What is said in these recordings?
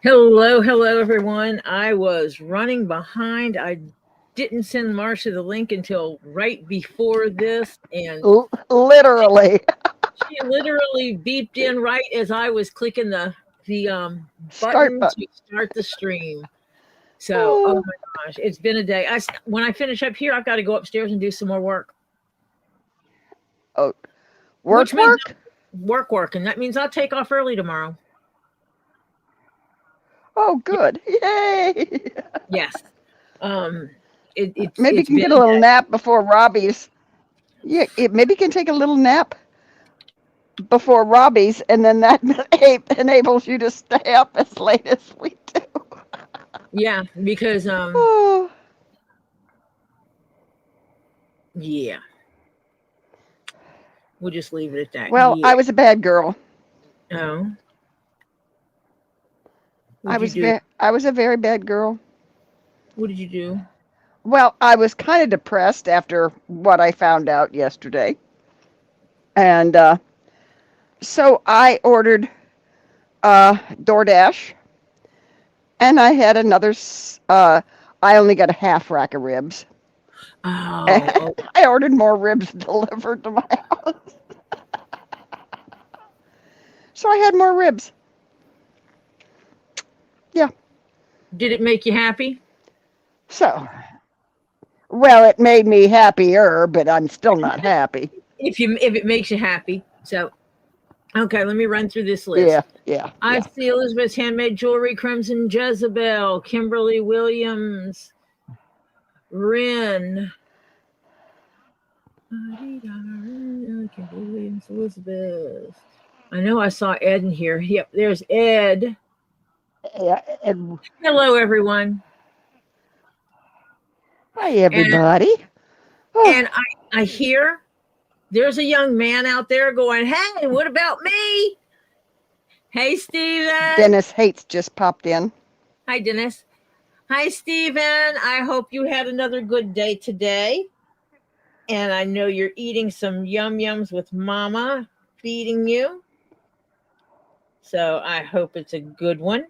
Hello, everyone. I was running behind. I didn't send Marcia the link until right before this, and Literally. she literally beeped in right as I was clicking the Start button button. to start the stream. So, oh Oh, my gosh, it's been a day. When I finish up here, I've got to go upstairs and do some more work, oh, which work, means work. work, and that means I'll take off early tomorrow. Oh, good. Yay. Yes. Um, Maybe you it's can been get a a little day. nap before Robbie's. Yeah, maybe you can take a little nap before Robbie's, and then that enables you to stay up as late as we do. Yeah, because Oh, yeah, we'll just leave it at that. well, Yeah. I was a bad girl. Oh, what'd you do? I was a very bad girl. What did you do? Well, I was kind of depressed after what I found out yesterday, and so I ordered DoorDash, and I had another. I only got a half rack of ribs. Oh, And oh, I ordered more ribs delivered to my house, so I had more ribs. Yeah. did it make you happy? So, well, it made me happier, but I'm still not happy. If it makes you happy. So okay, let me run through this Yeah, list. yeah, I yeah. see Elizabeth's Handmade Jewelry, Crimson Jezebel, Kimberly Williams, Rin, Kimberly Williams, Elizabeth. I know I saw Ed in here. Yep, there's Ed. Yeah. And Hello, everyone. hi, And everybody. and Oh, I hear there's a young man out there going, "Hey, what about me?" Hey, Steven. Dennis Hates just popped in. Hi, Dennis. Hi, Steven. I hope you had another good day today. And I know you're eating some yum yums with Mama feeding you. So I hope it's a good one.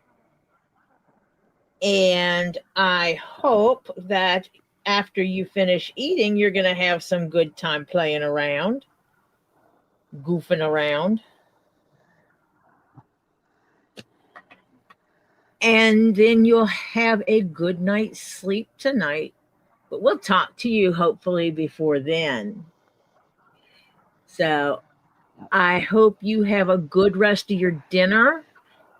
And I hope that after you finish eating, you're going to have some good time playing around, goofing around. And then you'll have a good night's sleep tonight. But we'll talk to you hopefully before then. So I hope you have a good rest of your dinner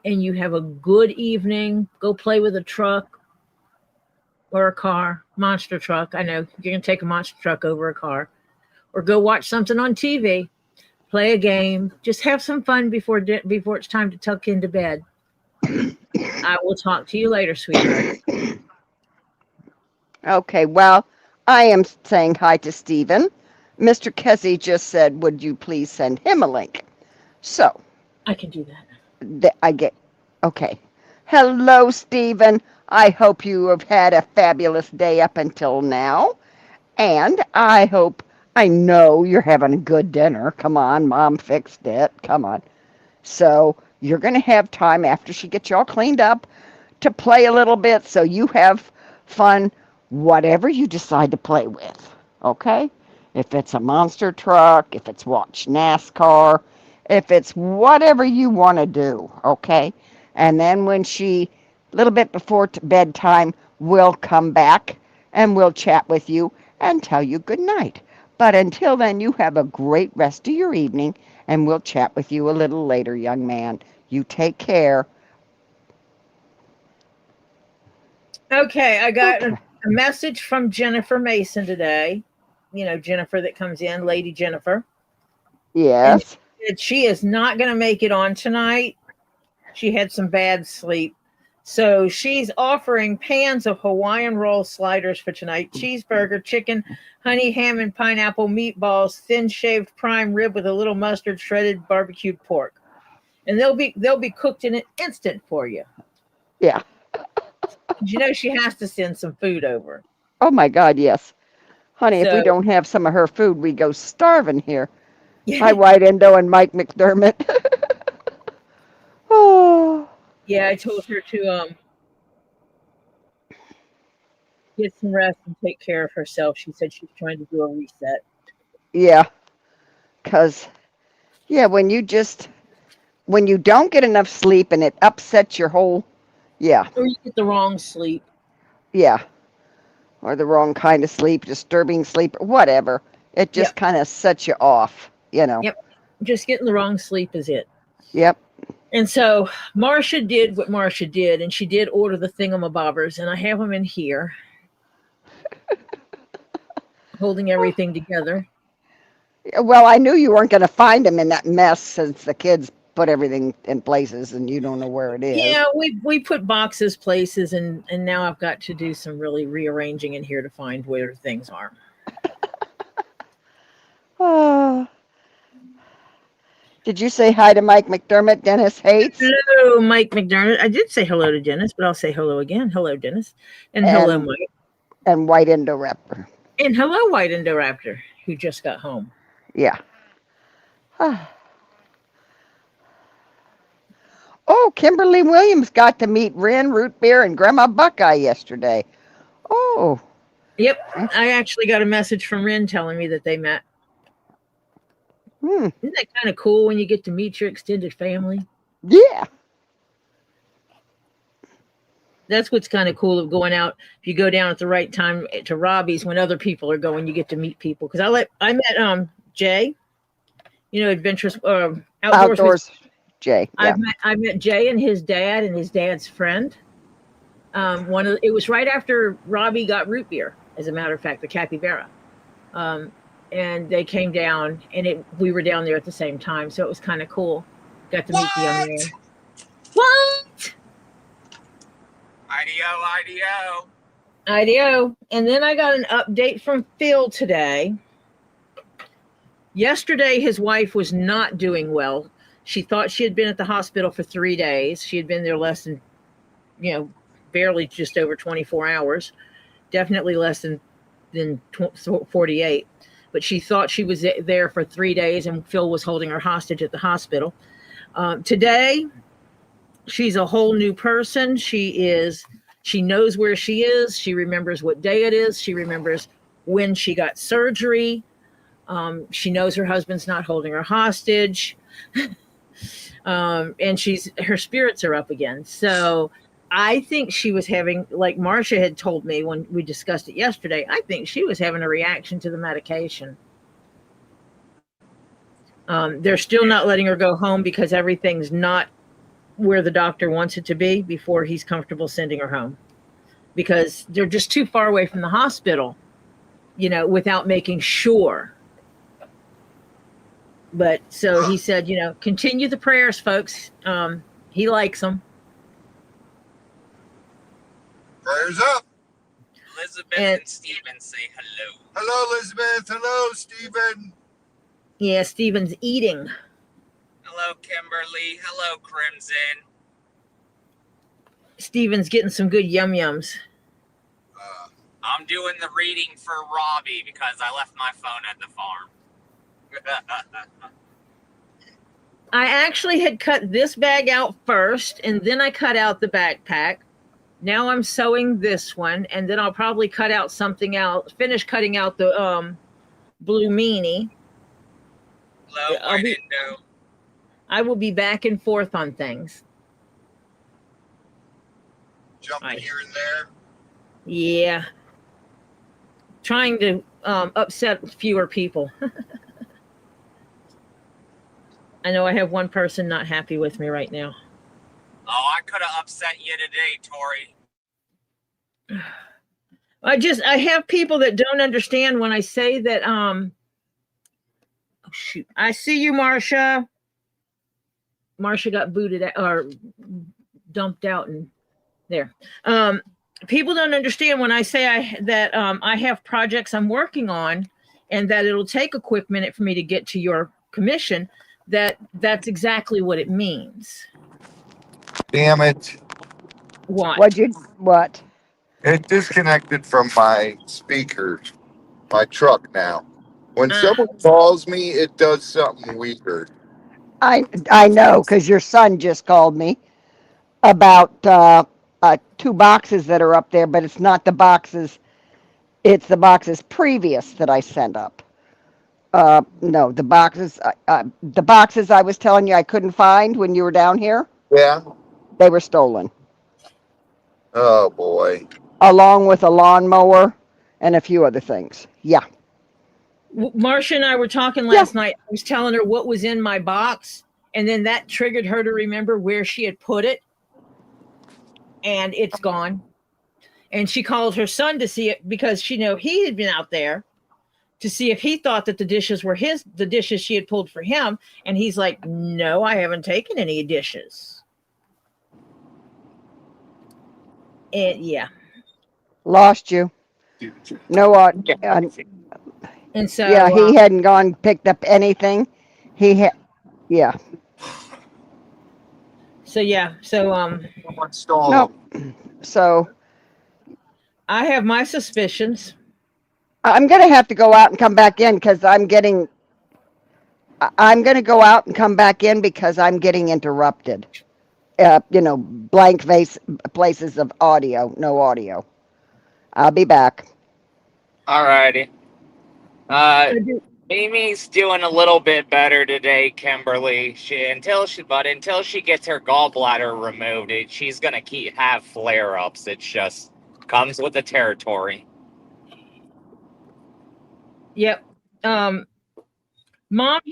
and you have a good evening. Go play with a truck or a car, monster truck. I know you're going to take a monster truck over a car, or go watch something on TV, play a game. Just have some fun before it's time to tuck into bed. I will talk to you later, sweetheart. Okay, well, I am saying hi to Stephen. Mr. Kesey just said, would you please send him a link? So, I can do that. I get, okay. Hello, Stephen. I hope you have had a fabulous day up until now. And I know you're having a good dinner. Come on, Mom fixed it. Come on. So, you're going to have time after she gets you all cleaned up to play a little bit so you have fun, whatever you decide to play with. Okay? If it's a monster truck, if it's watch NASCAR, if it's whatever you want to do. Okay? And then when a little bit before bedtime, we'll come back and we'll chat with you and tell you good night. But until then, you have a great rest of your evening, and we'll chat with you a little later, young man. You take care. Okay, I got Okay. a message from Jennifer Mason today. You know, Jennifer that comes in, Lady Jennifer. And Yes. she is not going to make it on tonight. She had some bad sleep. So she's offering pans of Hawaiian roll sliders for tonight: cheeseburger, chicken, honey ham and pineapple meatballs, thin shaved prime rib with a little mustard, shredded barbecued pork. And they'll be cooked in an instant for you. Yeah. 'Cause you know she has to send some food over. Oh my God, yes. Honey, if we So don't have some of her food, we go starving here. Hi, White Endo and Mike McDermott. Oh. Yeah, I told her to get some rest and take care of herself. She said she's trying to do a reset. Yeah, because, yeah, when you don't get enough sleep and it upsets your whole, yeah, Or you get the wrong sleep. yeah, or the wrong kind of sleep, disturbing sleep, whatever. It just Yep. kind of sets you off, you know. Yep. Just getting the wrong sleep is it. Yep. And so Marcia did what Marcia did, and she did order the thingamabobbers, and I have them in here, holding everything together. Well, I knew you weren't going to find them in that mess since the kids put everything in places and you don't know where it is. Yeah, we put boxes places, and now I've got to do some really rearranging in here to find where things are. Oh. Did you say hi to Mike McDermott, Dennis Hates? Hello, Mike McDermott. I did say hello to Dennis, but I'll say hello again. Hello, Dennis. And hello, Mike. And White Indoraptor. And hello, White Indoraptor, who just got home. Yeah. Oh, Kimberly Williams got to meet Ren, Root Beer, and Grandma Buckeye yesterday. Oh. Yep. I actually got a message from Ren telling me that they met. Isn't that kind of cool when you get to meet your extended family? Yeah. That's what's kind of cool of going out. If you go down at the right time to Robbie's when other people are going, you get to meet people. Because I met Jay, adventurous outdoors. Jay. Yeah. I met Jay and his dad's friend. It was right after Robbie got root beer, as a matter of fact, the capybara. And they came down, and we were down there at the same time, so it was kind of cool. Got to meet the young man. What? IDO. And then I got an update from Phil today. Yesterday, his wife was not doing well. She thought she had been at the hospital for 3 days. She had been there less than, barely just over 24 hours. Definitely less than 48. But she thought she was there for 3 days, and Phil was holding her hostage at the hospital. Today, she's a whole new person. She knows where she is. She remembers what day it is. She remembers when she got surgery. She knows her husband's not holding her hostage. And her spirits are up again. So I think she was having, like Marcia had told me when we discussed it yesterday, I think she was having a reaction to the medication. They're still not letting her go home because everything's not where the doctor wants it to be before he's comfortable sending her home, because they're just too far away from the hospital, without making sure. But so he said, continue the prayers, folks. He likes them. Prayers up. Elizabeth and Stephen say hello. Hello, Elizabeth. Hello, Stephen. Yeah, Stephen's eating. Hello, Kimberly. Hello, Crimson. Stephen's getting some good yum-yums. I'm doing the reading for Robbie because I left my phone at the farm. I actually had cut this bag out first, and then I cut out the backpack. Now I'm sewing this one, and then I'll probably cut out something else, finish cutting out the blue meanie. Hello, I didn't know. I will be back and forth on things. Jumping here and there. Yeah. Trying to upset fewer people. I know I have one person not happy with me right now. Oh, I could have upset you today, Tori. I have people that don't understand when I say that, oh shoot. I see you, Marcia. Marcia got booted out, or dumped out, and there. People don't understand when I say I have projects I'm working on, and that it'll take a quick minute for me to get to your commission. That's exactly what it means. Damn it. What? What? It disconnected from my speakers, my truck now. When someone calls me, it does something weird. I know, because your son just called me. about 2 boxes that are up there, but it's not the boxes. It's the boxes previous that I sent up. No, the boxes I was telling you I couldn't find when you were down here, Yeah. they were stolen, Oh boy. along with a lawnmower and a few other things. Yeah, Marcia and I were talking yeah. last night. I was telling her what was in my box, and then that triggered her to remember where she had put it, and it's gone. And she called her son to see it because she knew he had been out there to see if he thought that the dishes were the dishes she had pulled for him. And he's like, no, I haven't taken any dishes. And yeah. Lost you. No, And so, yeah, he hadn't gone picked up anything. He had, yeah. So yeah, so Someone stole Nope. them. So I have my suspicions. I'm gonna have to go out and come back in because I'm gonna go out and come back in because I'm getting interrupted. Blank face places of audio, no audio. I'll be back. Alrighty. Mimi's doing a little bit better today, Kimberly. Until she gets her gallbladder removed, she's gonna have flare-ups. It just comes with the territory. Yep. Mom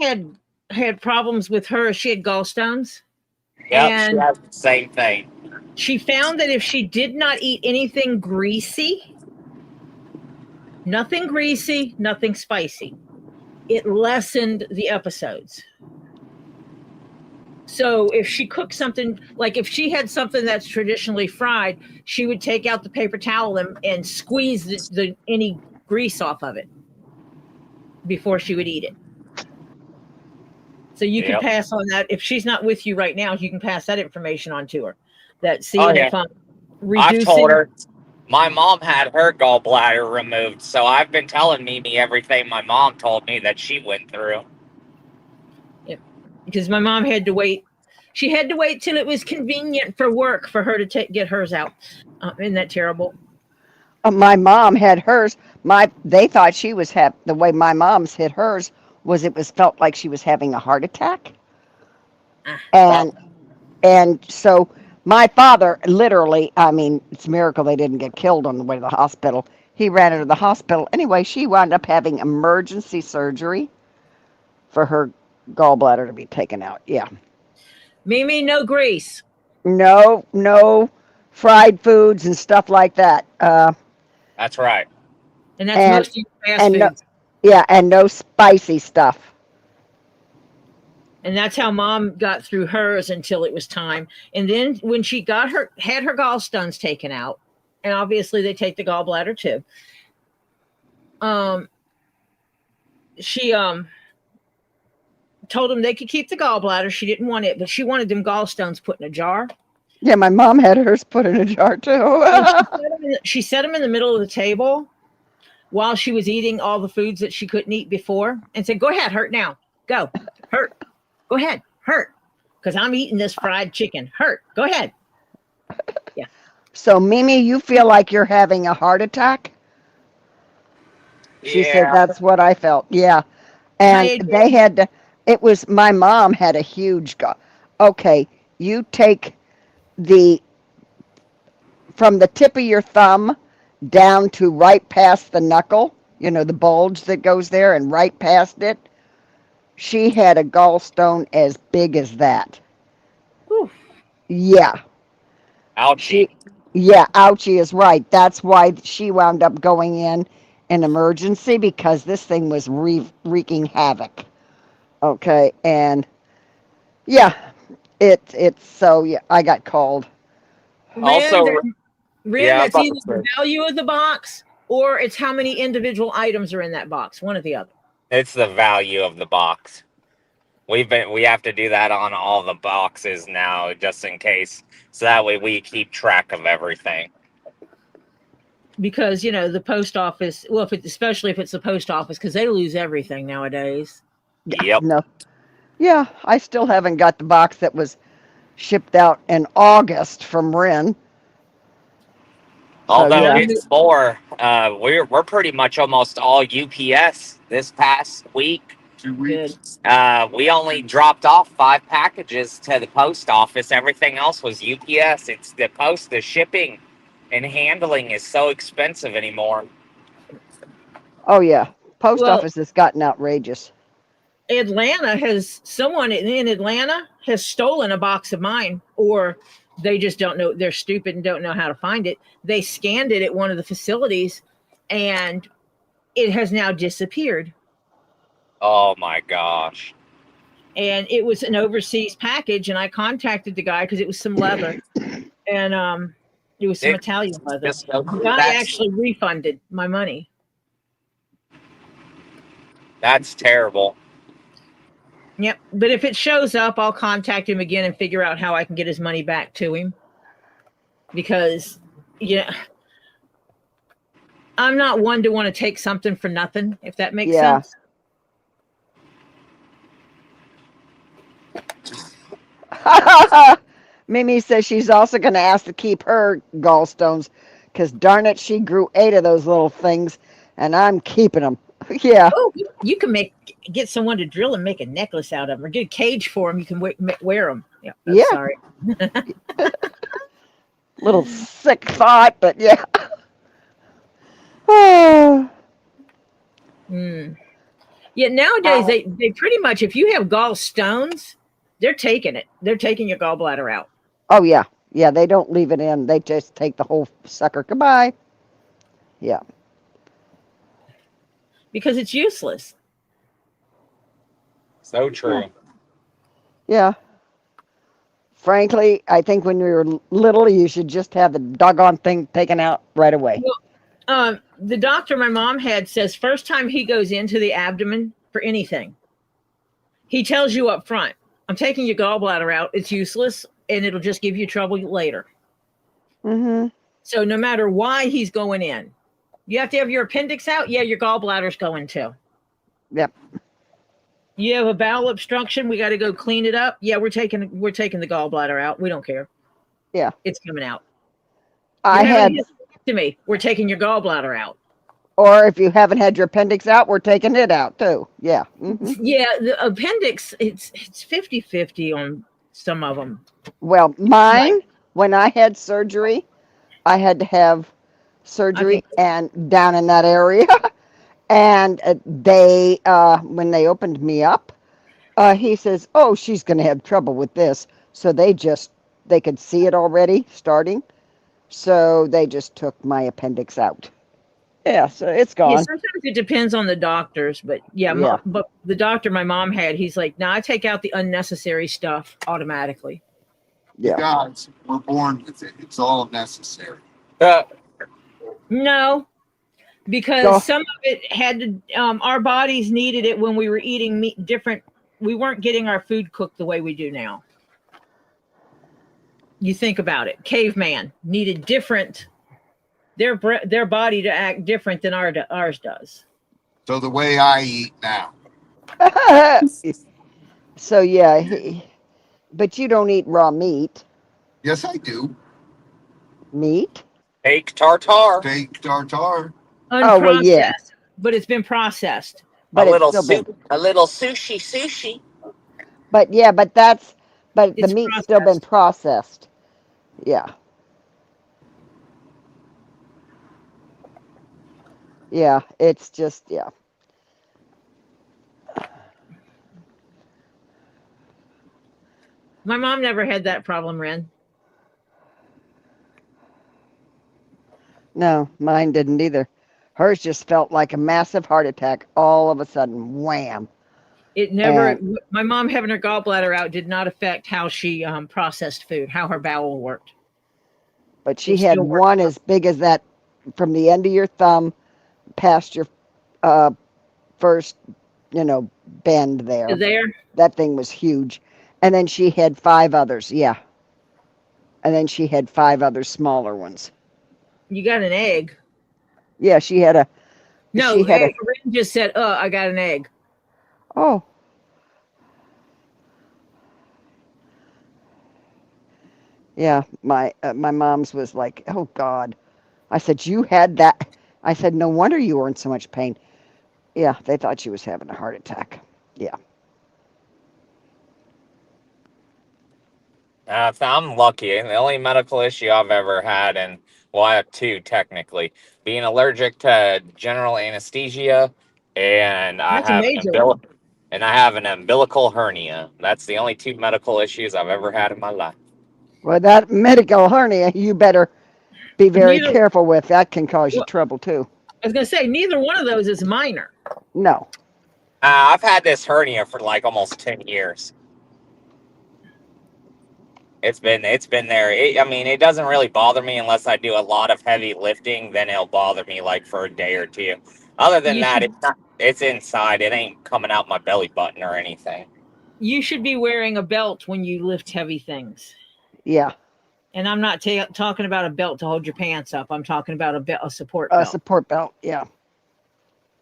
had problems with her. She had gallstones. Yep, And she has the same thing. she found that if she did not eat anything greasy, nothing greasy, nothing spicy, it lessened the episodes. So if she cooked something, like if she had something that's traditionally fried, she would take out the paper towel and squeeze any grease off of it before she would eat it. So you can pass on that. If she's not with you right now, you can pass that information on to her. If I'm reducing. I've told her. My mom had her gallbladder removed, so I've been telling Mimi everything my mom told me that she went through. Yep. Because my mom had to wait. She had to wait till it was convenient for work for her to get hers out. Isn't that terrible? My mom had hers. They thought she was the way my mom's hit hers was felt like she was having a heart attack, and so my father literally, I mean, it's a miracle they didn't get killed on the way to the hospital. He ran into the hospital anyway. She wound up having emergency surgery for her gallbladder to be taken out. Yeah. Mimi, no grease. No fried foods and stuff like that. That's right. And that's most of your fast foods. And no spicy stuff. And that's how Mom got through hers until it was time. And then when she had her gallstones taken out, and obviously they take the gallbladder too. She told them they could keep the gallbladder. She didn't want it, but she wanted them gallstones put in a jar. Yeah, my mom had hers put in a jar too. She set them in the middle of the table while she was eating all the foods that she couldn't eat before, and said, "Go ahead, hurt now. Go, hurt. Go ahead, hurt. Because I'm eating this fried chicken. Hurt. Go ahead." Yeah. So, Mimi, you feel like you're having a heart attack? She said that's what I felt. Yeah. And they had to, my mom had a huge, okay, you take from the tip of your thumb down to right past the knuckle, the bulge that goes there, and right past it, she had a gallstone as big as that. Oof. Yeah. Ouchie. Ouchie is right. That's why she wound up going in an emergency, because this thing was wreaking havoc. Okay, and it's so I got called. Also, it's either the value of the box or it's how many individual items are in that box. One or the other. It's the value of the box. We have to do that on all the boxes now, just in case, so that way we keep track of everything. Because the post office, especially if it's the post office, because they lose everything nowadays. Yep. No. Yeah, I still haven't got the box that was shipped out in August from Ren. So Although yeah, it's more, we're pretty much almost all UPS this past week. 2 Good. weeks. We only dropped off 5 packages to the post office. Everything else was UPS. It's the shipping and handling is so expensive anymore. oh yeah, post Well, office has gotten outrageous. someone in Atlanta has stolen a box of mine, or they just don't know. They're stupid and don't know how to find it. They scanned it at one of the facilities, and it has now disappeared. Oh my gosh. And it was an overseas package, and I contacted the guy because it was some leather, and it was some Italian leather. Just The guy actually refunded my money. That's terrible. Yep. But if it shows up, I'll contact him again and figure out how I can get his money back to him. Because, yeah, I'm not one to want to take something for nothing, if that makes Yeah. sense. Mimi says she's also going to ask to keep her gallstones because darn it, she grew 8 of those little things, and I'm keeping them. Yeah. Oh, you can get someone to drill and make a necklace out of them, or get a cage for them. You can wear them. Yeah. Yeah. Sorry. Little sick thought, but yeah. Oh. Yeah. Nowadays, they pretty much, if you have gallstones, they're taking it. They're taking your gallbladder out. Oh yeah. Yeah, they don't leave it in. They just take the whole sucker. Goodbye. Yeah. Because it's useless. So true. Yeah. Frankly, I think when you're little, you should just have the doggone thing taken out right away. Well, the doctor my mom had says first time he goes into the abdomen for anything, he tells you up front, I'm taking your gallbladder out. It's useless, and it'll just give you trouble later. Mm-hmm. So no matter why he's going in, you have to have your appendix out. Yeah, your gallbladder's going too. Yep. You have a bowel obstruction. We got to go clean it up. Yeah, we're taking the gallbladder out. We don't care. Yeah. It's coming out. I had. To me, we're taking your gallbladder out. Or if you haven't had your appendix out, we're taking it out too. Yeah. Mm-hmm. Yeah, the appendix, it's 50-50 on some of them. Well, mine, when I had surgery, I had to have surgery and down in that area. And they, when they opened me up, he says, oh, she's going to have trouble with this. So they could see it already starting. So they just took my appendix out. Yeah, so it's gone. Yeah, sometimes it depends on the doctors, but but the doctor my mom had, he's like, no, I take out the unnecessary stuff automatically. You guys, we're born with it. It's all necessary. No, because some of it had to, our bodies needed it when we were eating meat different. We weren't getting our food cooked the way we do now. You think about it. Caveman needed different, their body to act different than ours does. So the way I eat now. So yeah, but you don't eat raw meat. Yes, I do. Meat? Steak tartare. Steak tartare. Oh well, yeah. But it's been processed. But a little sushi. But yeah, but the meat's processed. still been processed. Yeah. Yeah, it's just, yeah. My mom never had that problem, Ren. No, mine didn't either. Hers just felt like a massive heart attack all of a sudden. Wham. It never, my mom having her gallbladder out did not affect how she processed food, how her bowel worked. But she had one as big as that from the end of your thumb past your first, bend there. That thing was huge. And then she had 5 others. Yeah. And then she had 5 other smaller ones. You got an egg. Yeah, she had a. No, she had Ren just said, I got an egg. Oh. Yeah, my mom's was like, oh God. I said, you had that. I said, no wonder you were in so much pain. Yeah, they thought she was having a heart attack. Yeah. I'm lucky. The only medical issue I've ever had, and well, I have two technically, being allergic to general anesthesia, and I That's a have major one. I have an umbilical hernia. That's the only two medical issues I've ever had in my life. Well, that medical hernia, you better be very Neither. careful with. That can cause you Well, trouble too. I was gonna say neither one of those is minor. No. I've had this hernia for like almost 10 years. It's been there. I mean, it doesn't really bother me unless I do a lot of heavy lifting. Then it'll bother me like for a day or two. Other than You that, should it's not. It's inside. It ain't coming out my belly button or anything. you should be wearing a belt when you lift heavy things. Yeah. And I'm not talking about a belt to hold your pants up. I'm talking about a support A belt. support belt. Yeah.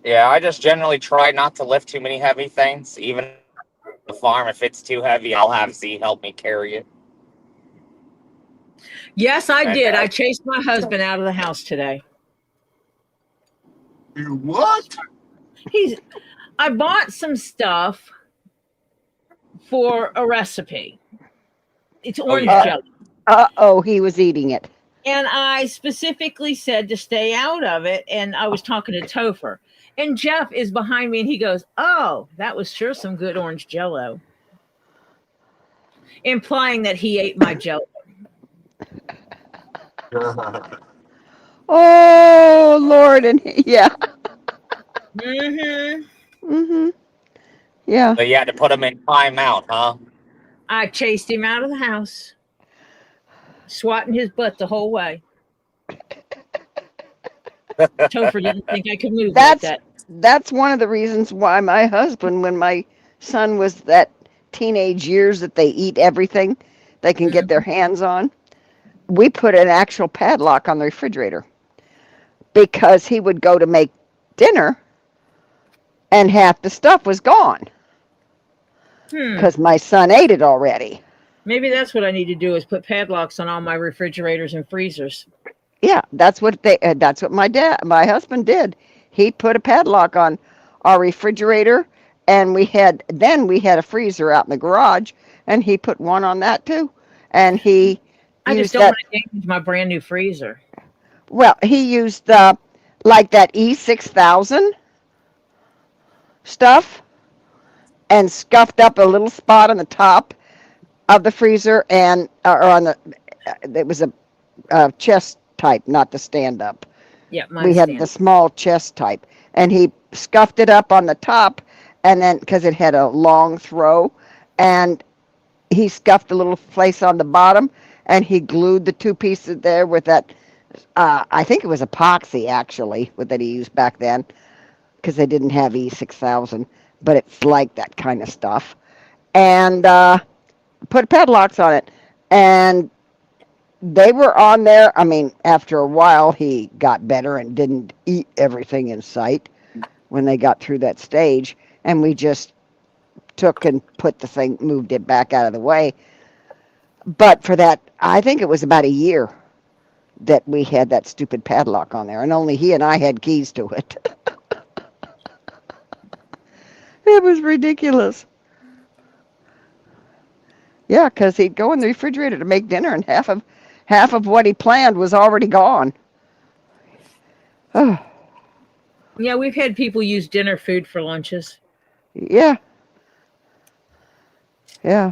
Yeah, I just generally try not to lift too many heavy things. Even on the farm, if it's too heavy, I'll have Z help me carry it. Yes, I And did. I chased my husband out of the house today. You what? He's I bought some stuff for a recipe. It's orange yeah. jelly. Oh, he was eating it. And I specifically said to stay out of it. And I was talking to Topher. And Jeff is behind me and he goes, "Oh, that was sure some good orange jello." Implying that he ate my jello. Oh Lord, and yeah. Mm-hmm. Mhm. Yeah. So you had to put them in timeout, huh? I chased him out of the house, swatting his butt the whole way. Topher didn't think I could move like That's that. that's one of the reasons why my husband, when my son was that teenage years that they eat everything they can get their Mhm. hands on, we put an actual padlock on the refrigerator because he would go to make dinner and half the stuff was gone Hmm. because my son ate it already. Maybe that's what I need to do is put padlocks on all my refrigerators and freezers. Yeah, that's what my husband did. He put a padlock on our refrigerator, and we had a freezer out in the garage, and he put one on that too. And he I just used don't that. want to damage my brand new freezer. Well, he used like that E6000 stuff, and scuffed up a little spot on the top of the freezer, and or on the it was a chest type, not the stand up. Yeah, We mine's had the stand. small chest type, and he scuffed it up on the top, and then because it had a long throw, and he scuffed a little place on the bottom, and he glued the two pieces there with that. I think it was epoxy actually that he used back then because they didn't have E6000, but it's like that kind of stuff, and put padlocks on it, and they were on there. I mean, after a while, he got better and didn't eat everything in sight when they got through that stage. And we just took and put the thing, moved it back out of the way. But for that, I think it was about a year that we had that stupid padlock on there, and only he and I had keys to it. It was ridiculous. Yeah, because he'd go in the refrigerator to make dinner, and half of what he planned was already gone. Oh, Yeah, we've had people use dinner food for lunches. yeah, yeah.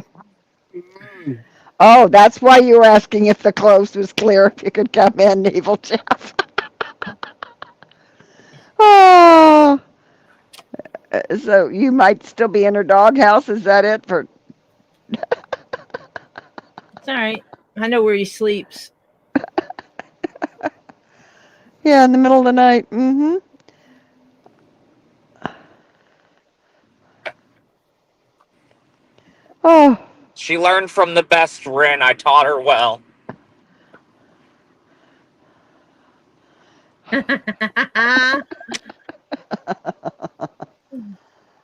Oh, that's why you were asking if the clothes was clear, if you could come in, Evil Jeff. Oh, so you might still be in her doghouse. Is that it for? It's all right. I know where he sleeps. Yeah, in the middle of the night. Mm-hmm. Oh, She learned from the best, Rin. I taught her well.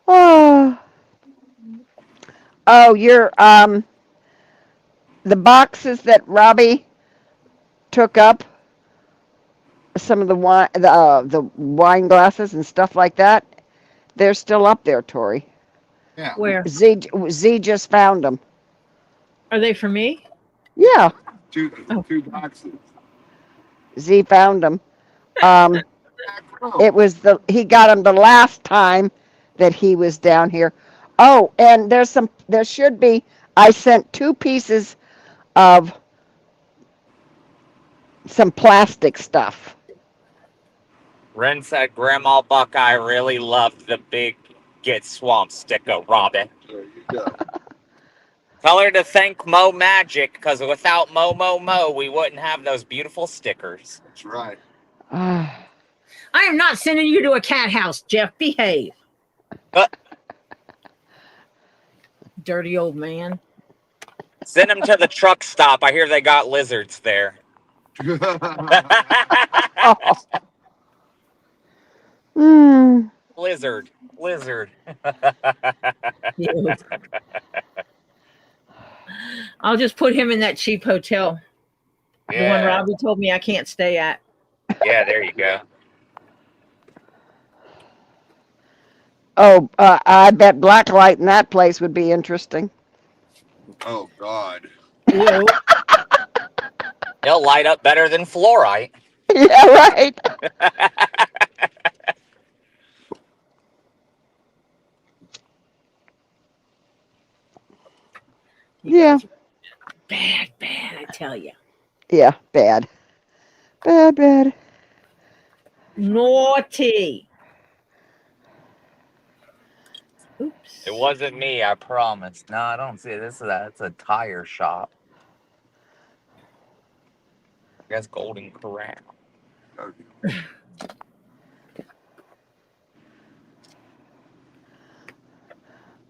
oh, oh. the boxes that Robbie took up, some of the wine glasses and stuff like that, they're still up there, Tori. Yeah. Where Z just found them. are they for me? Yeah, Two Oh. two boxes. Z found them. Um, it was he got them the last time that he was down here. Oh, and there should be. I sent 2 pieces of some plastic stuff. Ren said Grandma Buckeye really loved the big Get Swamp sticker, Robin. There you go. Tell her to thank Mo Magic, because without Mo, we wouldn't have those beautiful stickers. That's right. Ah, I am not sending you to a cat house, Jeff. Behave. Uh, Dirty old man. Send them to the truck stop. I hear they got lizards there. oh. Mm. Lizard. Ew. I'll just put him in that cheap hotel. The one Yeah, Robbie told me I can't stay at. yeah, there you go. Oh, I bet blacklight in that place would be interesting. Oh God. Ew. They'll light up better than fluorite. Yeah, right. Yeah. Bad, I tell you. Yeah, bad. Bad. Naughty. Oops. It wasn't me, I promise. No, I don't see it. It's a tire shop. I guess Golden Corral.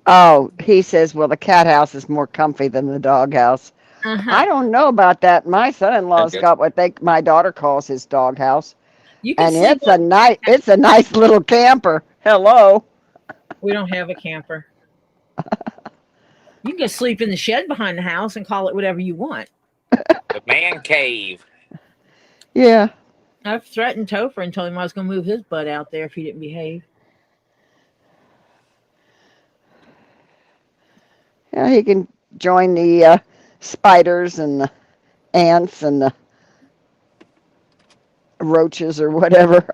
Oh, he says, well, the cat house is more comfy than the dog house. Uh-huh. I don't know about that. My son-in-law's Okay. got what my daughter calls his dog house, You can and sleep it's a nice little camper. Hello. We don't have a camper. You can go sleep in the shed behind the house and call it whatever you want. The man cave. Yeah. I've threatened Topher and told him I was going to move his butt out there if he didn't behave. Yeah, he can join the spiders and the ants and the roaches or whatever.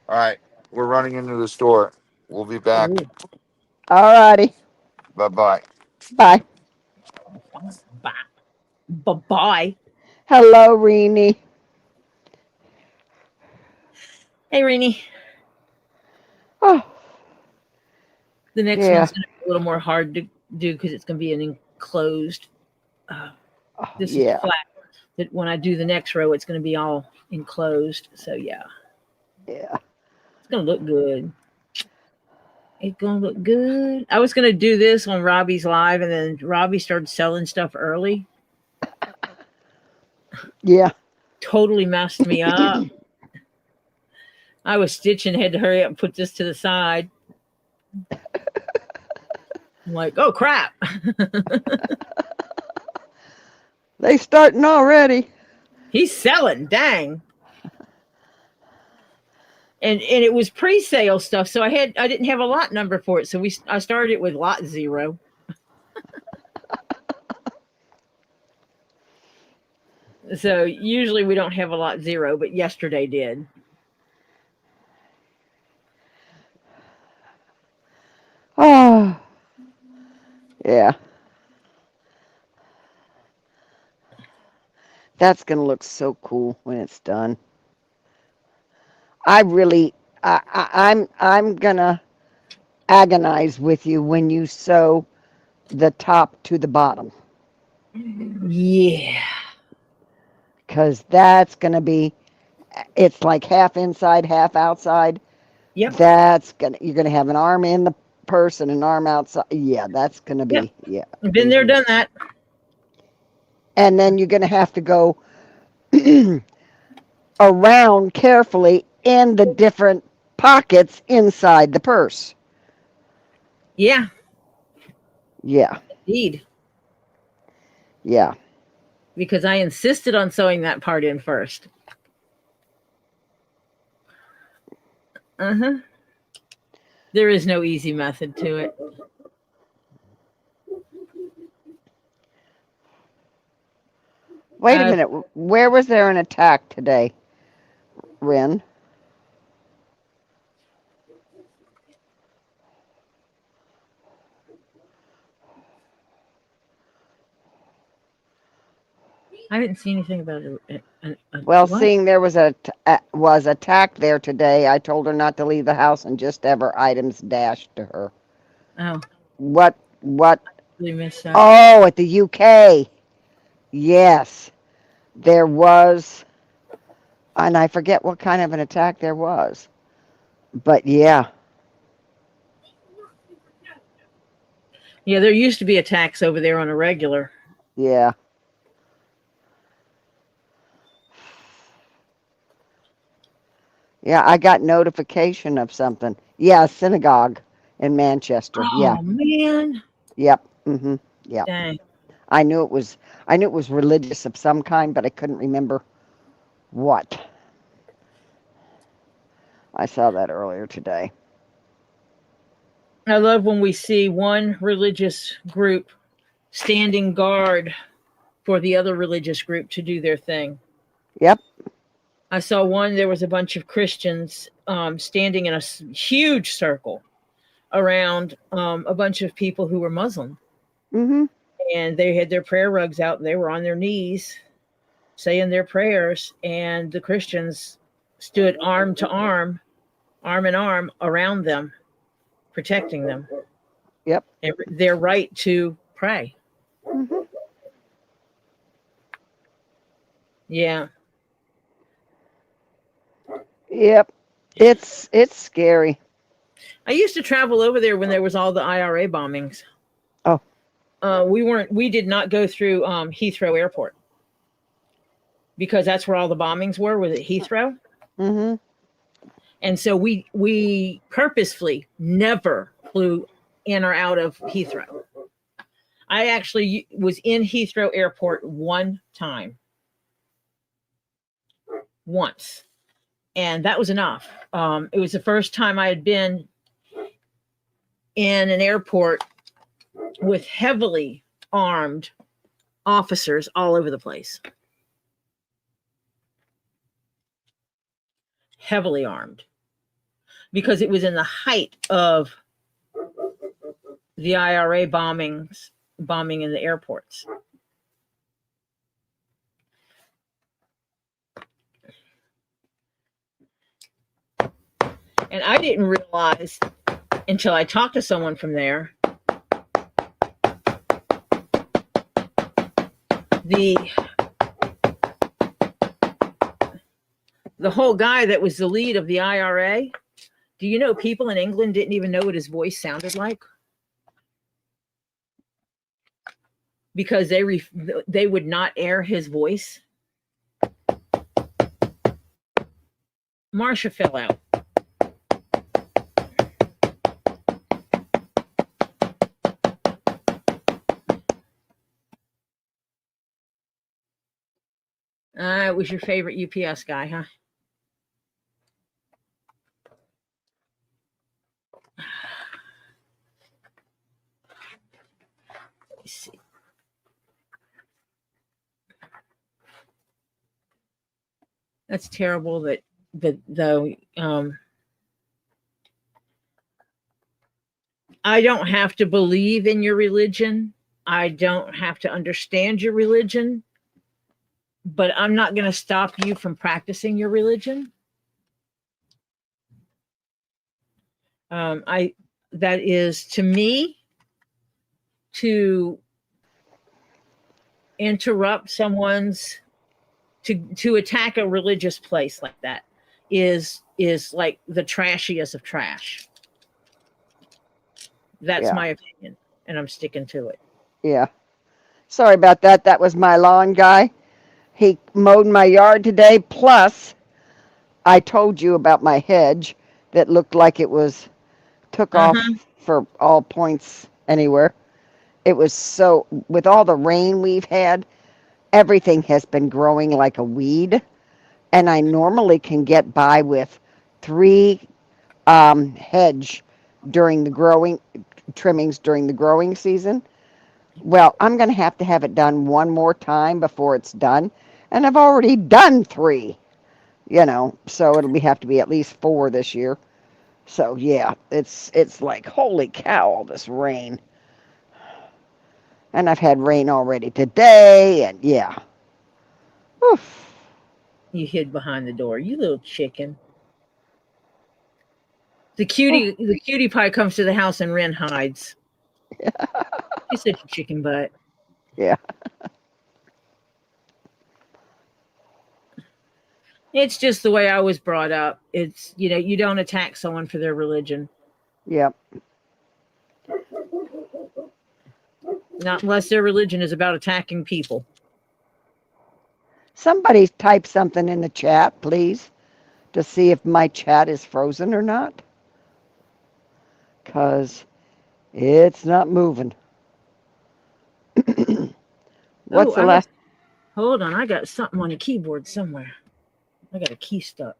All right. We're running into the store. We'll be back. Ooh. All righty. Bye-bye. Bye. Bye. Bye-bye. Hello, Reenie. Hey, Renee. Oh, The next Yeah. one's going to be a little more hard to do because it's going to be an enclosed. This yeah. is flat. That when I do the next row, it's going to be all enclosed. So, yeah. Yeah. It's going to look good. It's going to look good. I was going to do this on Robbie's live, and then Robbie started selling stuff early. Yeah. Totally messed me up. I was stitching, had to hurry up and put this to the side. I'm like, oh crap. They starting already. He's selling, dang. And it was pre-sale stuff, so I didn't have a lot number for it, so I started it with lot 0. So usually we don't have a lot 0, but yesterday did. Oh. Yeah. That's going to look so cool when it's done. I'm going to agonize with you when you sew the top to the bottom. Yeah. Because that's going to be, it's like half inside, half outside. Yep. You're going to have an arm in the purse and an arm outside. Yeah, that's going to be, Yep. yeah. Been there, done that. And then you're going to have to go around carefully in the different pockets inside the purse. Yeah, Yeah. indeed. Yeah. because I insisted on sewing that part in first. Uh-huh. There is no easy method to it. Wait a minute. Where was there an attack today, Ren? I didn't see anything about Well, what? seeing there was was attack there today, I told her not to leave the house and just have her items dashed to her. Oh, What? we missed that. Oh, at the UK. Yes, there was, and I forget what kind of an attack there was. But yeah, Yeah, there used to be attacks over there on a regular. yeah. Yeah, I got notification of something. Yeah, synagogue in Manchester. Yeah. Oh man. Yep. Yep. Dang. I knew it was religious of some kind, but I couldn't remember what. I saw that earlier today. I love when we see one religious group standing guard for the other religious group to do their thing. Yep. I saw one, there was a bunch of Christians standing in a huge circle around a bunch of people who were Muslim. Mm-hmm. And they had their prayer rugs out and they were on their knees saying their prayers. And the Christians stood arm to arm in arm around them, protecting them. Yep. And their right to pray. Mm-hmm. Yeah. Yep. It's scary. I used to travel over there when there was all the IRA bombings. Oh. We did not go through Heathrow Airport because that's where all the bombings were, was at Heathrow. Mm-hmm. And so we purposefully never flew in or out of Heathrow. I actually was in Heathrow Airport one time. Once. And that was enough. It was the first time I had been in an airport with heavily armed officers all over the place. Heavily armed. Because it was in the height of the IRA bombing in the airports. And I didn't realize until I talked to someone from there the whole guy that was the lead of the IRA. Do you know people in England didn't even know what his voice sounded like? Because they would not air his voice. Marsha fell out. It was your favorite UPS guy, huh? Let's see. That's terrible that I don't have to believe in your religion. I don't have to understand your religion. But I'm not going to stop you from practicing your religion. That is, to me, to interrupt someone's to attack a religious place like that is like the trashiest of trash. That's my opinion, and I'm sticking to it. Yeah. Sorry about that. That was my lawn guy. He mowed my yard today. Plus, I told you about my hedge that looked like it was took off for all points anywhere. It was so, with all the rain we've had, everything has been growing like a weed. And I normally can get by with three hedge during the growing trimmings during the growing season. Well, I'm going to have it done one more time before it's done. And I've already done three, so have to be at least four this year. So yeah, it's like holy cow, all this rain. And I've had rain already today, and yeah. Oof. You hid behind the door, you little chicken. The cutie pie comes to the house and Ren hides. She's such a chicken butt. Yeah. It's just the way I was brought up. It's, you don't attack someone for their religion. Yep. Not unless their religion is about attacking people. Somebody type something in the chat, please, to see if my chat is frozen or not. Because it's not moving. What's the last? Hold on, I got something on the keyboard somewhere. I got a key stuck.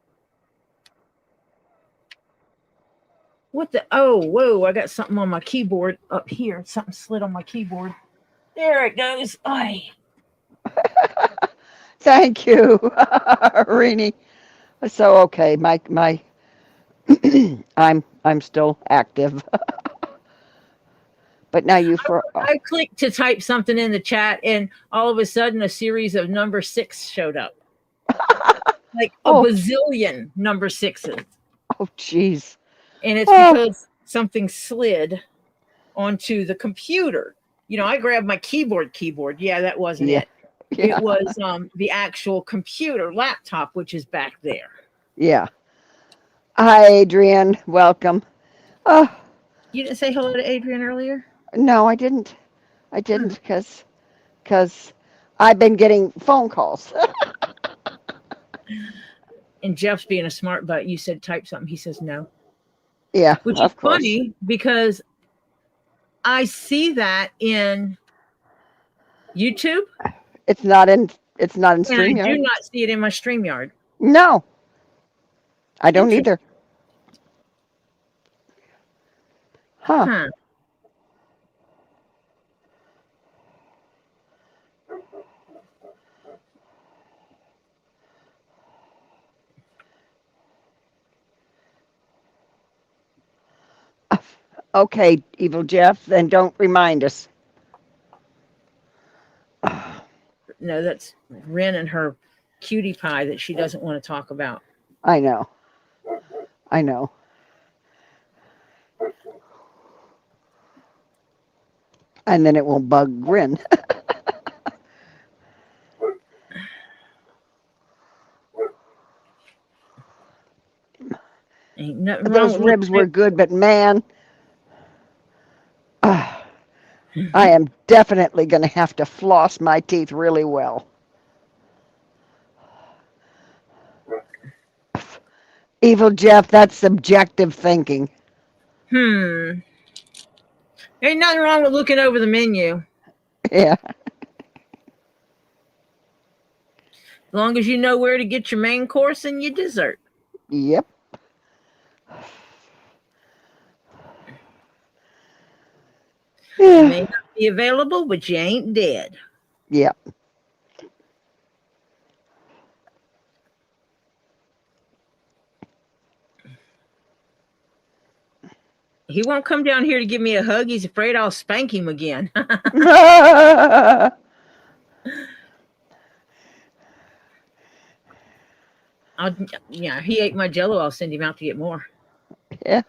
What the? Oh, whoa, I got something on my keyboard up here. Something slid on my keyboard. There it goes. Aye. Thank you, Rini. So okay, my I'm still active. But now I clicked to type something in the chat, and all of a sudden, a series of number 6 showed up, like a bazillion number 6s. Oh, jeez. And it's because something slid onto the computer. I grabbed my keyboard. Yeah, that wasn't it. Yeah. It was the actual computer laptop, which is back there. Yeah. Hi, Adrian. Welcome. You didn't say hello to Adrian earlier? No, I didn't. I didn't because I've been getting phone calls. And Jeff's being a smart butt. You said type something. He says no. Yeah, which is funny because I see that in YouTube. It's not in StreamYard. And I do not see it in my StreamYard. No, I don't either. Huh. Okay, Evil Jeff, then don't remind us. No, that's Ren and her cutie pie that she doesn't want to talk about. I know. And then it won't bug Ren. Ain't nothing Those wrong ribs were good, but man, I am definitely going to have to floss my teeth really well. Evil Jeff, that's subjective thinking. Ain't nothing wrong with looking over the menu. Yeah. As long as you know where to get your main course and your dessert. Yep. You may not be available, but you ain't dead. Yep. He won't come down here to give me a hug. He's afraid I'll spank him again. He ate my Jell-O. I'll send him out to get more. Yeah.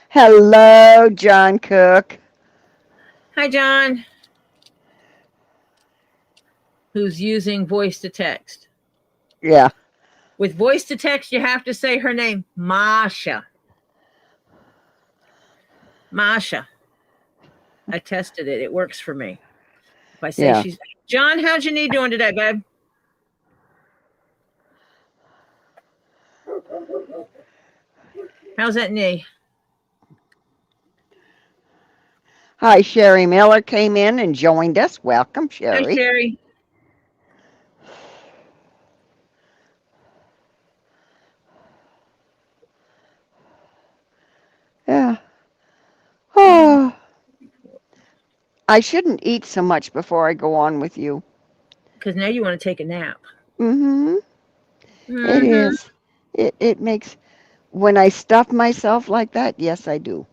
Hello, John Cook. Hi, John. Who's using voice to text. Yeah. With voice to text, you have to say her name, Masha. Masha. I tested it. It works for me. If I say she's... John, how's your knee doing today, babe? How's that knee? Hi, Sherry Miller came in and joined us. Welcome, Hi, Sherry. Sherry. Yeah. Oh, I shouldn't eat so much before I go on with you. Because now you want to take a nap. Mm-hmm. It Mm-hmm. is. It makes when I stuff myself like that, yes, I do.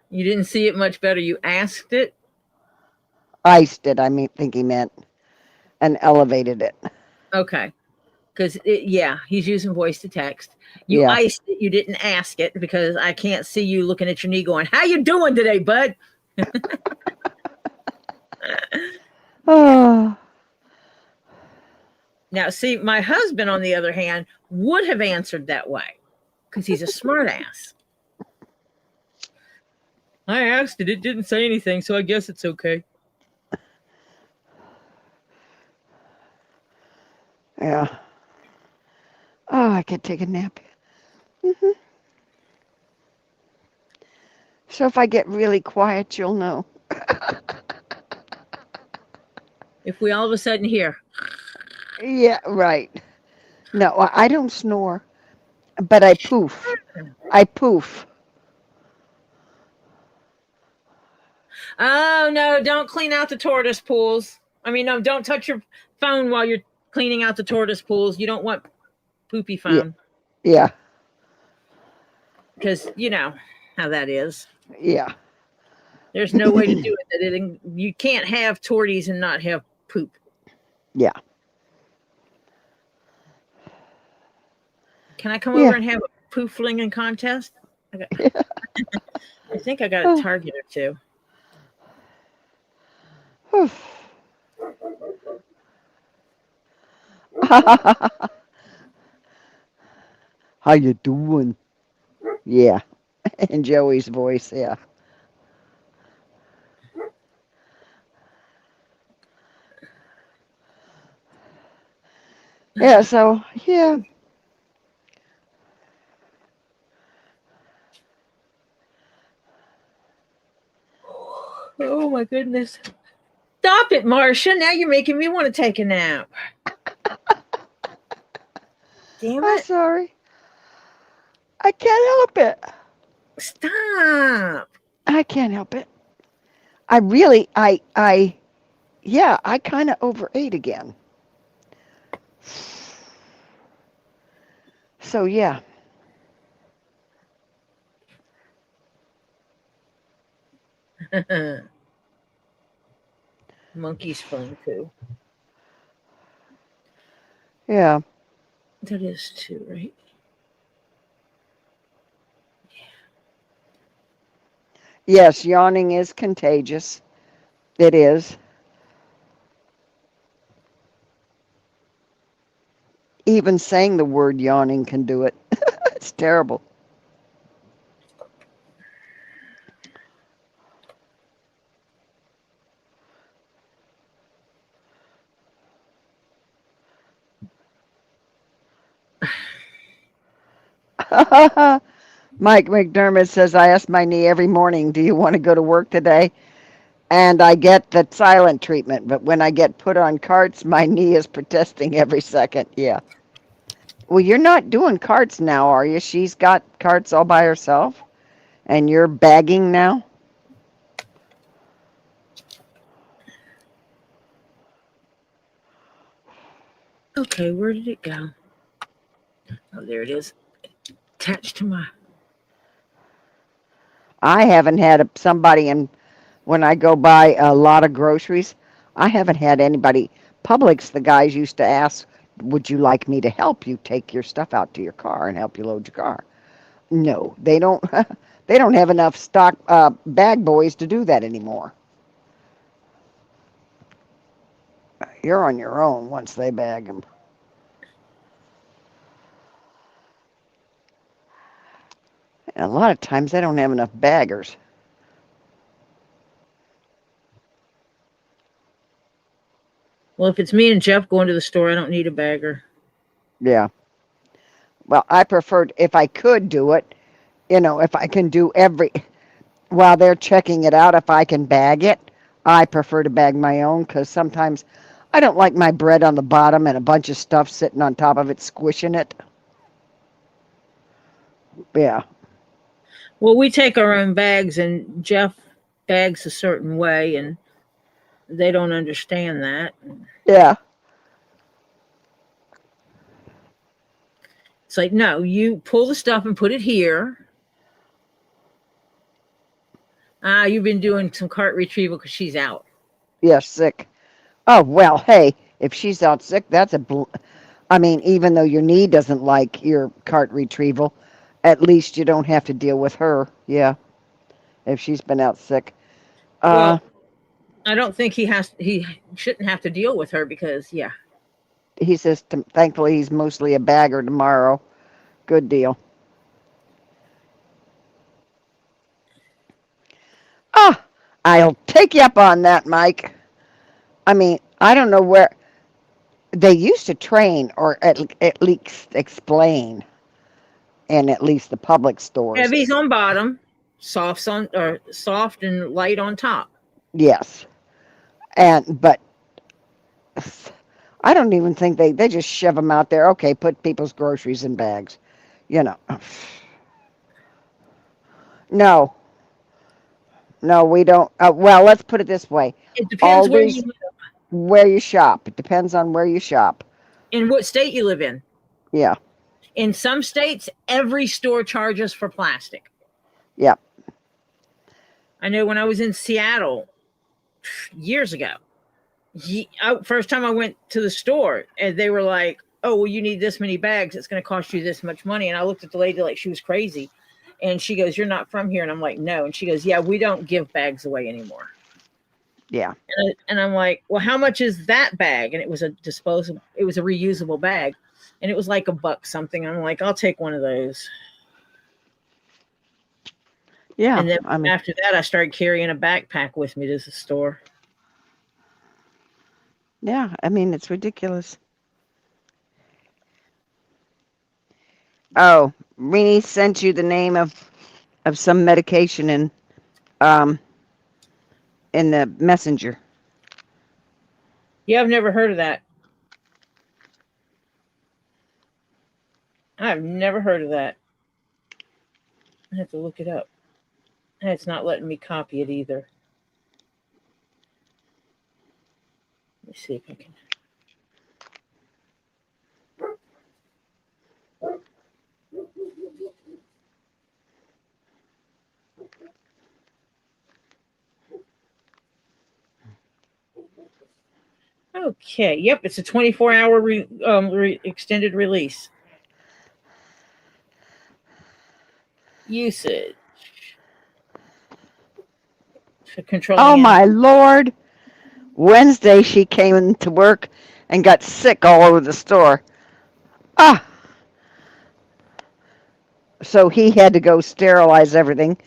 You didn't see it much better. You asked it. Iced it, think he meant, and elevated it. Okay. Because, yeah, he's using voice to text. You Yeah. iced it. You didn't ask it because I can't see you looking at your knee going, how you doing today, bud? Oh, Now, see, my husband, on the other hand, would have answered that way because he's a smart ass. I asked it. It didn't say anything, so I guess it's okay. yeah. Oh, I could take a nap. Hmm. So if I get really quiet, you'll know. If we all of a sudden hear, Yeah, right. No, I don't snore, but I poof. I poof. oh no, don't clean out the tortoise pools. I mean, no, don't touch your phone while you're cleaning out the tortoise pools. You don't want poopy Yeah, phone yeah, because you know how that is. yeah. There's no way to do it. You can't have torties and not have poop. Yeah, Can I come over yeah. and have a poop flinging contest? I think I got a Oh. target or two. How you doing? Yeah, in Joey's voice. Yeah, yeah. So yeah, Oh my goodness. Stop it, Marcia. Now you're making me want to take a nap. Damn I'm it. sorry. I can't help it. Stop. I can't help it. I really, yeah, I kind of overate again. So yeah, Monkey's fun too. yeah. That is too, right? Yes, yawning is contagious. It is. Even saying the word yawning can do it. It's terrible. Mike McDermott says, I ask my knee every morning, do you want to go to work today? And I get the silent treatment, but when I get put on carts, my knee is protesting every second. Yeah. Well, you're not doing carts now, are you? She's got carts all by herself, and you're bagging now? Okay, where did it go? Oh, there it is. Attached to my. I haven't had somebody in when I go buy a lot of groceries. I haven't had anybody. Publix, the guys used to ask, would you like me to help you take your stuff out to your car and help you load your car? No, they don't. They don't have enough stock bag boys to do that anymore. You're on your own once they bag them. And a lot of times they don't have enough baggers. Well, if it's me and Jeff going to the store, I don't need a bagger. Yeah. Well, I preferred if I could do it, if I can do while they're checking it out, if I can bag it, I prefer to bag my own because sometimes I don't like my bread on the bottom and a bunch of stuff sitting on top of it, squishing it. Yeah. Well, we take our own bags, and Jeff bags a certain way, and they don't understand that. Yeah. It's like, no, you pull the stuff and put it here. You've been doing some cart retrieval because she's out. Yeah, sick. Oh, well, hey, if she's out sick, even though your knee doesn't like your cart retrieval, at least you don't have to deal with her. Yeah. If she's been out sick. Well, I don't think he shouldn't have to deal with her because, yeah. He says, thankfully, he's mostly a bagger tomorrow. Good deal. I'll take you up on that, Mike. I don't know where they used to train or at least explain in at least the public stores. Heavy's on bottom, soft and light on top. Yes. But I don't even think they just shove them out there. Okay, put people's groceries in bags. No, we don't. Well, let's put it this way. It depends where you shop. It depends on where you shop. In what state you live in. Yeah. In some states, every store charges for plastic. Yep. I know when I was in Seattle years ago, first time I went to the store, and they were like, oh, well, you need this many bags. It's going to cost you this much money. And I looked at the lady like she was crazy. And she goes, you're not from here. And I'm like, no. And she goes, yeah, we don't give bags away anymore. Yeah. And I'm like, well, how much is that bag? And it was a reusable bag. And it was like $1 something. I'm like, I'll take one of those. Yeah. And then after that, I started carrying a backpack with me to the store. Yeah. It's ridiculous. Oh, Rini sent you the name of some medication in the messenger. Yeah, I've never heard of that. I've never heard of that. I have to look it up. It's not letting me copy it either. Let me see if I can. Okay. Yep, it's a 24-hour extended release. Usage. For controlling. Oh my Lord! Wednesday she came into work and got sick all over the store. So he had to go sterilize everything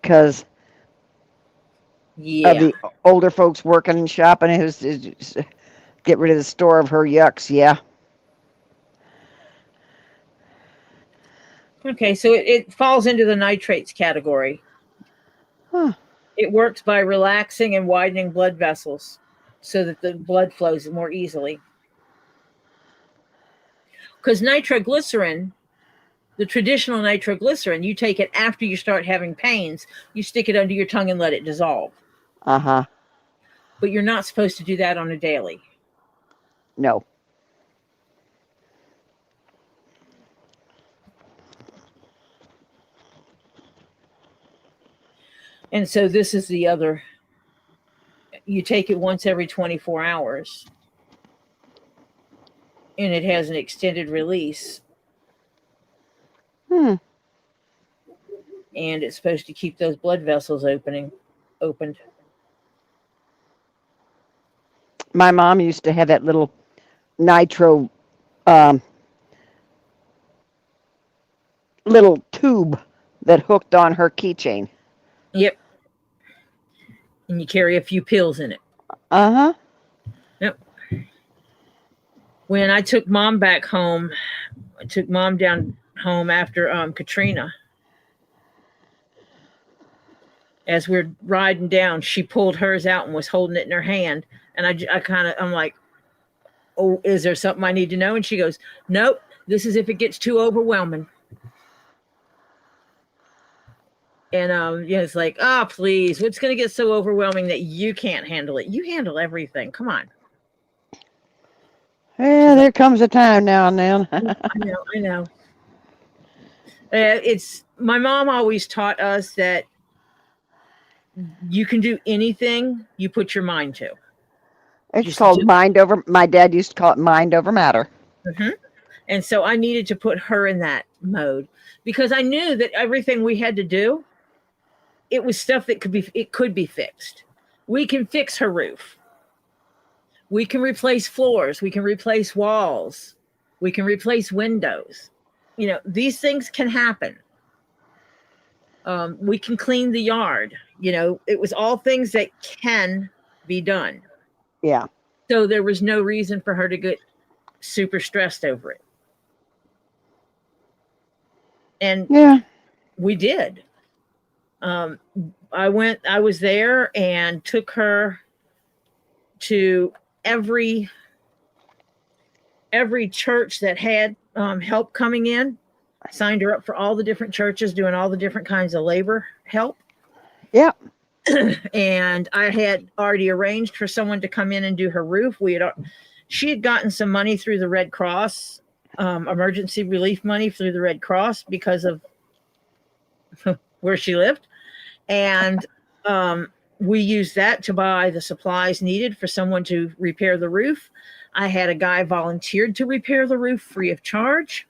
because of the older folks working and shopping. It was get rid of the store of her yucks. Yeah. Okay, so it falls into the nitrates category. Huh. It works by relaxing and widening blood vessels so that the blood flows more easily. Because nitroglycerin, the traditional nitroglycerin, you take it after you start having pains, you stick it under your tongue and let it dissolve. Uh-huh. But you're not supposed to do that on a daily. No. And so this is the other. You take it once every 24 hours. And it has an extended release. And it's supposed to keep those blood vessels opened. My mom used to have that little nitro little tube that hooked on her keychain. Yep. And you carry a few pills in it. Uh-huh. Yep. when I took Mom back home, I took Mom down home after Katrina. As we're riding down, she pulled hers out and was holding it in her hand. And I'm like, oh, is there something I need to know? And she goes, nope, this is if it gets too overwhelming. And it's like, oh, please, what's going to get so overwhelming that you can't handle it? You handle everything. Come on. Yeah, there comes a time now and then. I know. It's my mom always taught us that you can do anything you put your mind to. It's called mind over. My dad used to call it mind over matter. Mm-hmm. And so I needed to put her in that mode because I knew that everything we had to do, it was stuff that could be fixed. We can fix her roof. We can replace floors. We can replace walls. We can replace windows. These things can happen. We can clean the yard. It was all things that can be done. Yeah. So there was no reason for her to get super stressed over it. And yeah, we did. I was there and took her to every church that had help coming in, signed her up for all the different churches, doing all the different kinds of labor help. Yeah. And I had already arranged for someone to come in and do her roof. She had gotten some money through the Red Cross, emergency relief money through the Red Cross because of where she lived. And we used that to buy the supplies needed for someone to repair the roof. I had a guy volunteered to repair the roof free of charge.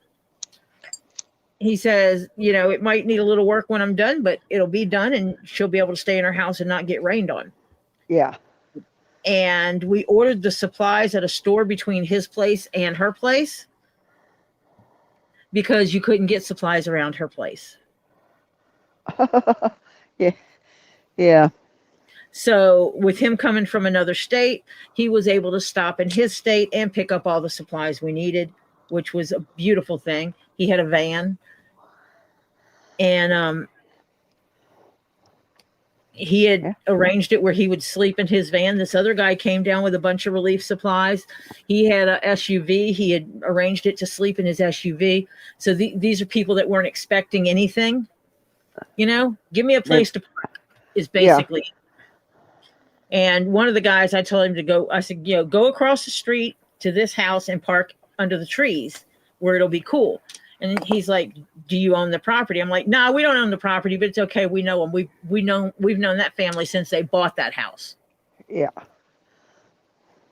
He says, it might need a little work when I'm done, but it'll be done and she'll be able to stay in her house and not get rained on. Yeah. And we ordered the supplies at a store between his place and her place because you couldn't get supplies around her place. Yeah. Yeah. So with him coming from another state, he was able to stop in his state and pick up all the supplies we needed, which was a beautiful thing. He had a van. And he had arranged it where he would sleep in his van. This other guy came down with a bunch of relief supplies. He had a SUV. He had arranged it to sleep in his SUV. So these are people that weren't expecting anything. Give me a place to park is basically. Yeah. And one of the guys, I told him to go. I said, go across the street to this house and park under the trees where it'll be cool. And he's like, do you own the property? I'm like, no, we don't own the property, but it's okay. We know them. We've known that family since they bought that house. Yeah.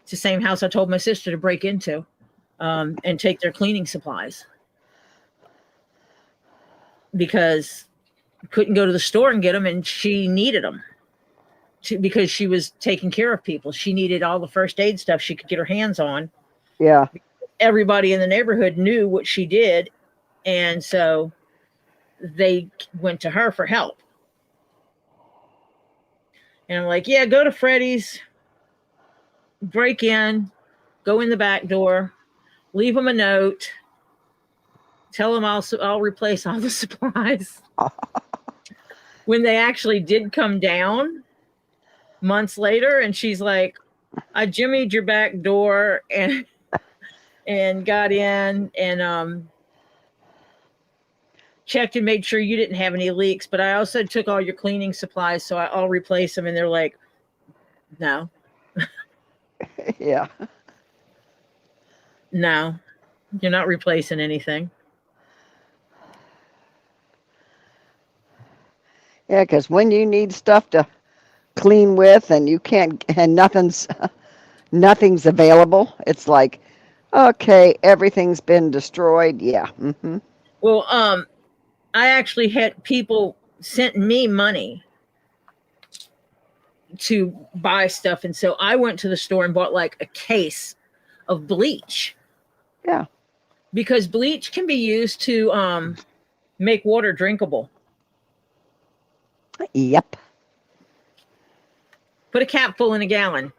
It's the same house I told my sister to break into and take their cleaning supplies because couldn't go to the store and get them. And she needed them because she was taking care of people. She needed all the first aid stuff she could get her hands on. Yeah. Everybody in the neighborhood knew what she did. And so they went to her for help. And I'm like, yeah, go to Freddy's, break in, go in the back door, leave them a note, tell them I'll replace all the supplies. When they actually did come down months later, and she's like, I jimmied your back door and got in and checked and made sure you didn't have any leaks, but I also took all your cleaning supplies, so I'll replace them. And they're like, no. Yeah. No, you're not replacing anything. Yeah, because when you need stuff to clean with and you can't, and nothing's available, it's like, okay, everything's been destroyed. Yeah. Mm-hmm. Well, I actually had people sent me money to buy stuff. And so I went to the store and bought like a case of bleach. Yeah. Because bleach can be used to make water drinkable. Yep. Put a cap full in a gallon.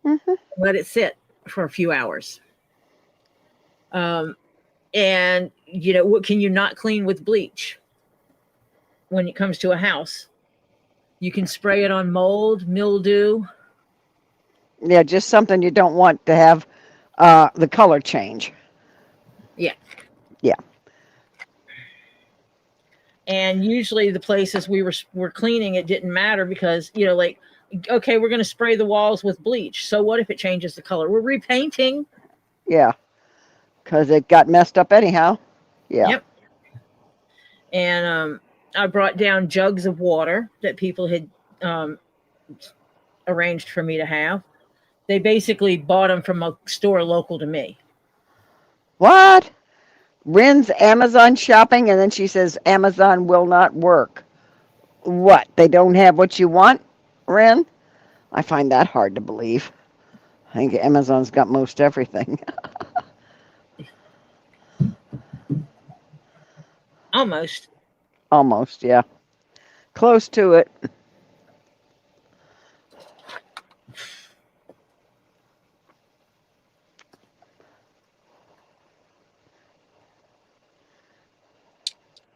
Mm-hmm. Let it sit for a few hours. And what can you not clean with bleach when it comes to a house? You can spray it on mold, mildew. Yeah, just something you don't want to have the color change. Yeah. Yeah. And usually the places we were cleaning, it didn't matter because, like, okay, we're going to spray the walls with bleach. So what if it changes the color? We're repainting. Yeah. Because it got messed up anyhow. Yeah. Yep. And I brought down jugs of water that people had arranged for me to have. They basically bought them from a store local to me. What? Rin's Amazon shopping, and then she says Amazon will not work. What? They don't have what you want, Rin? I find that hard to believe. I think Amazon's got most everything. Almost. Almost, yeah. Close to it.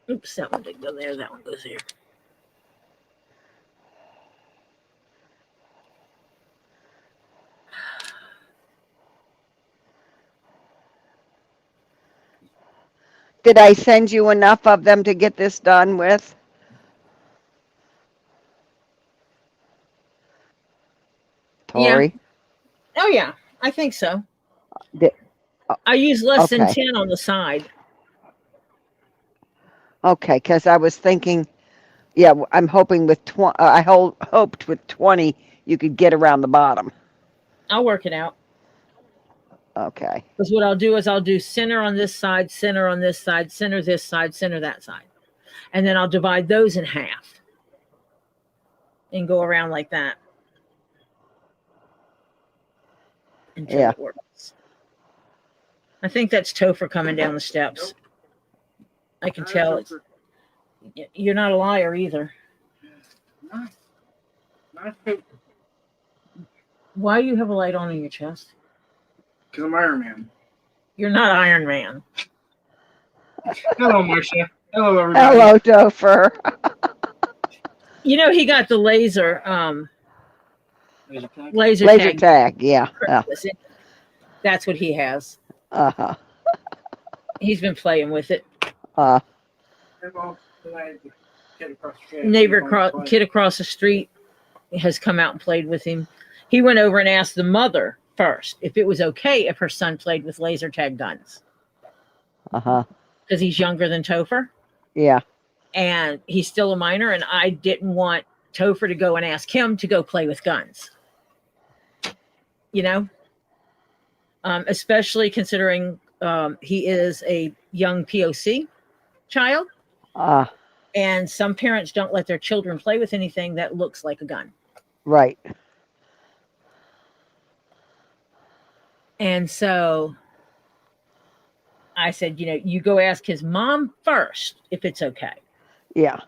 Oops, that one didn't go there. That one goes here. Did I send you enough of them to get this done with? Yeah. Tori? Oh, yeah. I think so. Did, I use less than okay. 10 on the side. Okay, because I was thinking, yeah, I'm hoping with hoped with 20 you could get around the bottom. I'll work it out. Okay. Because what I'll do is I'll do center on this side, center on this side, center this side, center that side. And then I'll divide those in half and go around like that until it works. I think that's Topher coming down the steps. I can tell. You're not a liar either. Not Topher. Why do you have a light on in your chest? Because I'm Iron Man. You're not Iron Man. Hello, Marcia. Hello, everybody. Hello, Topher. He got the laser tag. Yeah. That's what he has. Uh-huh. He's been playing with it. Kid across the street has come out and played with him. He went over and asked the mother first if it was okay if her son played with laser tag guns. Uh-huh. Because he's younger than Topher. Yeah. And he's still a minor, and I didn't want Topher to go and ask him to go play with guns. Especially considering he is a young POC child. And some parents don't let their children play with anything that looks like a gun. Right. And so I said, you go ask his mom first if it's okay. Yeah.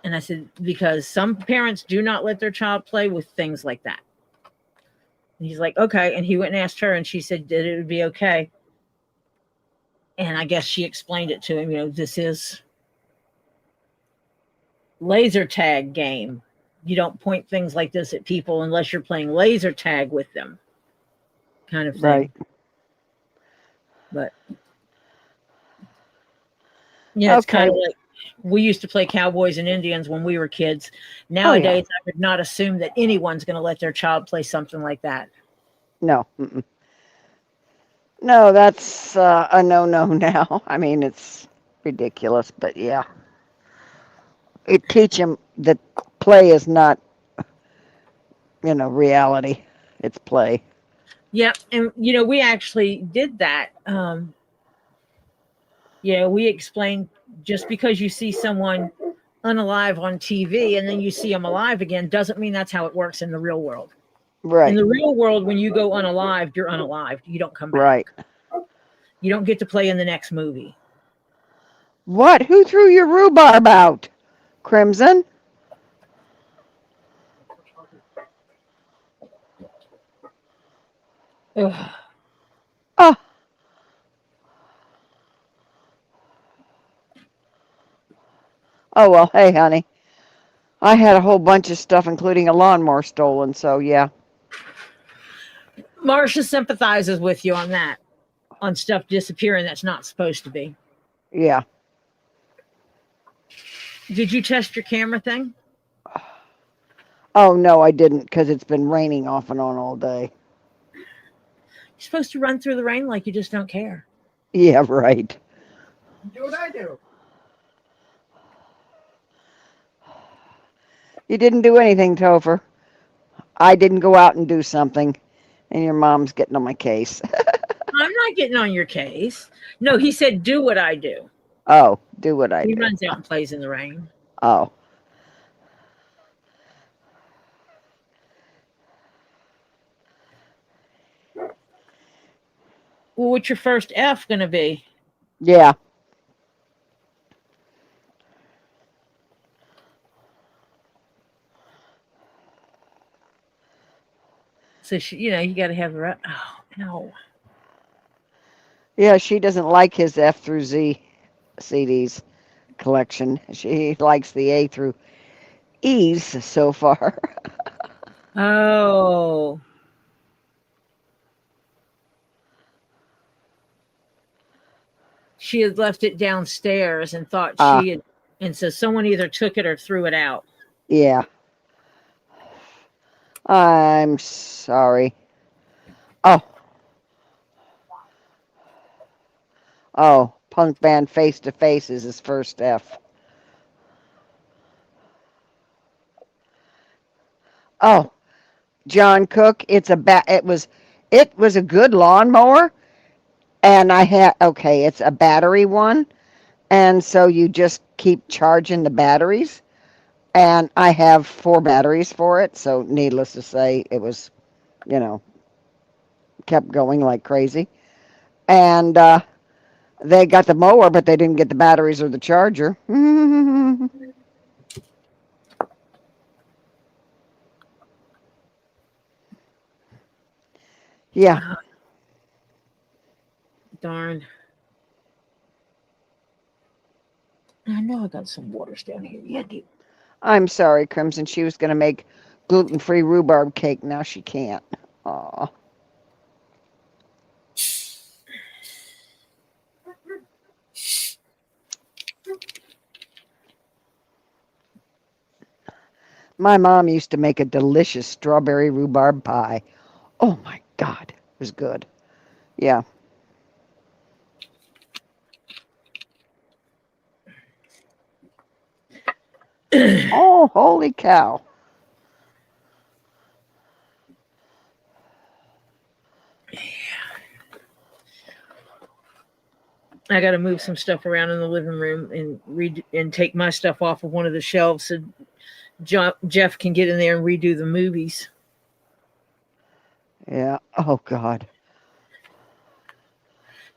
And I said, because some parents do not let their child play with things like that. And he's like, okay. And he went and asked her, and she said that it would be okay. And I guess she explained it to him, this is laser tag game. You don't point things like this at people unless you're playing laser tag with them, kind of thing. Right. But it's kind of like we used to play cowboys and Indians when we were kids. Nowadays, I would not assume that anyone's going to let their child play something like that. No. Mm-mm. No, that's a no-no now. I mean, it's ridiculous, but yeah. It teach them that play is not, reality. It's play. Yeah, and we actually did that. We explained just because you see someone unalive on TV and then you see them alive again doesn't mean that's how it works in the real world. Right. In the real world, when you go unalived, you're unalived. You don't come back. Right. You don't get to play in the next movie. What? Who threw your rhubarb out? Crimson? Ugh. Oh. Oh, well, hey, honey. I had a whole bunch of stuff, including a lawnmower stolen, so yeah. Marcia sympathizes with you on that, on stuff disappearing that's not supposed to be. Yeah. Did you test your camera thing? Oh, no, I didn't, because it's been raining off and on all day. You're supposed to run through the rain like you just don't care. Yeah, right. Do what I do. You didn't do anything, Topher. I didn't go out and do something, and your mom's getting on my case. I'm not getting on your case. No, he said, do what I do. Oh, do what I He do. runs out and plays in the rain. Oh. Well, what's your first F going to be? Yeah. So, you got to have the oh, no. Yeah, she doesn't like his F through Z CDs collection. She likes the A through E's so far. Oh. She had left it downstairs and thought she had, and so someone either took it or threw it out. Yeah. I'm sorry. Oh. Oh, punk band Face to Face is his first F. Oh, John Cook, it was a good lawnmower, and it's a battery one, and so you just keep charging the batteries, and I have 4 batteries for it, so needless to say, it was, kept going like crazy. And they got the mower, but they didn't get the batteries or the charger. Yeah. Darn. I know I got some waters down here. Yeah, dude. I'm sorry, Crimson. She was going to make gluten-free rhubarb cake. Now she can't. Aw. My mom used to make a delicious strawberry rhubarb pie. Oh my God, it was good. Yeah. Oh, holy cow. I got to move some stuff around in the living room and take my stuff off of one of the shelves so Jeff can get in there and redo the movies. Yeah. Oh God.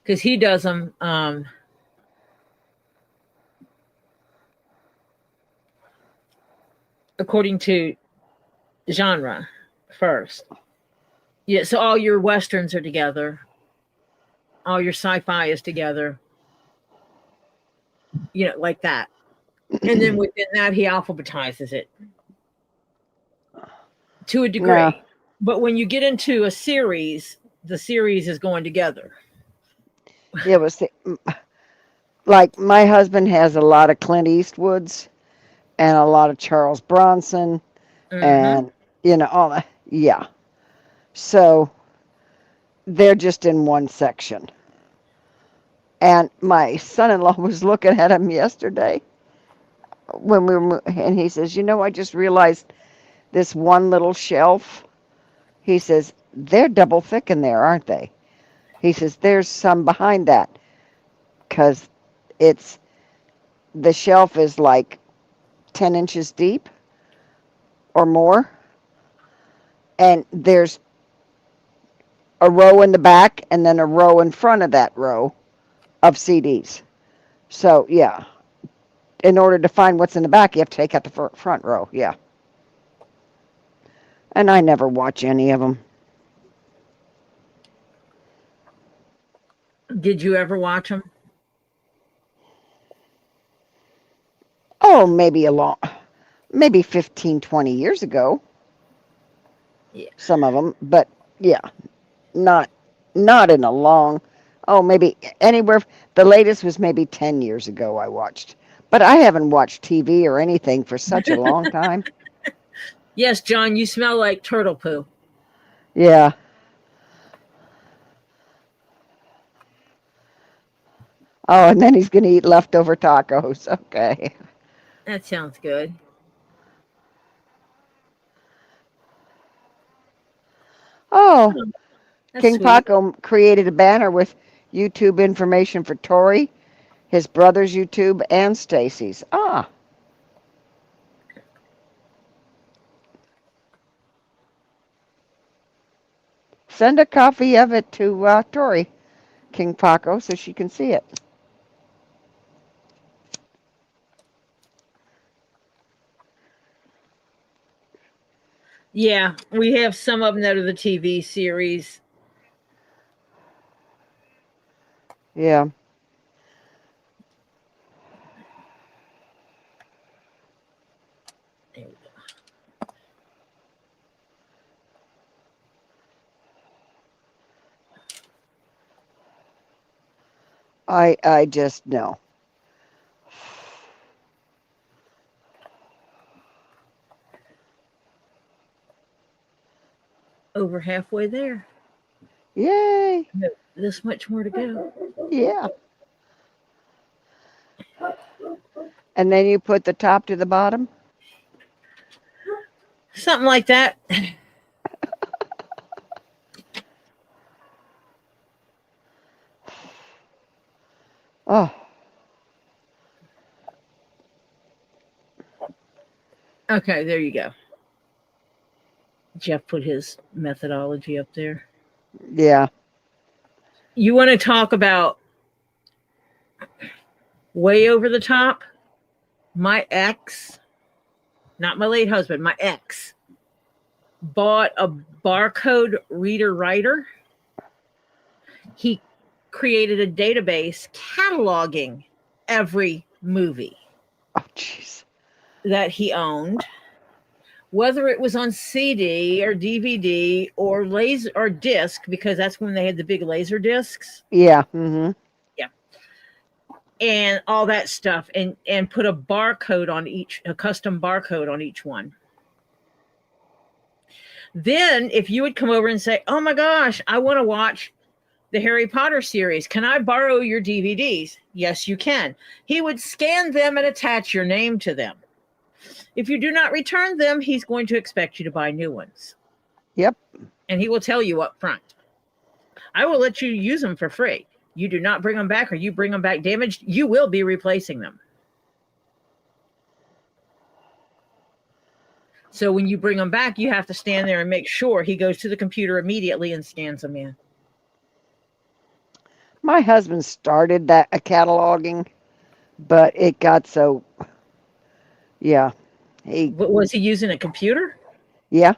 Because he does them according to genre first. Yeah, so all your westerns are together. All your sci-fi is together. Like that. And then within that, he alphabetizes it to a degree. No. But when you get into a series, the series is going together. It was like my husband has a lot of Clint Eastwoods and a lot of Charles Bronson and all that. Yeah. So they're just in one section. And my son-in-law was looking at him yesterday when and he says, I just realized this one little shelf. He says, they're double thick in there, aren't they? He says, there's some behind that because the shelf is like 10 inches deep or more. And there's a row in the back and then a row in front of that row of CDs. So, yeah, in order to find what's in the back, you have to take out the front row. Yeah. And I never watch any of them. Did you ever watch them? Oh, maybe 15, 20 years ago. Yeah. Some of them, but yeah, not in a long. Oh, maybe anywhere. The latest was maybe 10 years ago I watched. But I haven't watched TV or anything for such a long time. Yes, John, you smell like turtle poo. Yeah. Oh, and then he's going to eat leftover tacos. Okay. That sounds good. Oh, Oh, that's sweet. KingPaco created a banner with YouTube information for Tori, his brother's YouTube, and Stacy's. Ah. Send a copy of it to Tori, KingPaco, so she can see it. Yeah, we have some of them that are the TV series. Yeah. There we go. I just know. Over halfway there. Yay. No, this much more to go. Yeah. And then you put the top to the bottom? Something like that. Oh. Okay, there you go. Jeff put his methodology up there. Yeah. You want to talk about way over the top? My ex, not my late husband, my ex, bought a barcode reader writer. He created a database cataloging every movie Oh, jeez. that he owned, whether it was on CD or DVD or laser or disc, because that's when they had the big laser discs. Yeah. Mm-hmm. Yeah. And all that stuff, and put a barcode on each, a custom barcode on each one. Then if you would come over and say, oh my gosh, I want to watch the Harry Potter series, can I borrow your DVDs? Yes, you can. He would scan them and attach your name to them. If you do not return them, he's going to expect you to buy new ones. Yep. And he will tell you up front, I will let you use them for free. You do not bring them back, or you bring them back damaged, you will be replacing them. So when you bring them back, you have to stand there and make sure he goes to the computer immediately and scans them in. My husband started that cataloging, but it got so. Yeah. But was he using a computer? Yeah.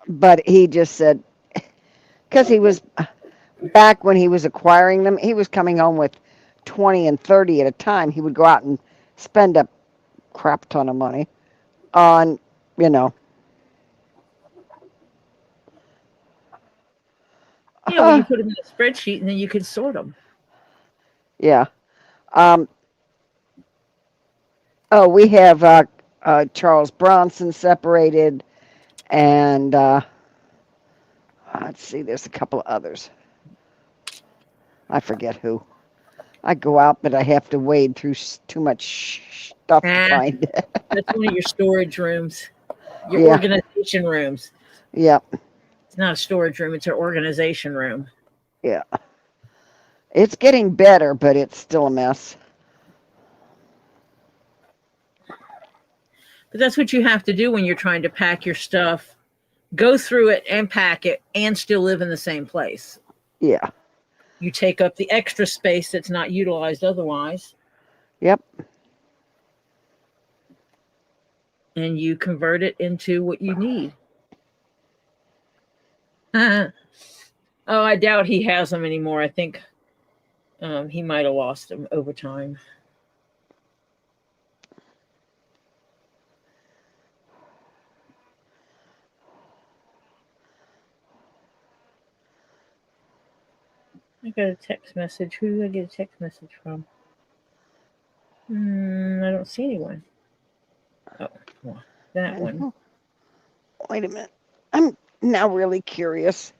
But he just said, because he was back when he was acquiring them, he was coming home with 20 and 30 at a time. He would go out and spend a crap ton of money on, You know, when you put them in a spreadsheet and then you can sort them. Yeah. We have Charles Bronson separated, and let's see, there's a couple of others. I forget who. I go out, but I have to wade through too much stuff to find it. That's one of your storage rooms, your Yeah. organization rooms. Yep. It's not a storage room, it's an organization room. Yeah. It's getting better, but it's still a mess. But that's what you have to do when you're trying to pack your stuff. Go through it and pack it and still live in the same place. Yeah. You take up the extra space that's not utilized otherwise. Yep. And you convert it into what you need. Oh, I doubt he has them anymore. I think he might have lost them over time. I got a text message. Who did I get a text message from? I don't see anyone. Oh, well, that one. Wait a minute. I'm now really curious.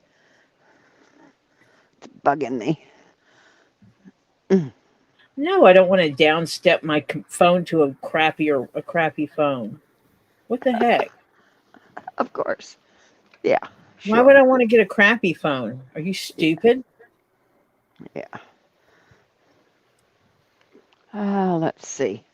It's bugging me. No, I don't want to downstep my phone to a crappy phone. What the heck? Of course. Yeah. Why Sure. would I want to get a crappy phone? Are you stupid? Yeah. Let's see.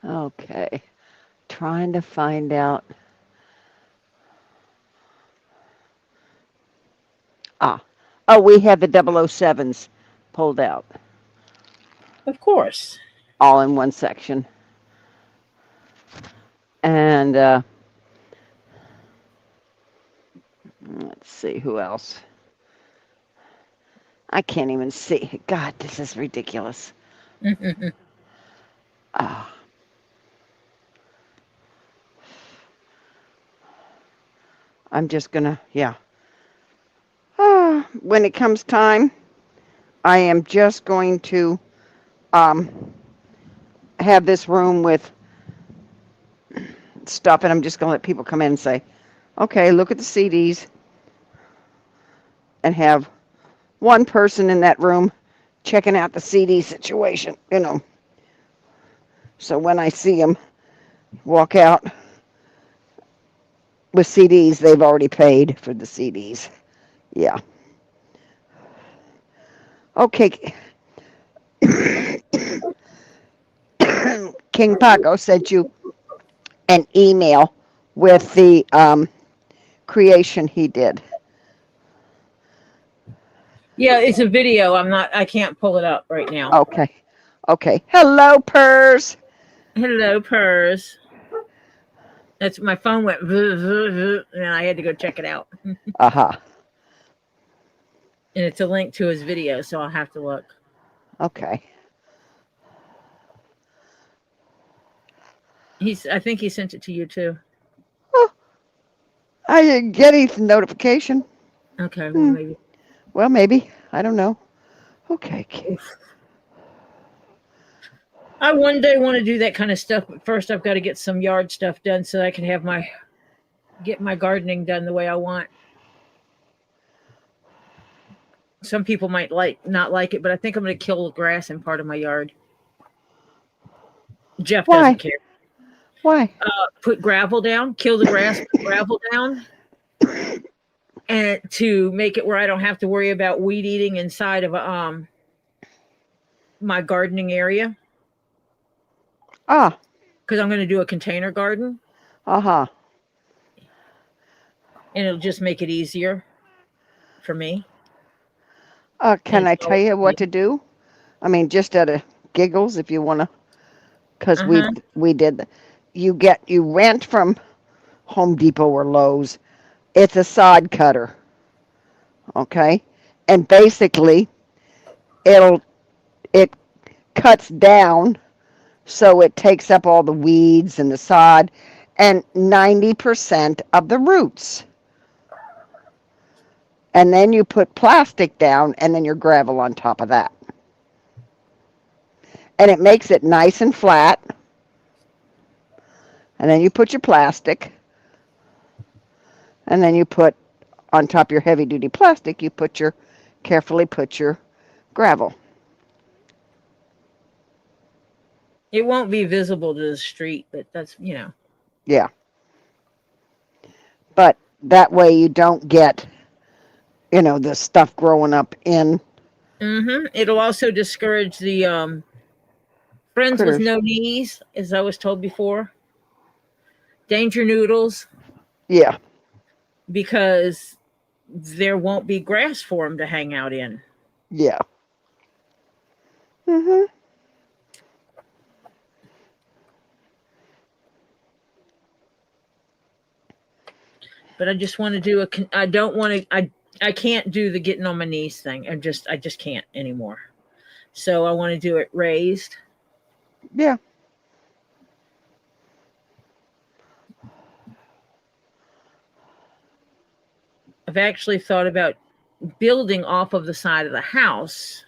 Okay. Trying to find out. Oh, we have the 007s pulled out Of course. all in one section. And let's see who else. I can't even see. God, this is ridiculous. I'm just gonna, yeah. When it comes time, I am just going to have this room with stuff, and I'm just gonna let people come in and say, okay, look at the CDs, and have one person in that room checking out the CD situation, you know. So when I see them walk out with CDs, they've already paid for the CDs. Yeah. Okay. KingPaco sent you an email with the creation he did. Yeah, it's a video. I can't pull it up right now. Okay. Okay. Hello, Purrs. Hello, Purrs. That's my phone went and I had to go check it out. Uh-huh. And it's a link to his video, so I'll have to look. Okay. I think he sent it to you too. Oh, I didn't get any notification. Okay, well maybe. Well, maybe. I don't know. Okay. I one day want to do that kind of stuff, but first I've got to get some yard stuff done so I can have get my gardening done the way I want. Some people might not like it, but I think I'm going to kill the grass in part of my yard. Jeff doesn't care. Why? Put gravel down, kill the grass, put gravel down, and to make it where I don't have to worry about weed eating inside of my gardening area. Because I'm going to do a container garden. Uh-huh. And it'll just make it easier for me. Can I tell you what to do? I mean, just out of giggles, if you want to, because we did. You rent from Home Depot or Lowe's. It's a sod cutter. Okay, and basically, it cuts down, so it takes up all the weeds and the sod, and 90% of the roots. And then you put plastic down, and then your gravel on top of that. And it makes it nice and flat. And then you put your plastic. And then you put, on top of your heavy-duty plastic, you carefully put your gravel. It won't be visible to the street, but that's, Yeah. But that way you don't get, the stuff growing up in. It'll also discourage the friends critters. with no knees, as I was told before. Danger noodles. Yeah. Because there won't be grass for them to hang out in. Yeah. But I just want to do I don't want to, I can't do the getting on my knees thing. I just can't anymore. So I want to do it raised. Yeah. I've actually thought about building off of the side of the house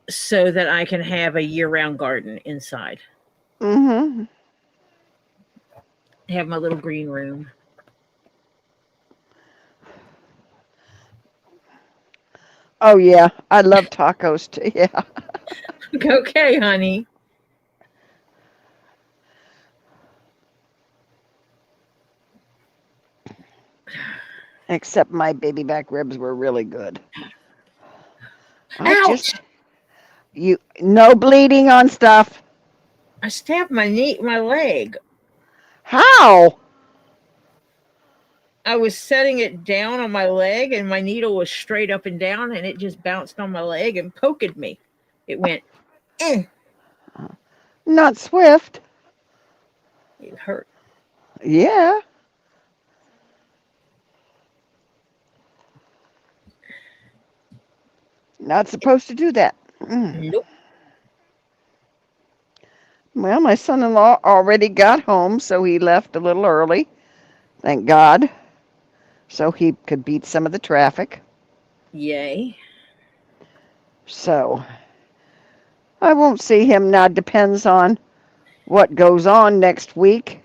so that I can have a year-round garden inside. Mm-hmm. Have my little green room. Oh, yeah. I love tacos, too. Yeah. Okay, honey. Except my baby back ribs were really good. Ouch! No bleeding on stuff. I stabbed my leg. How? I was setting it down on my leg and my needle was straight up and down and it just bounced on my leg and poked me. It went, eh. Not swift. It hurt. Yeah. Not supposed to do that. Nope. Well, my son-in-law already got home, so he left a little early. Thank God. So he could beat some of the traffic. Yay. So I won't see him now. Depends on what goes on next week.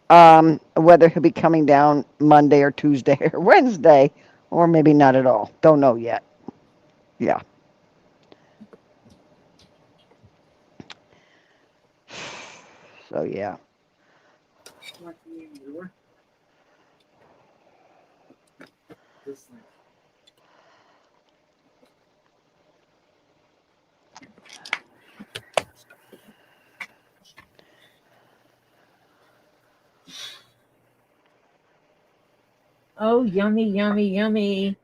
Whether he'll be coming down Monday or Tuesday or Wednesday, or maybe not at all. Don't know yet. Yeah. So yeah. Oh, yummy, yummy, yummy.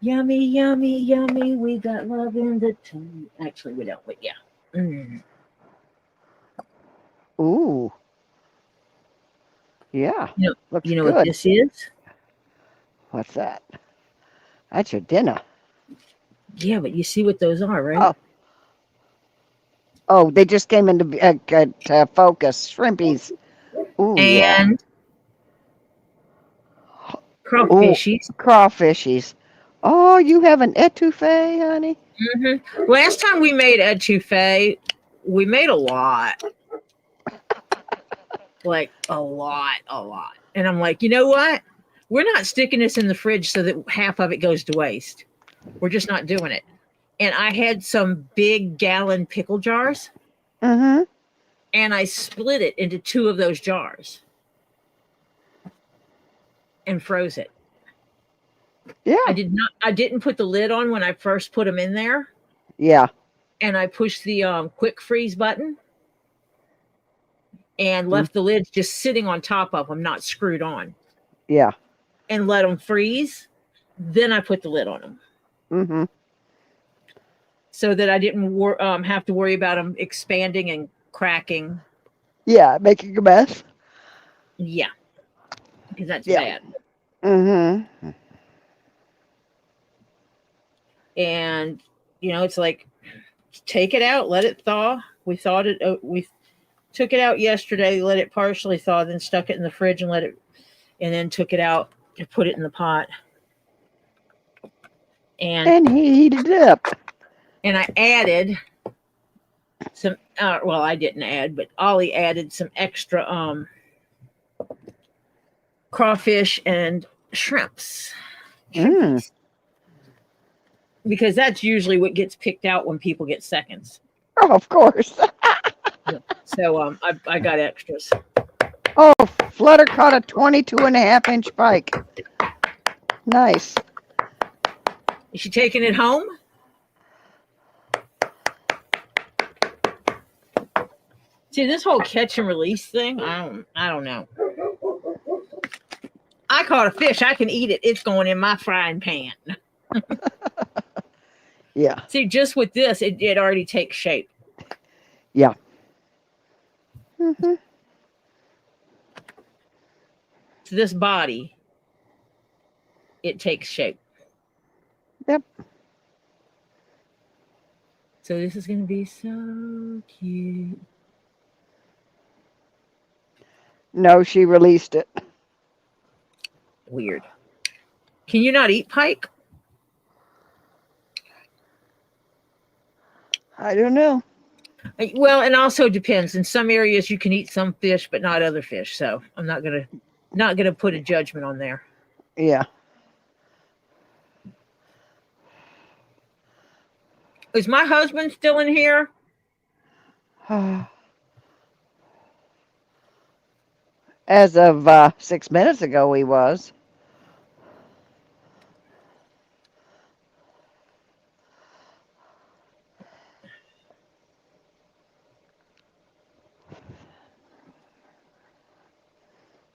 Yummy, yummy, yummy. We got love in the tummy. Actually, we don't, but yeah. Ooh. Yeah. Looks You know what good. this is? What's that? That's your dinner. Yeah, but you see what those are, right? Oh, they just came into focus. Shrimpies. Ooh, yeah. And Ooh, crawfishies. crawfishies. Oh, you have an etouffee, honey? Last time we made etouffee, we made a lot. Like a lot. And I'm like, you know what? We're not sticking this in the fridge so that half of it goes to waste. We're just not doing it. And I had some big gallon pickle jars. Mm-hmm. And I split it into 2 of those jars and froze it. Yeah. I didn't put the lid on when I first put them in there. Yeah. And I pushed the quick freeze button and left the lid just sitting on top of them, not screwed on. Yeah. And let them freeze. Then I put the lid on them. Mm-hmm. So that I didn't have to worry about them expanding and cracking. Yeah, making a mess. Yeah. Because that's bad. Mm-hmm. And, it's like, take it out, let it thaw. We took it out yesterday, let it partially thaw, then stuck it in the fridge and then took it out and put it in the pot. And heated it up. And I added some, I didn't add, but Ollie added some extra crawfish and shrimps. Because that's usually what gets picked out when people get seconds. Oh, of course. So I got extras. Oh, Flutter caught a 22.5-inch pike. Nice. Is she taking it home? See, this whole catch and release thing, I don't know. I caught a fish. I can eat it. It's going in my frying pan. Yeah. See, just with this, it already takes shape. Yeah. Mm-hmm. So this body, it takes shape. Yep. So this is going to be so cute. No, she released it. Weird. Can you not eat pike? I don't know. Well, it also depends. In some areas you can eat some fish, but not other fish. So I'm not gonna put a judgment on there. Yeah. Is my husband still in here? As of 6 minutes ago, he was.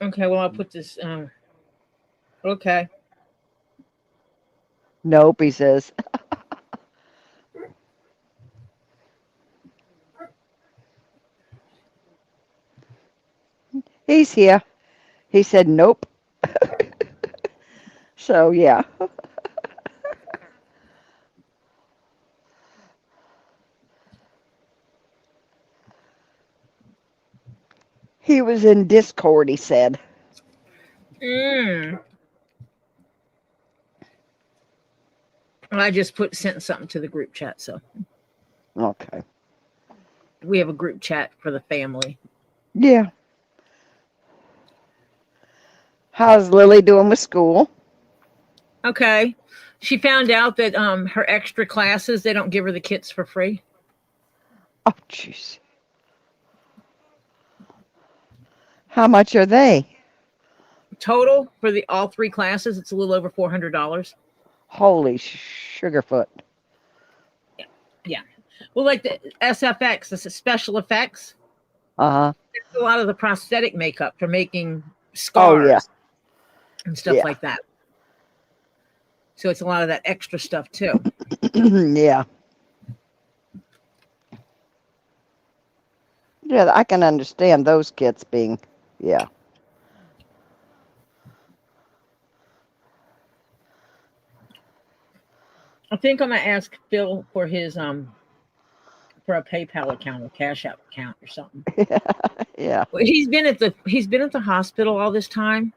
Okay, well I'll put this. Okay. Nope, he says. He's here. He said nope. So, yeah. He was in Discord, he said. I just sent something to the group chat. So Okay. we have a group chat for the family. Yeah. How's Lily doing with school? Okay. She found out that her extra classes, they don't give her the kits for free. Oh, jeez. How much are they? Total for all three classes, it's a little over $400. Holy sugarfoot. Yeah. Well, like the SFX, this is special effects. Uh-huh. There's a lot of the prosthetic makeup for making Oh, yeah. scars and stuff like that. So it's a lot of that extra stuff too. Yeah. Yeah, I can understand those kits being, yeah. I think I'm gonna ask Phil for his for a PayPal account or CashApp account or something. Yeah. Well, he's been at the hospital all this time,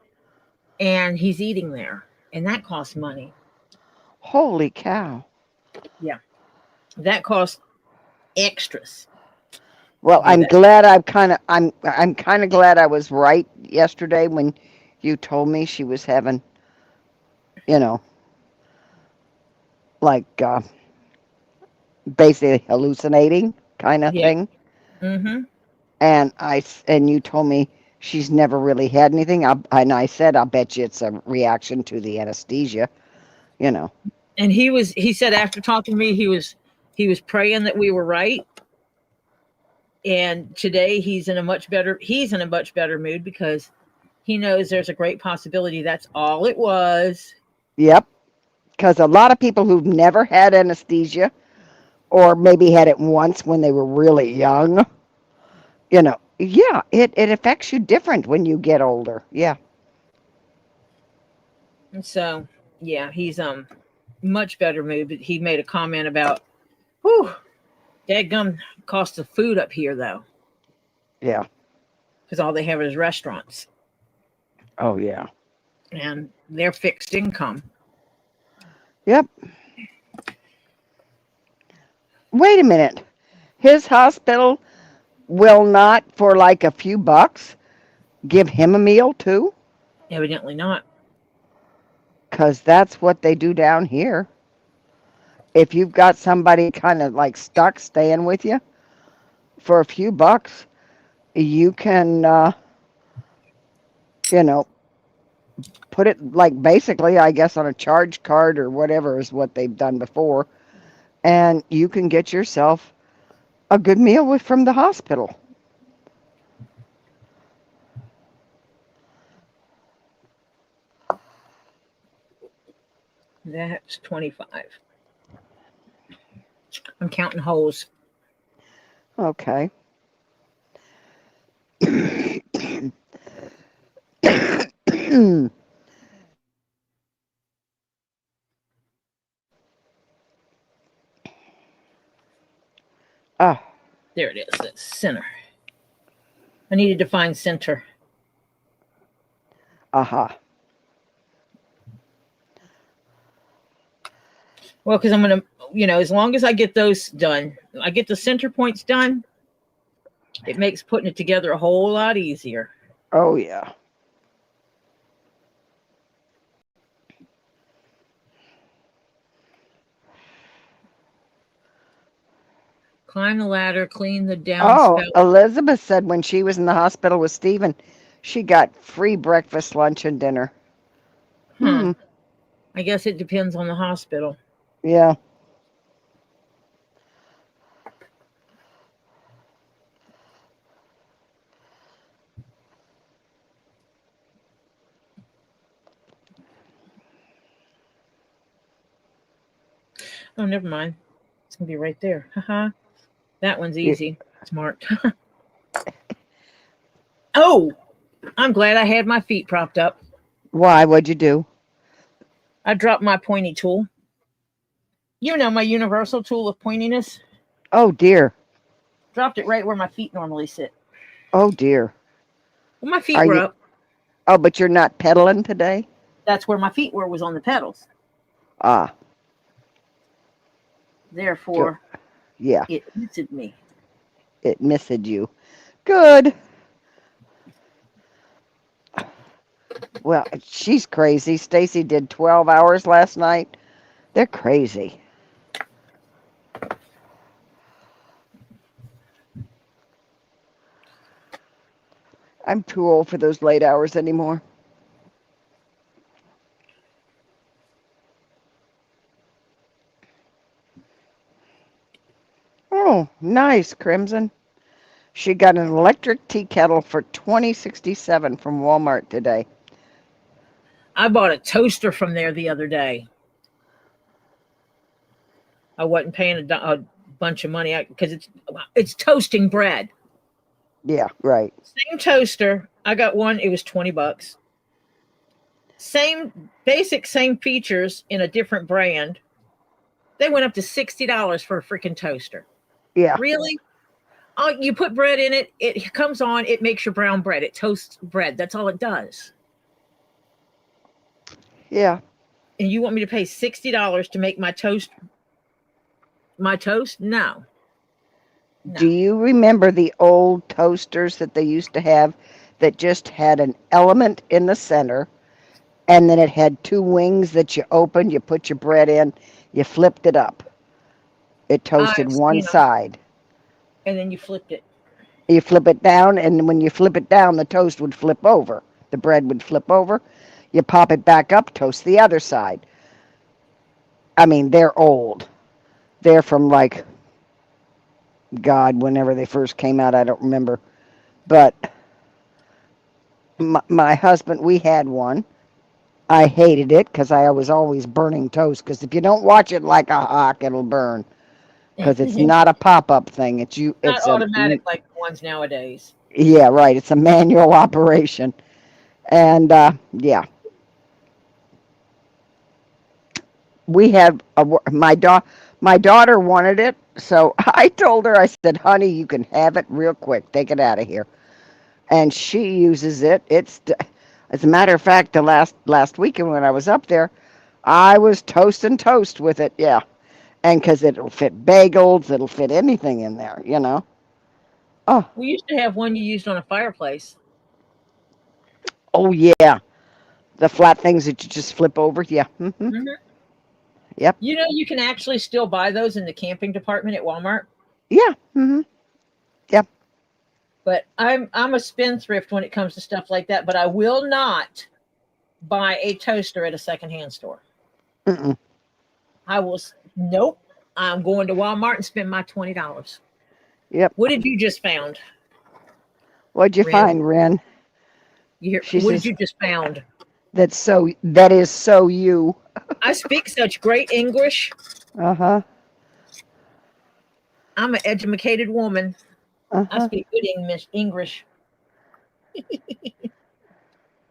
and he's eating there, and that costs money. Holy cow. Yeah, that costs extras. Well, I'm glad I'm kind of glad I was right yesterday when you told me she was having, you know, like basically hallucinating kind of thing. Mm-hmm. And you told me she's never really had anything. And I said, I'll bet you it's a reaction to the anesthesia, you know. And he said after talking to me, he was praying that we were right. And today he's in a much better mood because he knows there's a great possibility that's all it was. Yep. Because a lot of people who've never had anesthesia or maybe had it once when they were really young, you know, yeah, it affects you different when you get older. Yeah. And so, yeah, he's much better mood. But he made a comment about, whew, dadgum cost of food up here though. Yeah. Because all they have is restaurants. Oh, yeah. And they're fixed income. Yep. Wait a minute. His hospital will not, for like a few bucks, give him a meal too? Evidently not. Because that's what they do down here. If you've got somebody kind of like stuck staying with you, for a few bucks, you can, you know, put it like basically, I guess, on a charge card or whatever is what they've done before. And you can get yourself a good meal from the hospital. That's 25. I'm counting holes. Okay. Ah, There it is. That's center. I needed to find center. uh-huh. Well, because I'm going to, as long as I get those done, I get the center points done, it makes putting it together a whole lot easier. Oh, yeah. Climb the ladder, clean the Oh, downspout. Elizabeth said when she was in the hospital with Stephen, she got free breakfast, lunch, and dinner. Huh. I guess it depends on the hospital. Yeah. Oh, never mind. It's going to be right there. Haha. That one's easy. Smart. Oh, I'm glad I had my feet propped up. Why? What'd you do? I dropped my pointy tool. My universal tool of pointiness. Oh, dear. Dropped it right where my feet normally sit. Oh, dear. Well, my feet Are were you? up. Oh, but you're not pedaling today? That's where my feet was on the pedals. Ah, Therefore, yeah. it missed me. It missed you. Good. Well, she's crazy. Stacy did 12 hours last night. They're crazy. I'm too old for those late hours anymore. Oh, nice, Crimson. She got an electric tea kettle for $20.67 from Walmart today. I bought a toaster from there the other day. I wasn't paying a bunch of money because it's toasting bread. Yeah, right. Same toaster. I got one. It was $20. Same basic, same features in a different brand. They went up to $60 for a freaking toaster. Yeah. Really? Oh, you put bread in it. It comes on. It makes your brown bread. It toasts bread. That's all it does. Yeah. And you want me to pay $60 to make my toast? My toast? No. Do you remember the old toasters that they used to have that just had an element in the center and then it had two wings that you opened, you put your bread in, you flipped it up. It toasted one side. And then you flipped it. You flip it down, and when you flip it down, the toast would flip over. The bread would flip over. You pop it back up, toast the other side. I mean, they're old. They're from like, God, whenever they first came out, I don't remember. But my husband, we had one. I hated it because I was always burning toast. Because if you don't watch it like a hawk, it'll burn. Because it's not a pop-up thing. It's not automatic like the ones nowadays. Yeah, right. It's a manual operation, and yeah, we had my daughter wanted it, so I told her. I said, "Honey, you can have it real quick. Take it out of here." And she uses it. As a matter of fact, the last weekend when I was up there, I was toasting toast with it. Yeah, and because it'll fit bagels, it'll fit anything in there. Oh. We used to have one you used on a fireplace. Oh yeah, the flat things that you just flip over. Yeah. Mm-hmm. Mm-hmm. Yep. You can actually still buy those in the camping department at Walmart. Yeah. Mm-hmm. Yep. But I'm a spendthrift when it comes to stuff like that. But I will not buy a toaster at a secondhand store. Mm-mm. Nope. I'm going to Walmart and spend my $20. Yep. What did you just found? What'd you find, Ren? What did you just found? That is so you. I speak such great English. Uh-huh. I'm an educated woman. Uh-huh. I speak good English.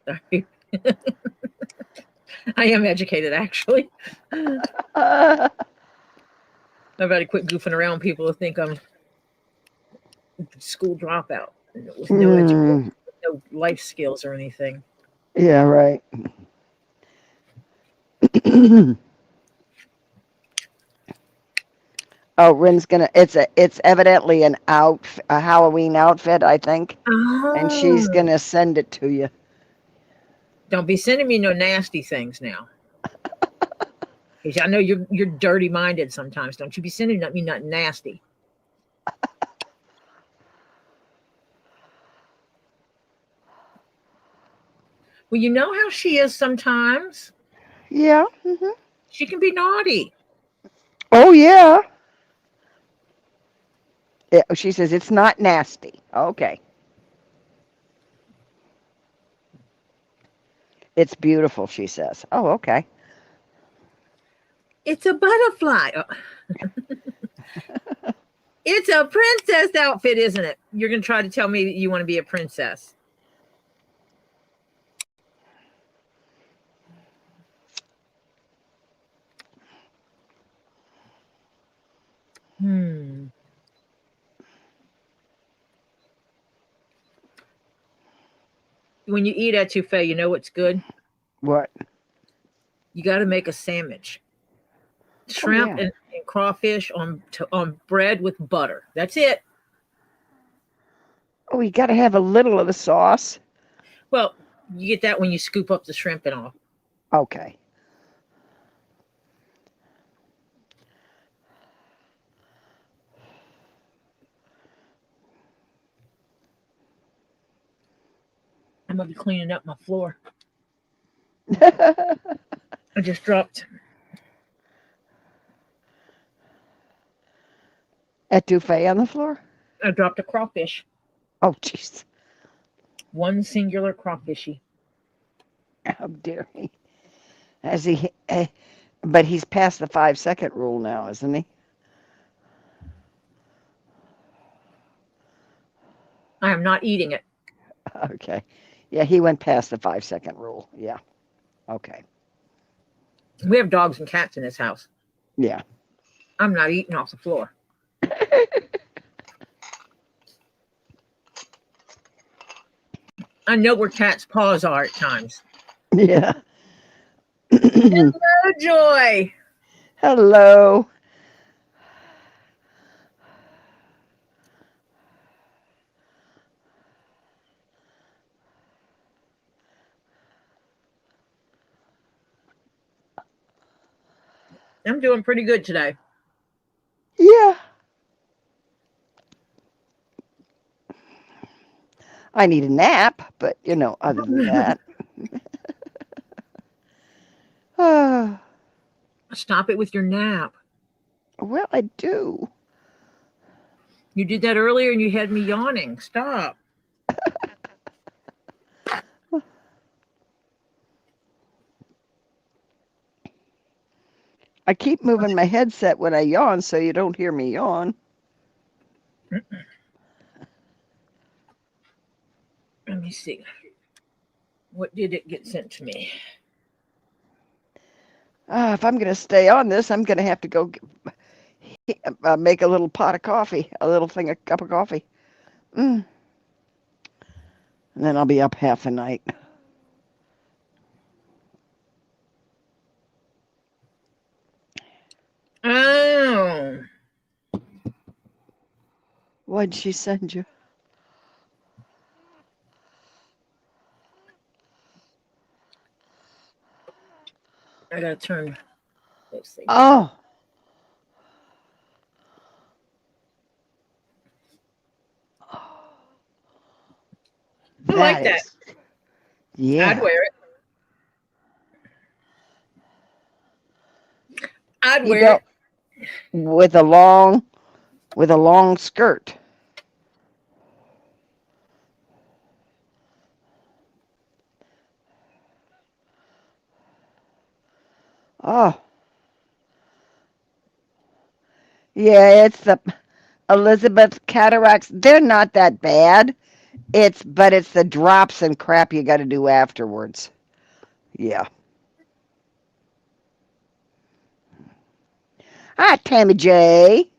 Sorry. I am educated, actually. I better quit goofing around. People will think I'm school dropout. And it was no Mm, no life skills or anything. yeah, right. Oh, Rin's gonna. It's evidently a Halloween outfit, I think, and she's Oh, gonna send it to you. don't be sending me no nasty things now. 'Cause I know you're dirty minded sometimes. Don't you be sending me nothing nasty. Well, you know how she is sometimes. Yeah. She can be naughty. Oh yeah. She says it's not nasty. Okay. It's beautiful, she says. Oh, okay. It's a butterfly. Oh, it's a princess outfit, isn't it? You're gonna try to tell me that you want to be a princess. Hmm. When you eat etouffee, you know what's good? What? You got to make a sandwich. Oh Shrimp yeah. and crawfish on bread with butter. That's it. Oh, you got to have a little of the sauce. Well, you get that when you scoop up the shrimp and all. Okay. I'm gonna be cleaning up my floor. I just dropped. Etouffee on the floor. I dropped a crawfish. Oh, jeez. One singular crawfishy. Oh dear. Has he? But he's past the 5 second rule now, isn't he? I am not eating it. Okay. Yeah, he went past the 5 second rule. Yeah. Okay. We have dogs and cats in this house. Yeah. I'm not eating off the floor. I know where cats' paws are at times. Yeah. Oh, Joy. Hello. I'm doing pretty good today. Yeah. I need a nap, but other than that. Well, Stop it with your nap. I do. You did that earlier and you had me yawning. Stop. I keep moving my headset when I yawn so you don't hear me yawn. Let me see. What did it get sent to me? If I'm going to stay on this, I'm going to have to go make a little pot of coffee, a cup of coffee. And then I'll be up half the night. Oh. What'd she send you? I gotta turn. Let's see. Oh. I like that. Is, yeah. I'd wear it. I'd You wear it. with a long skirt. Oh. Yeah, it's the Elizabeth cataracts. They're not that bad. But it's the drops and crap you got to do afterwards. Yeah. Hi, Tammy J.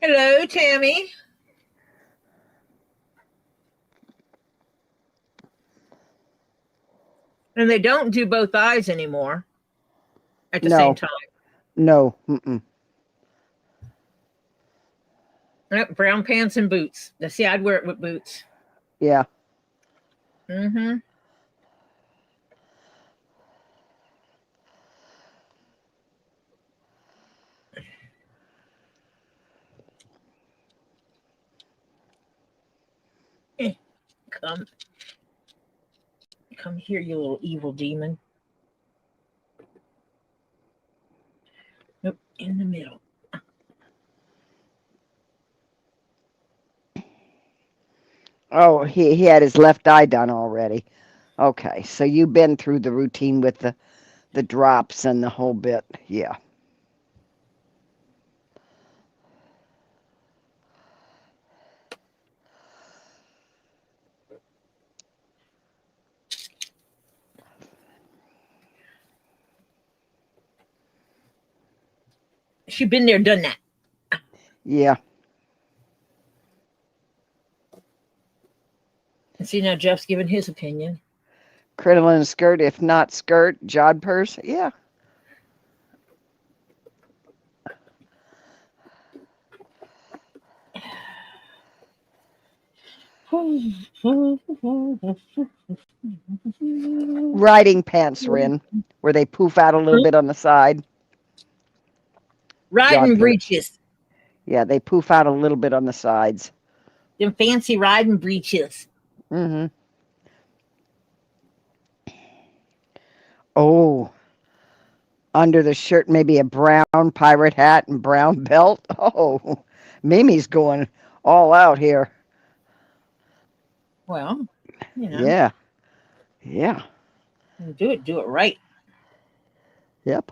Hello, Tammy. And they don't do both eyes anymore at the No. same time. No. Mm-mm. Yep, brown pants and boots. See, I'd wear it with boots. Yeah. Mm-hmm. Come here, you little evil demon. Nope, in the middle. Oh, he had his left eye done already. Okay, so you've been through the routine with the drops and the whole bit. Yeah. She's been there, done that. Yeah. And see, now Jeff's giving his opinion. Crinoline skirt, if not skirt, jodhpurs. Yeah. Riding pants, Rin, where they poof out a little bit on the side. Riding Jodhpur. breeches. Yeah, they poof out a little bit on the sides. Them fancy riding breeches. Mm-hmm. Oh, under the shirt, maybe a brown pirate hat and brown belt. Oh, Mimi's going all out here. Well, you know. Yeah. Yeah. Do it right. Yep.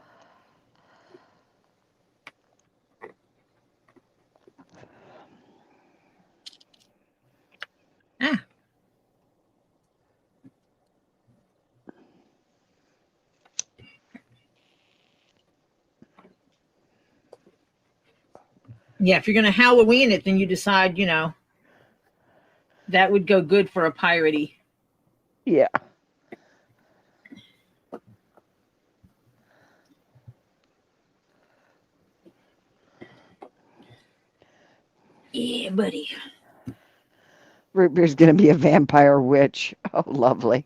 Ah. Yeah, if you're going to Halloween it, then you decide, you know, that would go good for a piratey. Yeah. Yeah, buddy. Root beer's going to be a vampire witch. Oh, lovely.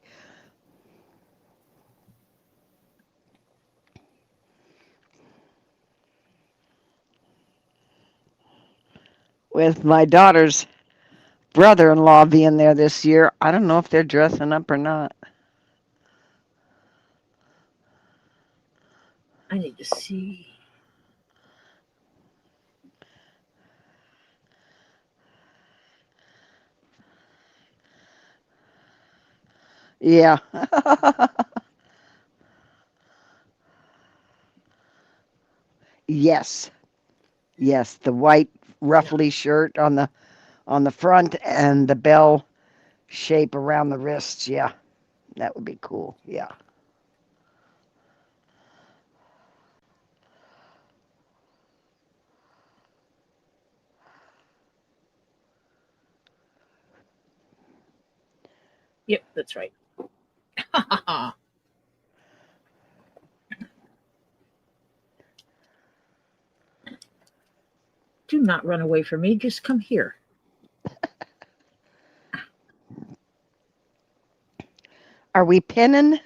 With my daughter's brother-in-law being there this year, I don't know if they're dressing up or not. I need to see. Yeah. Yes. Yes, the white ruffly shirt on the front and the bell shape around the wrists. Yeah. That would be cool. Yeah. Yep, that's right. Do not run away from me. Just come here. Are we pinning?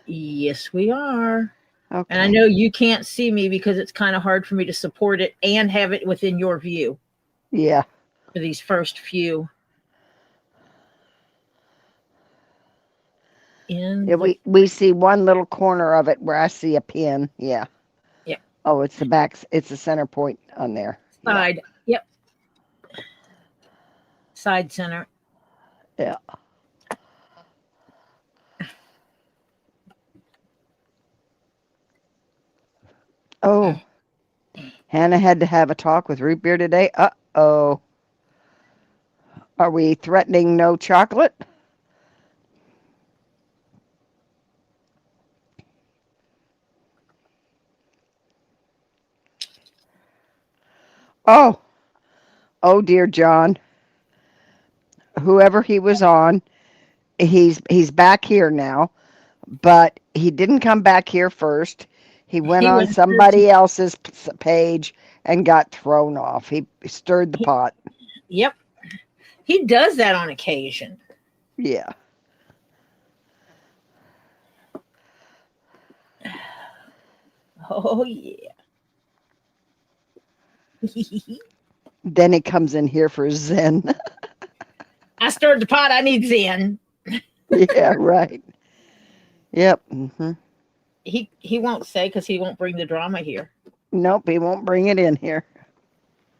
Yes, we are. Okay. And I know you can't see me because it's kind of hard for me to support it and have it within your view. Yeah. For these first few. Yeah, we see one little corner of it where I see a pin. Yeah. Yeah. Oh, it's the back. It's the center point on there. Side. Yeah. Yep. Side center. Yeah. Oh. Hannah had to have a talk with Root Beer today. Uh-oh. Are we threatening no chocolate? Oh. Oh, dear John. Whoever he was on, he's back here now. but he didn't come back here first. He went He on went through somebody else's page and got thrown off. He stirred the pot. Yep. He does that on occasion. Yeah. Oh, yeah. Then he comes in here for Zen. I stirred the pot. I need Zen. Yeah, right. Yep. Mm-hmm. He won't say because he won't bring the drama here. Nope, he won't bring it in here.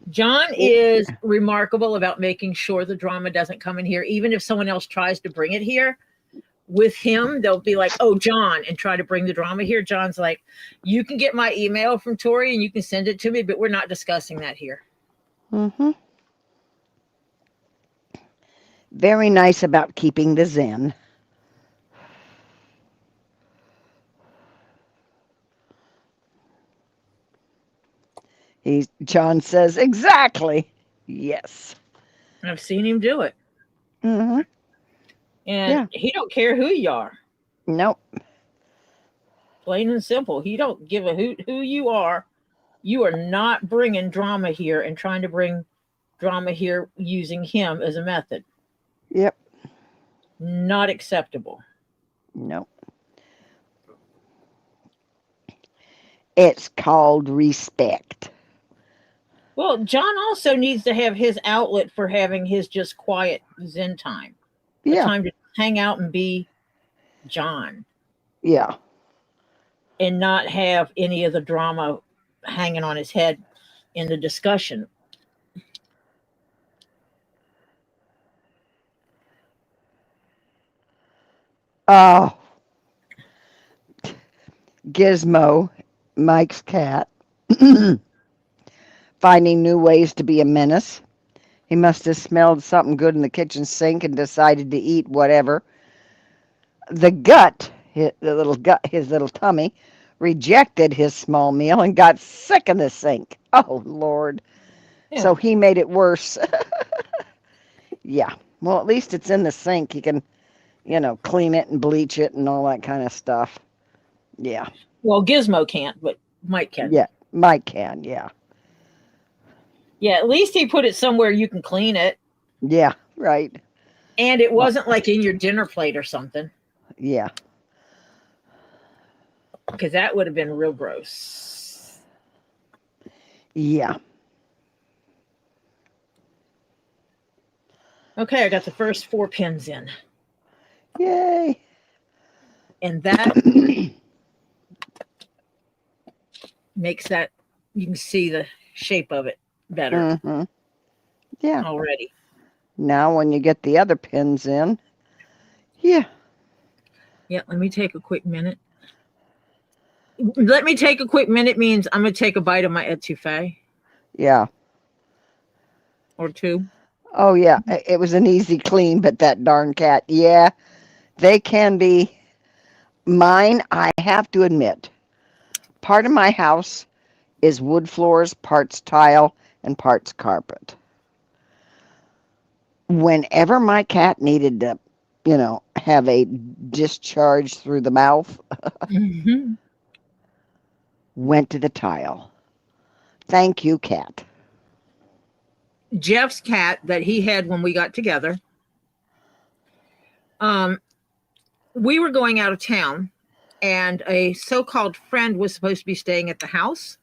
John is remarkable about making sure the drama doesn't come in here. Even if someone else tries to bring it here, with him, they'll be like, oh, John, and try to bring the drama here. John's like, you can get my email from Tori and you can send it to me, but we're not discussing that here. Mm-hmm. Very nice about keeping the Zen. John says, exactly. Yes. I've seen him do it. Mm-hmm. And he don't care who you are. Nope. Plain and simple. He don't give a hoot who you are. You are not bringing drama here and trying to bring drama here using him as a method. Yep. Not acceptable. Nope. It's called respect. Well, John also needs to have his outlet for having his just quiet Zen time. Yeah. A time to hang out and be John. Yeah. And not have any of the drama hanging on his head in the discussion. Oh. Gizmo, Mike's cat, finding new ways to be a menace. He must have smelled something good in the kitchen sink and decided to eat whatever. The gut, his little tummy, rejected his small meal and got sick in the sink. Oh, Lord. Yeah. So he made it worse. Yeah. Well, at least it's in the sink. He can, clean it and bleach it and all that kind of stuff. Yeah. Well, Gizmo can't, but Mike can. Yeah, Mike can, yeah. Yeah, at least he put it somewhere you can clean it. Yeah, right. And it wasn't like in your dinner plate or something. Yeah. Because that would have been real gross. Yeah. Okay, I got the first 4 pins in. Yay. And that makes that, you can see the shape of it better. Mm-hmm. Yeah. Already. Now when you get the other pins in, yeah. Yeah, let me take a quick minute. Let me take a quick minute means I'm going to take a bite of my etouffee. Yeah. Or 2. Oh, yeah. It was an easy clean, but that darn cat, yeah, they can be. Mine, I have to admit, part of my house is wood floors, parts tile, and parts carpet. Whenever my cat needed to, have a discharge through the mouth, Mm-hmm. went to the tile. Thank you, cat. Jeff's cat that he had when we got together, we were going out of town and a so-called friend was supposed to be staying at the house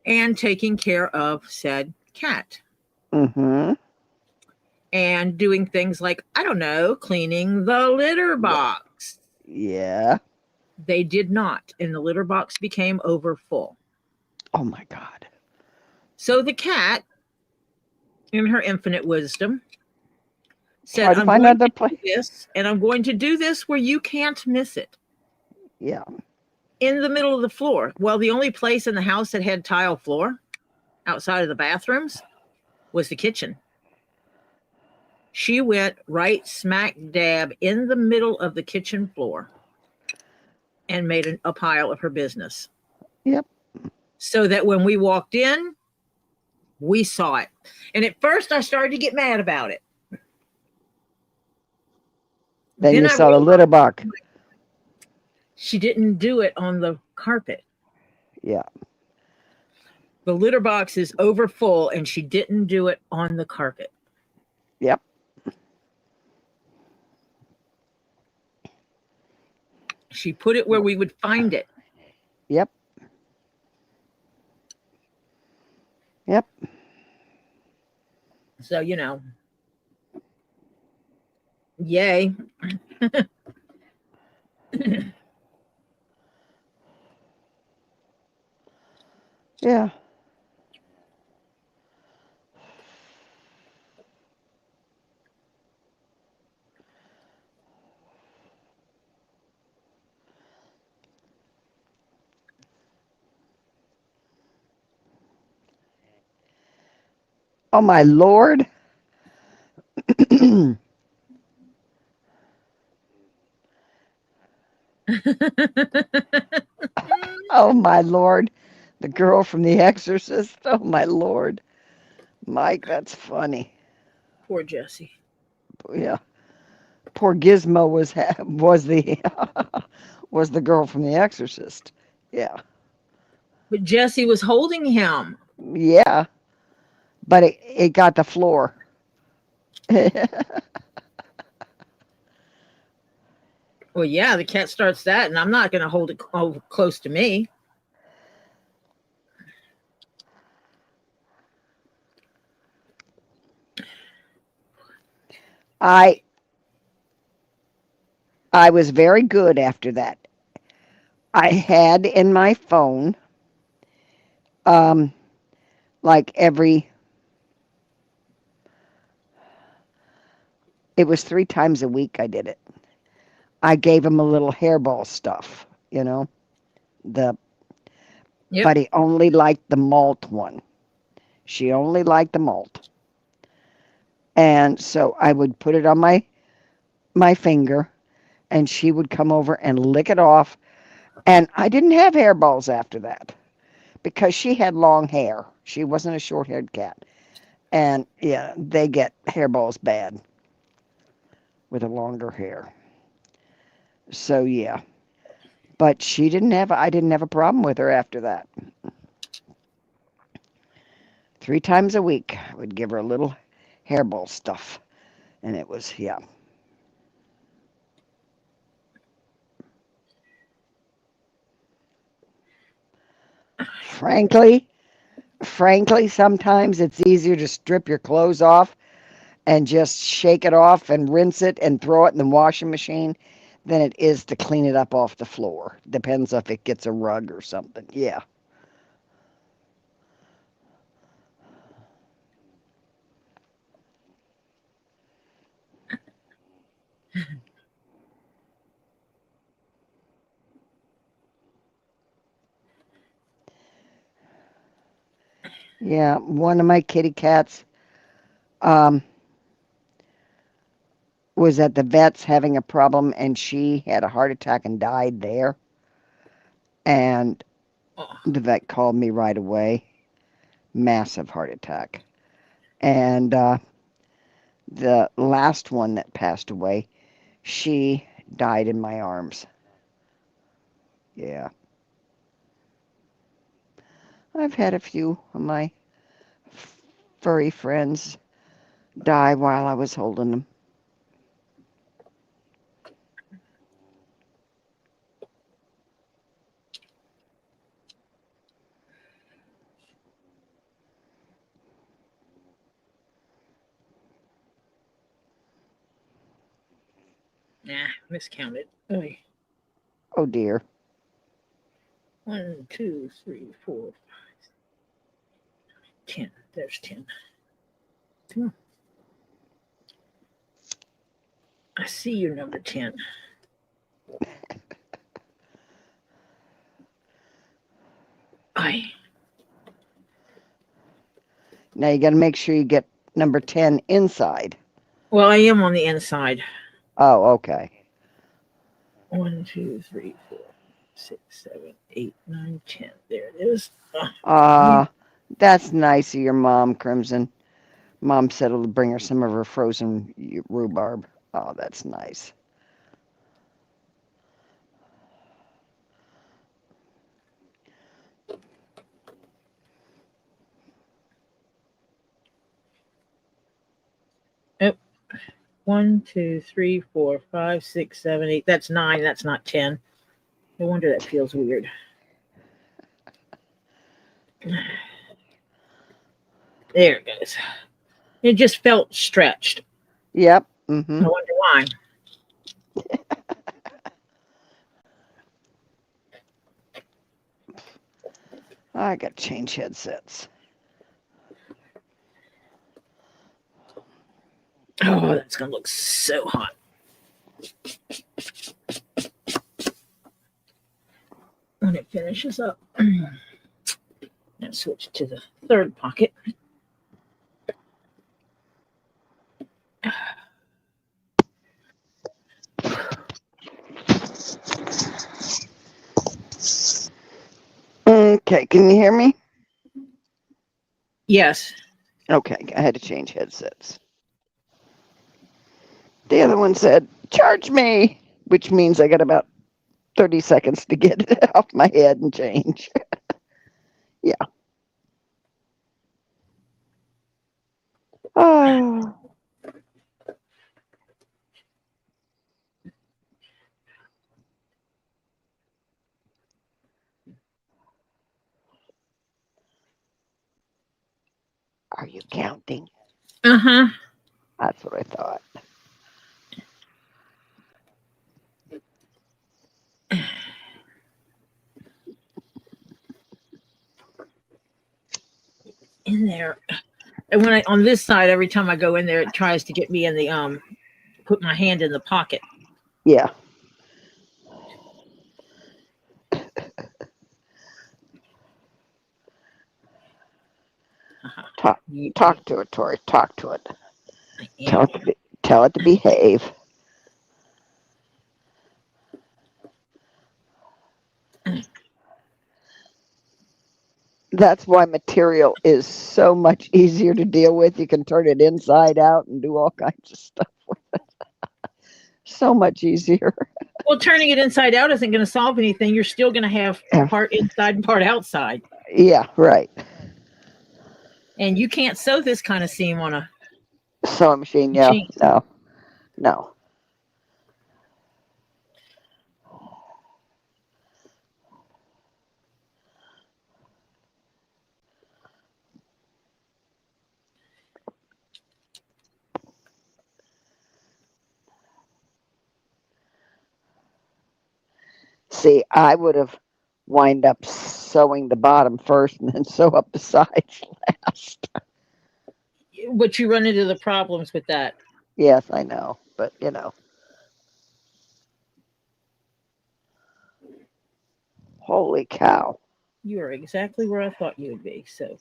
and taking care of said cat. Mm-hmm. And doing things like, I don't know, cleaning the litter box. Yeah. They did not, and the litter box became over full. Oh, my God. So the cat, in her infinite wisdom, said, I'm going to do this, and I'm going to do this where you can't miss it. Yeah. In the middle of the floor. Well, the only place in the house that had tile floor outside of the bathrooms was the kitchen. She went right smack dab in the middle of the kitchen floor and made a pile of her business. Yep. So that when we walked in, we saw it. And at first I started to get mad about it. Then you saw the litter box. She didn't do it on the carpet. Yeah. The litter box is over full, and she didn't do it on the carpet. Yep. She put it where we would find it. Yep. Yep. So, yay. Yeah. Oh my Lord. Oh my Lord. The girl from The Exorcist. Oh my Lord. Mike, that's funny. Poor Jessie. Yeah. Poor Gizmo was the was the girl from The Exorcist. Yeah. But Jessie was holding him. Yeah. But it got the floor. Well, yeah, the cat starts that, and I'm not going to hold it close to me. I was very good after that. I had in my phone like it was 3 times a week I did it. I gave him a little hairball stuff, the Yep. but he only liked the malt one. She only liked the malt. And so I would put it on my finger and she would come over and lick it off. And I didn't have hairballs after that because she had long hair. She wasn't a short-haired cat. And yeah, they get hairballs bad with a longer hair. So yeah. But I didn't have a problem with her after that. 3 times a week, I would give her a little hairball stuff. And it was, yeah. Frankly, sometimes it's easier to strip your clothes off and just shake it off and rinse it and throw it in the washing machine than it is to clean it up off the floor. Depends if it gets a rug or something. Yeah. Yeah, one of my kitty cats um, was at the vet's having a problem, and she had a heart attack and died there. And the vet called me right away. Massive heart attack. And the last one that passed away, she died in my arms. Yeah. I've had a few of my furry friends die while I was holding them. Nah, miscounted. Oy. Oh dear. 1, 2, 3, 4, 5, 10. There's 10. Come on. I see you, number 10. Aye. Now you got to make sure you get number 10 inside. Well, I am on the inside. Oh, okay. 1, 2, 3, 4, 6, 7, 8, 9, 10. There it is. That's nice of your mom, Crimson. Mom said it'll bring her some of her frozen rhubarb. Oh, that's nice. 1, 2, 3, 4, 5, 6, 7, 8. That's 9. That's not 10. No wonder that feels weird. There it goes. It just felt stretched. Yep. I wonder why. I got to change headsets. Oh, that's going to look so hot. When it finishes up. Now switch to the third pocket. Okay, can you hear me? Yes. Okay, I had to change headsets. The other one said, charge me, which means I got about 30 seconds to get it off my head and change. Yeah. Oh. Are you counting? Uh-huh. That's what I thought. In there. And when I on this side, every time I go in there, it tries to get me in the put my hand in the pocket. Yeah. Talk to it, Tori. Talk to it. Tell it to behave. That's why material is so much easier to deal with. You can turn it inside out and do all kinds of stuff with it. So much easier. Well, turning it inside out isn't going to solve anything. You're still going to have part inside and part outside. Yeah, right. And you can't sew this kind of seam on a sewing machine. Yeah, no. See, I would have wind up sewing the bottom first and then sew up the sides last. But you run into the problems with that. Yes, I know, but holy cow. You are exactly where I thought you would be. So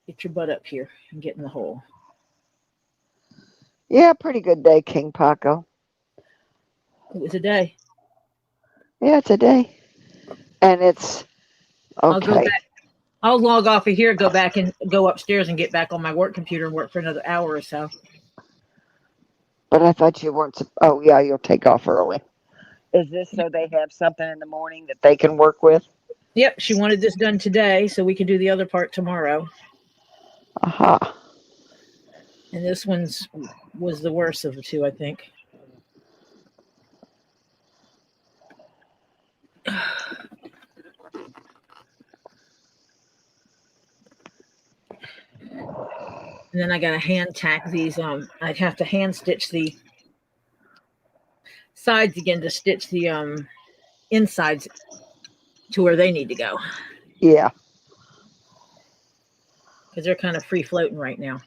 get your butt up here and get in the hole. Yeah, pretty good day, KingPaco. It was a day. Yeah, it's a day. And it's okay. I'll log off of here, go back and go upstairs and get back on my work computer and work for another hour or so. But I thought you weren't. Oh, yeah, you'll take off early. Is this so they have something in the morning that they can work with? Yep, she wanted this done today so we can do the other part tomorrow. Aha. And this was the worst of the two, I think. And then I got to hand tack these. I'd have to hand stitch the sides again to stitch the insides to where they need to go. Yeah. Because they're kind of free floating right now.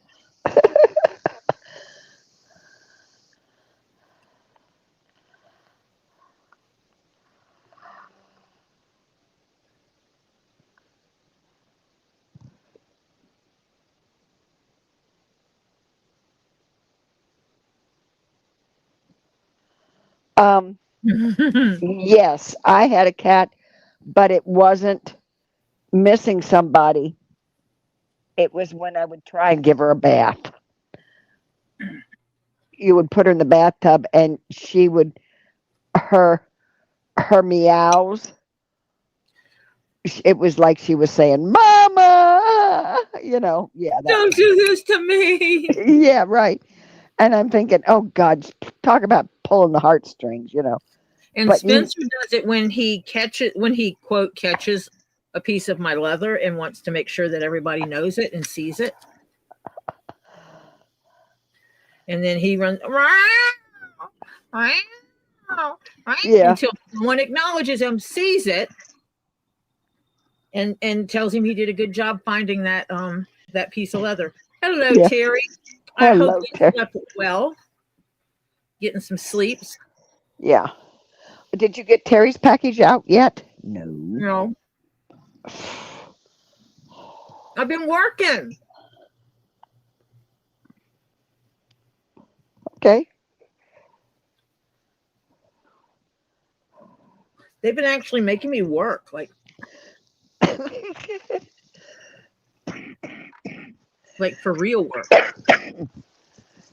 Yes, I had a cat, but it wasn't missing somebody. It was when I would try and give her a bath. You would put her in the bathtub and she would, her meows, it was like she was saying, Mama, yeah. Don't do this to me. Yeah, right. And I'm thinking, oh God, talk about pulling the heartstrings, And But Spencer does it when he quote catches a piece of my leather and wants to make sure that everybody knows it and sees it. And then he runs Yeah. until someone acknowledges him, sees it, and tells him he did a good job finding that piece of leather. Hello, Yeah. Terry. Hello, I hope you Terry. slept well, getting some sleeps. Yeah. Did you get Terry's package out yet? No. No. I've been working. Okay. They've been actually making me work, like for real work.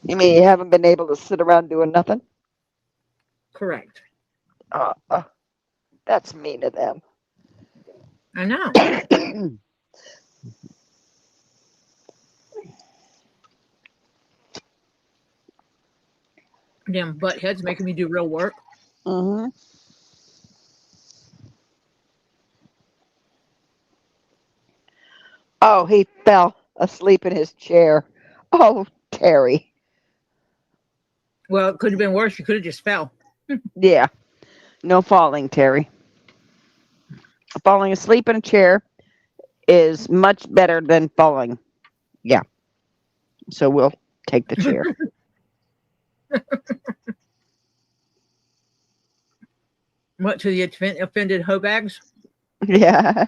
You mean you haven't been able to sit around doing nothing? Correct. That's mean of them. I know. Damn butt heads making me do real work. Mm-hmm. Oh, he fell asleep in his chair. Oh, Terry. Well, it could have been worse. You could have just fell. Yeah. No falling, Terry. Falling asleep in a chair is much better than falling. Yeah. So we'll take the chair. What, to the offended hoe bags? Yeah.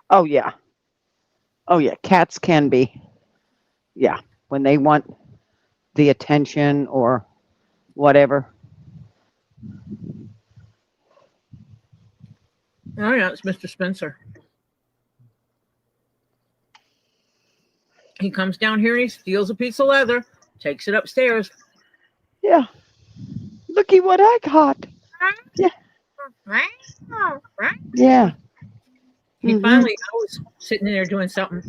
Oh, yeah. Oh, yeah. Cats can be. Yeah. When they want the attention or whatever. Oh, yeah, it's Mr. Spencer. He comes down here and he steals a piece of leather, takes it upstairs. Yeah. Looky what I got. Yeah. Yeah. He finally, I was sitting in there doing something.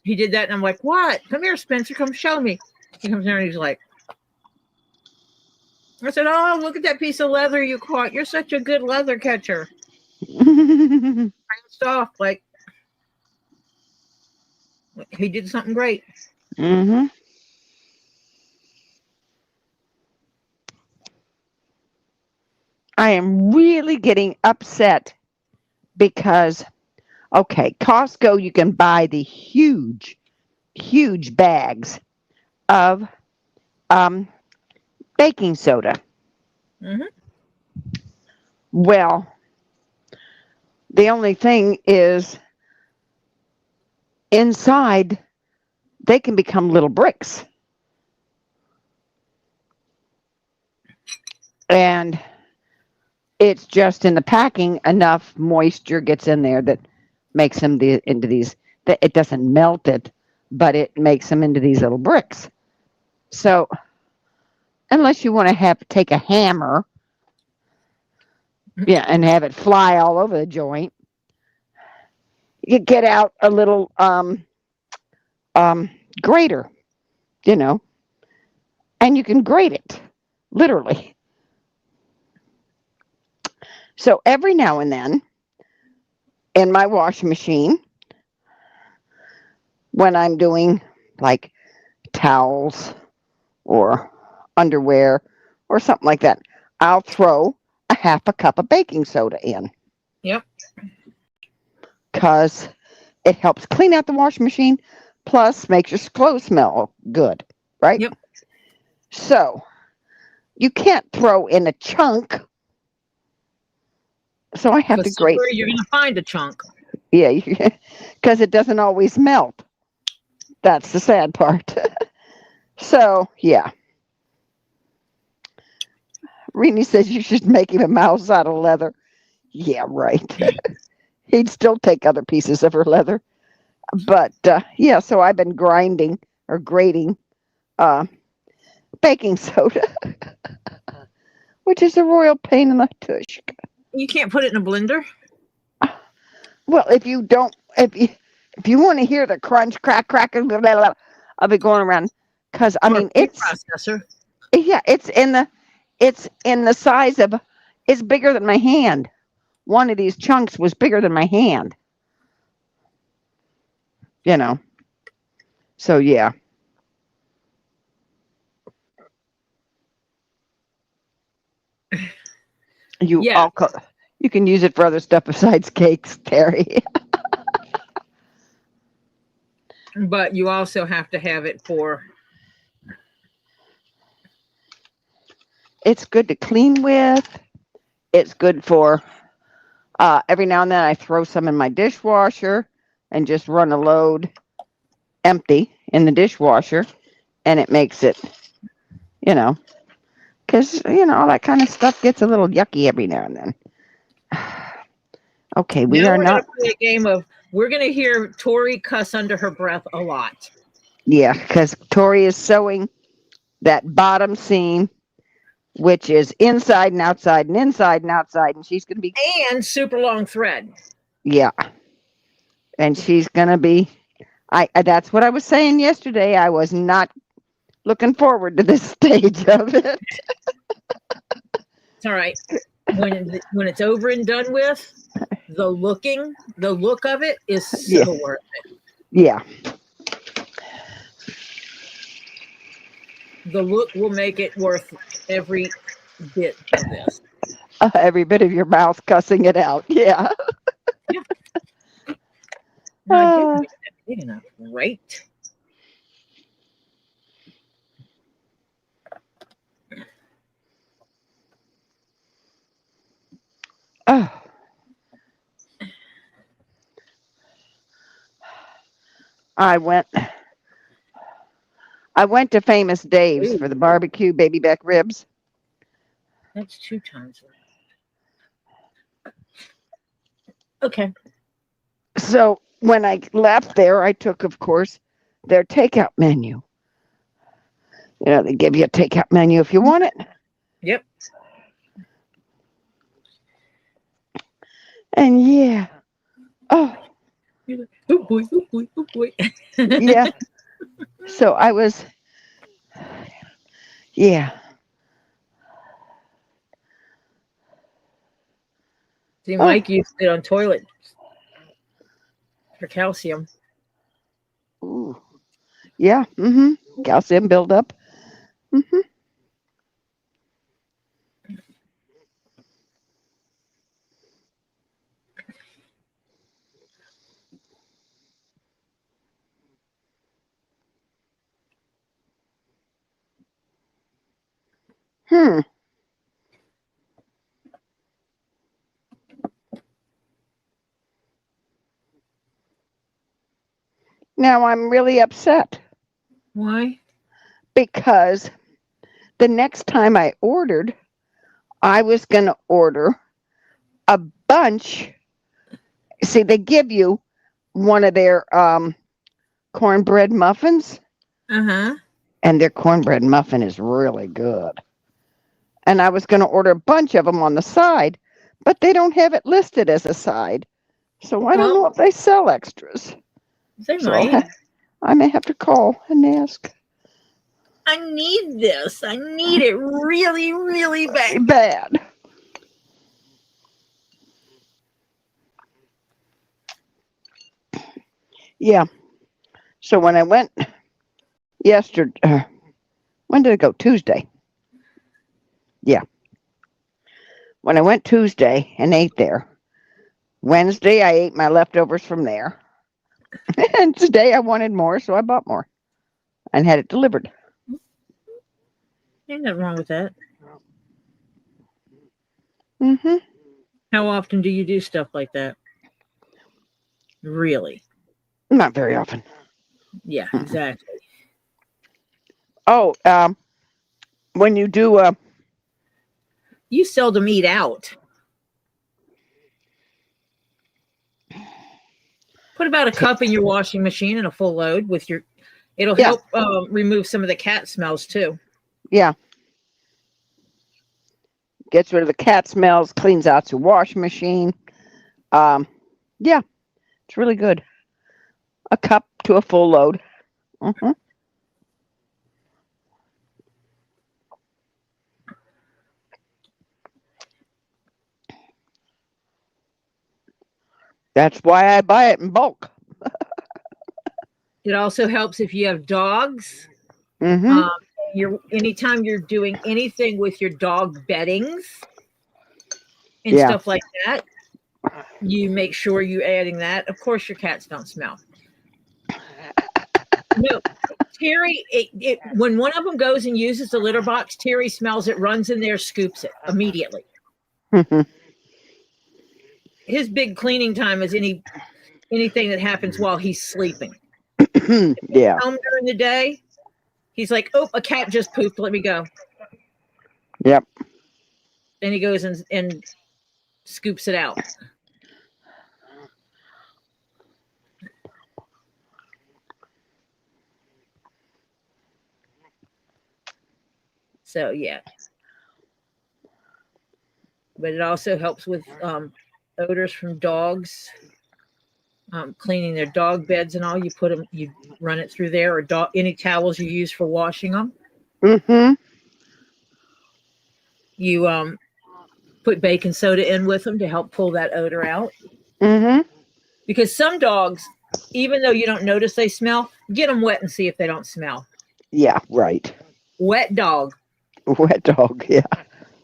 He did that, and I'm like, what? Come here, Spencer. Come show me. He comes there and he's like, I said, oh, look at that piece of leather you caught. You're such a good leather catcher. Off, like, he did something great. Mm-hmm. I am really getting upset because, okay, Costco, you can buy the huge bags of baking soda. Mm-hmm. Well, the only thing is inside they can become little bricks. And it's just in the packing, enough moisture gets in there that makes them into these, that it doesn't melt it, but it makes them into these little bricks. So unless you want to take a hammer, yeah, and have it fly all over the joint, you get out a little grater, and you can grate it, literally. So every now and then, in my washing machine, when I'm doing like towels or underwear or something like that, I'll throw a half a cup of baking soda in. Yep. Because it helps clean out the washing machine, plus makes your clothes smell good, right? Yep. So you can't throw in a chunk. So I have to grate. You're going to find a chunk. Yeah, because it doesn't always melt. That's the sad part. So, yeah. Rini says you should make him a mouse out of leather. Yeah, right. He'd still take other pieces of her leather. But, yeah, so I've been grating baking soda, which is a royal pain in the tush. You can't put it in a blender? Well, if you want to hear the crunch, crack, blah, blah, blah, I'll be going around because I Or a mean food it's processor. it's in the size of it's bigger than my hand. One of these chunks was bigger than my hand. You know. So yeah. Yeah, You can use it for other stuff besides cakes, Terry. but you also have to have it for. It's good to clean with. It's good for every now and then I throw some in my dishwasher and just run a load empty in the dishwasher, and it makes it, you know, because all that kind of stuff gets a little yucky every now and then. Okay, we Now are we're going not. to play a game of. We're going to hear Tori cuss under her breath a lot. Yeah, because Tori is sewing that bottom seam, which is inside and outside and inside and outside, and she's going to be. And super long thread. Yeah, and she's going to be. That's what I was saying yesterday. I was not looking forward to this stage of it. It's all right. When it's over and done with, the look of it is so worth it. Yeah. The look will make it worth every bit of this. Every bit of your mouth cussing it out. Yeah. Yeah. No, I didn't make that big enough, right? Oh. I went to Famous Dave's for the barbecue baby back ribs. That's 2 times. Okay. So when I left there, I took, of course, their takeout menu. They give you a takeout menu if you want it. Yep. And yeah. Oh. Oh boy, oh boy, oh boy. Yeah. So I was. Yeah. See, Mike used it on toilet for calcium. Ooh. Yeah. Mm-hmm. Calcium buildup. Mm-hmm. Now I'm really upset. Why? Because the next time I ordered, I was going to order a bunch. See, they give you one of their cornbread muffins. Uh-huh. And their cornbread muffin is really good. And I was going to order a bunch of them on the side, but they don't have it listed as a side. So I don't know if they sell extras. They might. I may have to call and ask. I need this. I need it really, really bad. Bad. Yeah. So when I went yesterday, when did I go? Tuesday. Yeah. When I went Tuesday and ate there, Wednesday I ate my leftovers from there. And today I wanted more, so I bought more and had it delivered. Ain't nothing wrong with that. Mm-hmm. How often do you do stuff like that? Really? Not very often. Yeah, exactly. Oh, when you do you seldom eat out. Put about a cup in your washing machine and a full load with your. It'll help remove some of the cat smells too. Yeah. Gets rid of the cat smells, cleans out your washing machine. Yeah, it's really good. A cup to a full load. Mm-hmm. That's why I buy it in bulk. It also helps if you have dogs. Mm-hmm. Anytime you're doing anything with your dog beddings and Yeah. stuff like that, you make sure you're adding that. Of course, your cats don't smell. No, Terry, when one of them goes and uses the litter box, Terry smells it, runs in there, scoops it immediately. His big cleaning time is anything that happens while he's sleeping. Yeah. Home during the day, he's like, "Oh, a cat just pooped. Let me go." Yep. Then he goes and scoops it out. So yeah, but it also helps with odors from dogs. Cleaning their dog beds and all. You run it through there, or any towels you use for washing them. Mm-hmm. You put baking soda in with them to help pull that odor out. Mm-hmm. Because some dogs, even though you don't notice they smell, get them wet and see if they don't smell. Yeah, right. Wet dog Wet dog, yeah.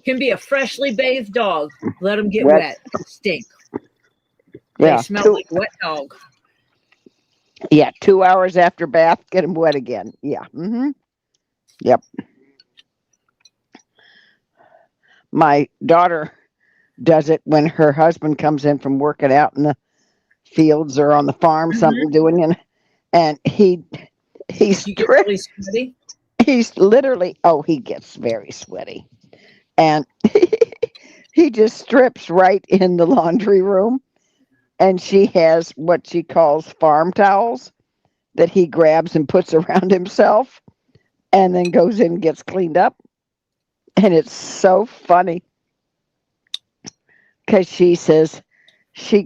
can be a freshly bathed dog. Let them get Wet. wet. Stink. Yeah. They smell like wet dog. Yeah, 2 hours after bath, get them wet again. Yeah. Mm-hmm. Yep. My daughter does it when her husband comes in from working out in the fields or on the farm, something doing, and he's You get really sweaty. He's literally, he gets very sweaty, and he just strips right in the laundry room, and she has what she calls farm towels that he grabs and puts around himself, and then goes in and gets cleaned up, and it's so funny because she says she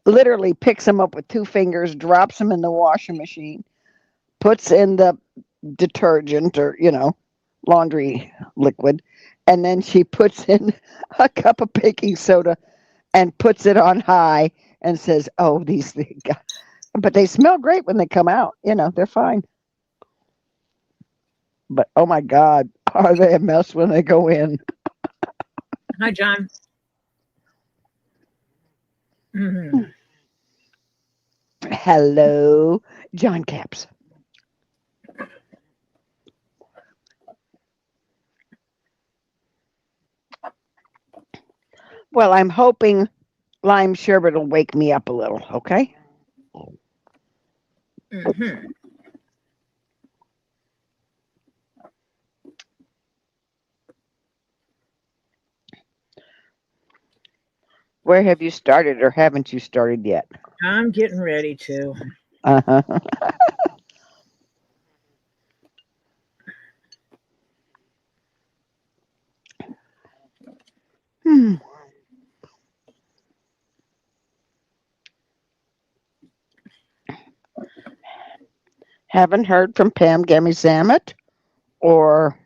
literally picks them up with 2 fingers, drops them in the washing machine, puts in the detergent or laundry liquid, and then she puts in a cup of baking soda and puts it on high and says, "Oh, these things," but they smell great when they come out. They're fine. But oh my God, are they a mess when they go in? Hi, John. Mm-hmm. Hello, John Caps. Well, I'm hoping lime sherbet will wake me up a little, okay? Mm-hmm. Where have you started, or haven't you started yet? I'm getting ready to. Uh-huh. Haven't heard from Pam Gammy-Zammit or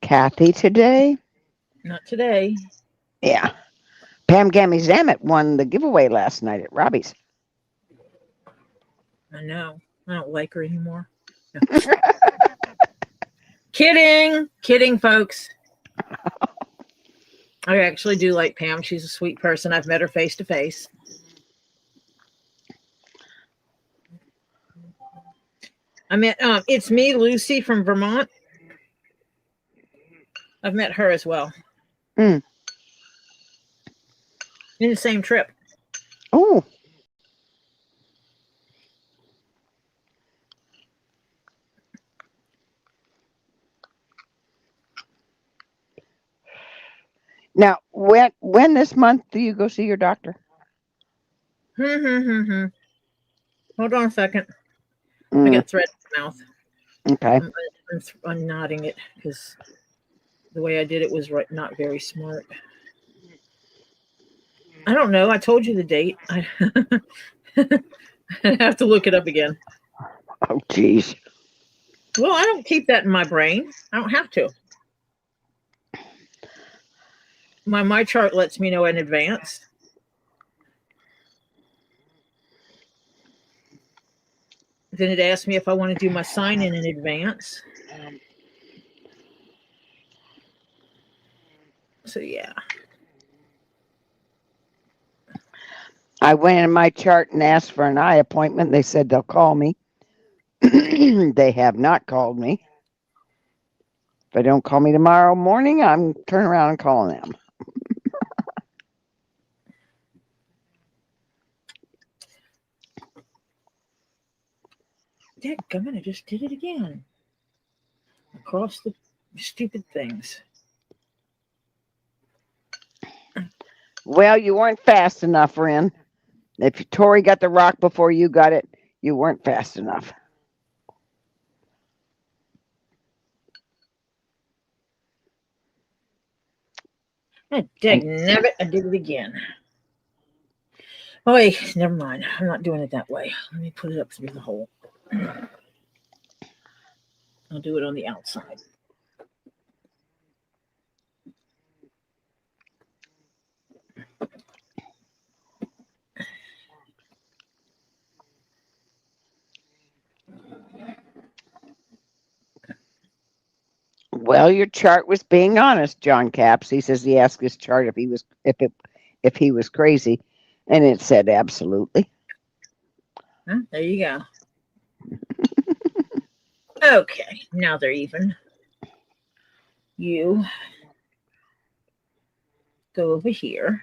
Kathy today. Not today. Yeah. Pam Gammy-Zammit won the giveaway last night at Robbie's. I know. I don't like her anymore. No. Kidding, folks. I actually do like Pam. She's a sweet person. I've met her face to face. I met It's Me, Lucy from Vermont. I've met her as well. Mm. In the same trip. Oh. Now, when this month do you go see your doctor? Hold on a second. Mm. I got thread in my mouth. Okay. I'm nodding it because the way I did it was not very smart. I don't know. I told you the date. I have to look it up again. Oh, geez. Well, I don't keep that in my brain. I don't have to. My chart lets me know in advance. then it asked me if I want to do my sign in advance. So yeah. I went in my chart and asked for an eye appointment. They said they'll call me. They have not called me. If they don't call me tomorrow morning, I'm turning around and calling them. Dadgummit, I just did it again. Across the stupid things. Well, you weren't fast enough, Ren. If Tori got the rock before you got it, you weren't fast enough. Dagnabbit, I did it again. Oh, wait, never mind. I'm not doing it that way. Let me put it up through the hole. I'll do it on the outside. Well, your chart was being honest, John Caps. He says he asked his chart if he was crazy, and it said absolutely. Huh? There you go. Okay, now they're even. You go over here.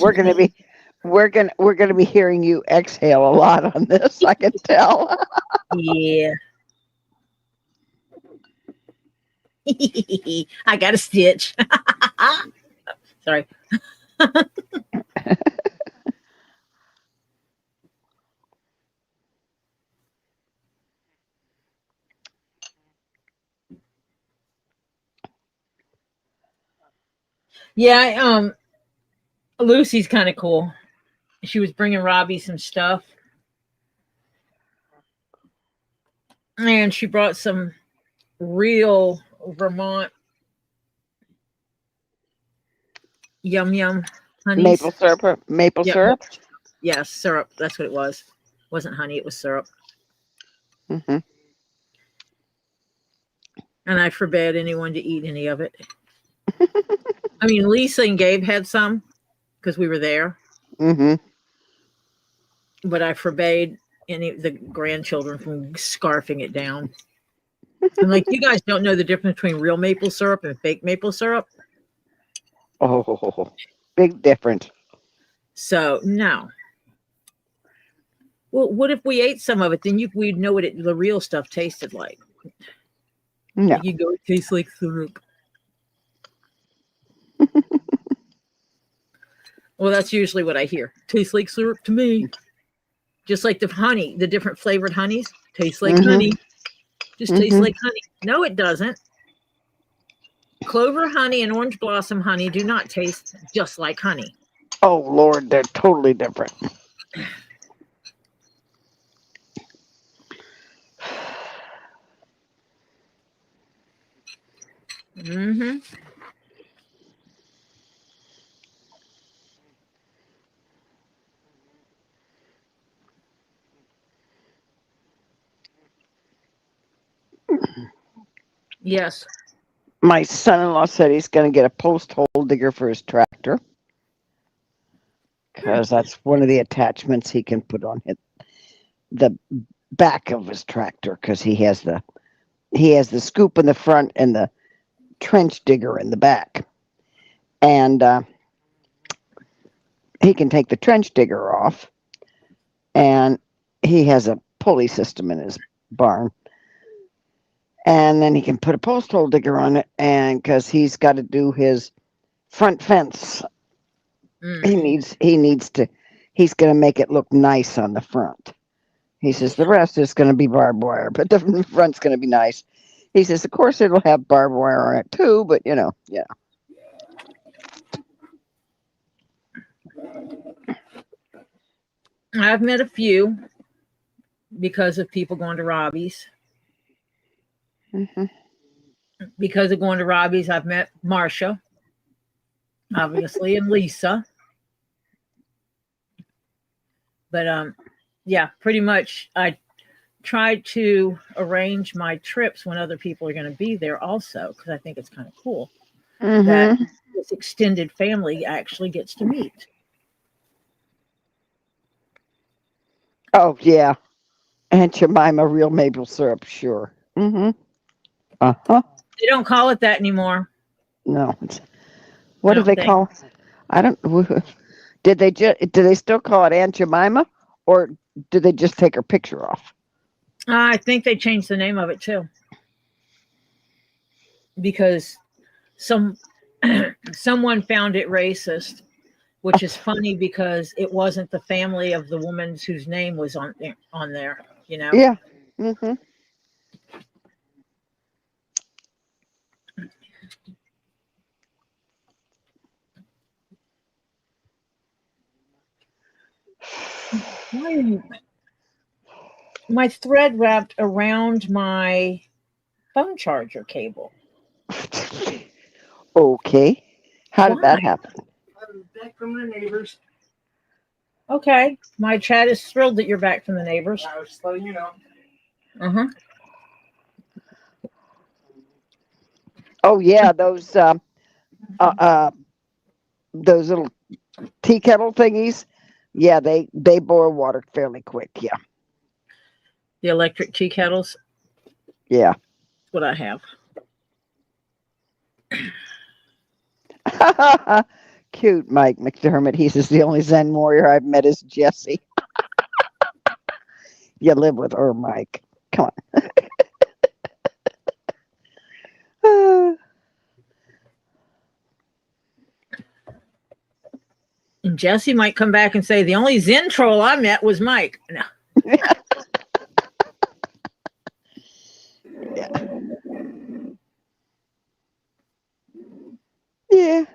We're gonna be hearing you exhale a lot on this. I can tell. Yeah. I got a stitch. Sorry. Yeah, Lucy's kind of cool. She was bringing Robbie some stuff. And she brought some real Vermont yum yum honeys. Maple syrup. Maple syrup. Yes, syrup. That's what it was. It wasn't honey, it was syrup. Mm-hmm. And I forbade anyone to eat any of it. I mean, Lisa and Gabe had some because we were there. Mm-hmm. But I forbade any of the grandchildren from scarfing it down. I'm like, you guys don't know the difference between real maple syrup and fake maple syrup? Oh, big difference. So, no. Well, what if we ate some of it? Then we'd know what the real stuff tasted like. No. You go, it tastes like syrup. Well, that's usually what I hear. Tastes like syrup to me. Just like the honey, the different flavored honeys. Tastes like honey. Just tastes like honey. No, it doesn't. Clover honey and orange blossom honey do not taste just like honey. Oh, Lord, they're totally different. Mm-hmm. Yes. My son-in-law said he's going to get a post hole digger for his tractor because that's one of the attachments he can put on the back of his tractor because he has the scoop in the front and the trench digger in the back, and he can take the trench digger off, and he has a pulley system in his barn. And then he can put a post hole digger on it, and because he's got to do his front fence Mm. He's going to make it look nice on the front. He says the rest is going to be barbed wire, but the front's going to be nice. He says, of course, it'll have barbed wire on it too, but yeah. I've met a few because of people going to Robbie's. Mm-hmm. Because of going to Robbie's, I've met Marcia, obviously, and Lisa. But yeah, pretty much I tried to arrange my trips when other people are going to be there also, because I think it's kind of cool that Mm-hmm. this extended family actually gets to meet. Oh, yeah. Aunt Jemima, real maple syrup, sure. Mm-hmm. Uh-huh. They don't call it that anymore. No. I What do don't they think. call it? I don't. Do they still call it Aunt Jemima, or do they just take her picture off? I think they changed the name of it too, because someone found it racist, which is funny because it wasn't the family of the woman whose name was on there. Yeah. Mm-hmm. Why are you? My thread wrapped around my phone charger cable. Okay. How did that Why? happen? I'm back from the neighbors. Okay, my chat is thrilled that you're back from the neighbors. I was just letting you know. Uh-huh. Oh yeah, those little tea kettle thingies. Yeah, they boil water fairly quick. Yeah. The electric tea kettles. Yeah. That's what I have. Cute Mike McDermott. He says the only Zen warrior I've met is Jesse. You live with her, Mike. Come on. And Jesse might come back and say the only Zen troll I met was Mike. No. Yeah. Yeah.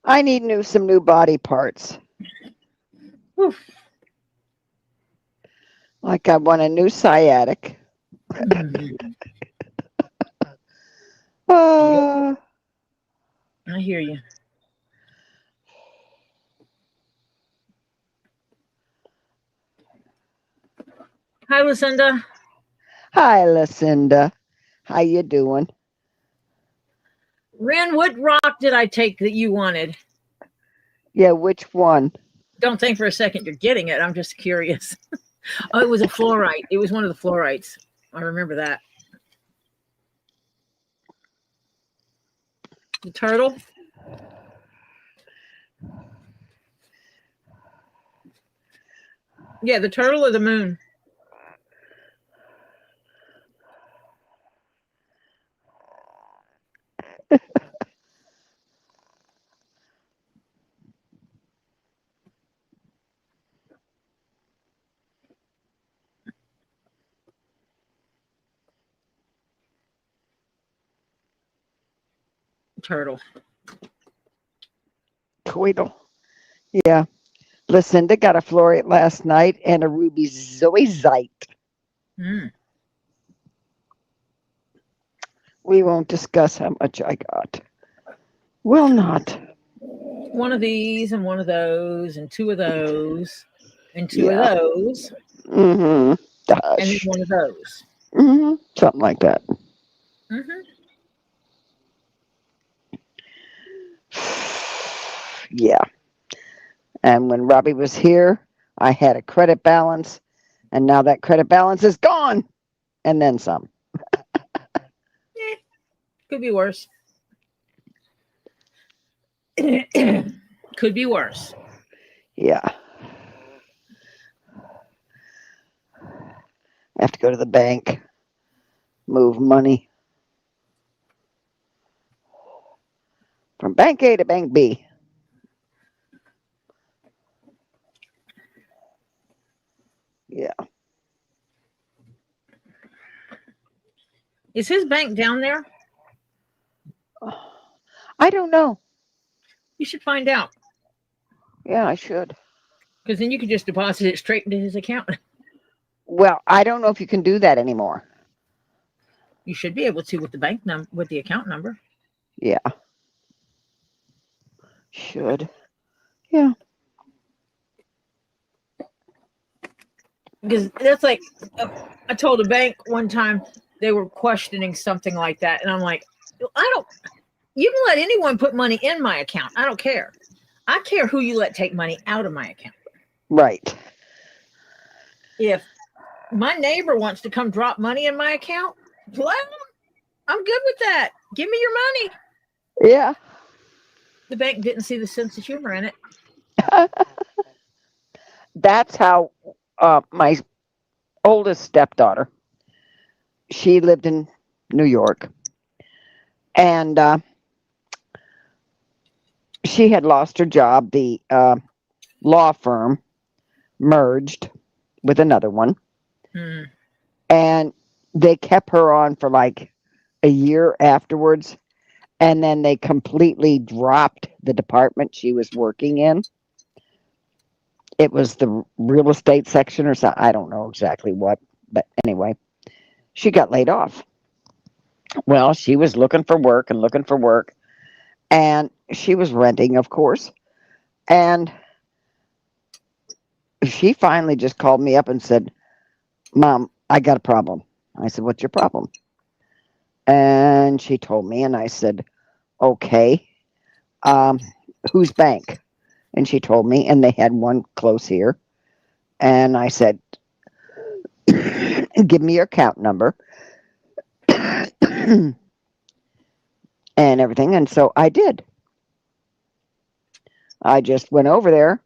I need some new body parts. Oof. Like I want a new sciatic. Uh, I hear you. Hi, Lucinda. Hi, Lucinda. How you doing? Ren, what rock did I take that you wanted? Yeah, which one? Don't think for a second you're getting it. I'm just curious. Oh, it was a fluorite. It was one of the fluorites. I remember that. The turtle? Yeah, the turtle or the moon? Turtle. Tweedle. Yeah. Lucinda got a fluorite last night and a ruby zoisite. Mm. We won't discuss how much I got. Will not. One of these and one of those and two of those and two Yeah. of those Mm-hmm. and then Gosh. one of those. Mm-hmm. Something like that. Mm-hmm. Yeah. And when Robbie was here, I had a credit balance, and now that credit balance is gone, and then some. Could be worse. Could be worse. Yeah. Have to go to the bank, move money from bank A to bank B. Yeah. Is his bank down there? I don't know. You should find out. Yeah, I should. Because then you could just deposit it straight into his account. Well, I don't know if you can do that anymore. You should be able to with the bank number, with the account number. Yeah. Should. Yeah. Because that's like, I told a bank one time they were questioning something like that. And I'm like, you can let anyone put money in my account. I don't care. I care who you let take money out of my account. Right. If my neighbor wants to come drop money in my account, well, I'm good with that. Give me your money. Yeah. The bank didn't see the sense of humor in it. That's how my oldest stepdaughter, she lived in New York, and she had lost her job. The law firm merged with another one, and they kept her on for like a year afterwards, and then they completely dropped the department she was working in. It was the real estate section or something. I don't know exactly what, but anyway, she got laid off. Well, she was looking for work, and she was renting, of course. And she finally just called me up and said, "Mom, I got a problem." I said, "What's your problem?" And she told me, and I said, "Okay, whose bank?" And she told me, and they had one close here. And I said, "Give me your account number." And everything. And so I did. I just went over there,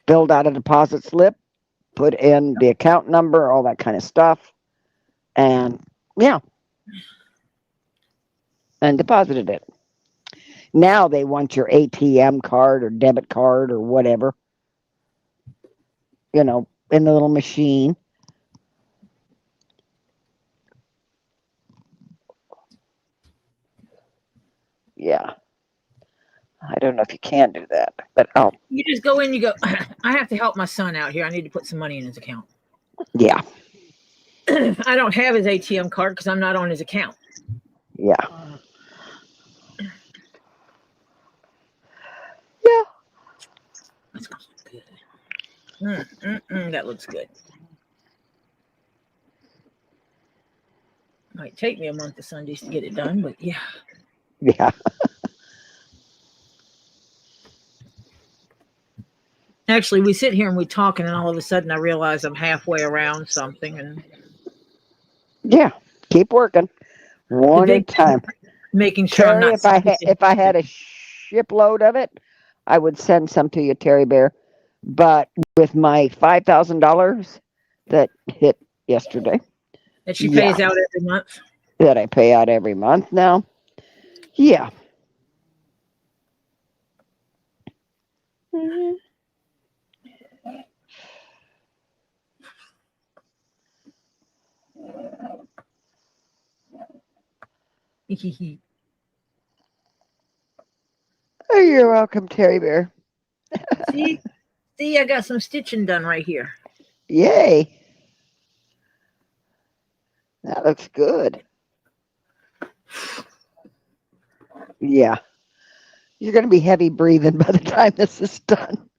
filled out a deposit slip, put in the account number, all that kind of stuff. And yeah. And deposited it. Now they want your ATM card or debit card or whatever, in the little machine. Yeah. I don't know if you can do that, but you just go in, you go, I have to help my son out here. I need to put some money in his account. Yeah. I don't have his ATM card because I'm not on his account. Yeah. Yeah. That looks good. That looks good. Might take me a month of Sundays to get it done, but yeah. Yeah. Actually, we sit here and we talk, and then all of a sudden I realize I'm halfway around something. And yeah. Keep working. One at a time. Making sure Terry, I'm not. if I had a shipload of it, I would send some to you, Terry Bear. But with my $5,000 that hit yesterday, That she pays out every month. That I pay out every month now. Yeah. Mm-hmm. Oh, you're welcome, Terry Bear. See, I got some stitching done right here. Yay. That looks good. Yeah. You're going to be heavy breathing by the time this is done.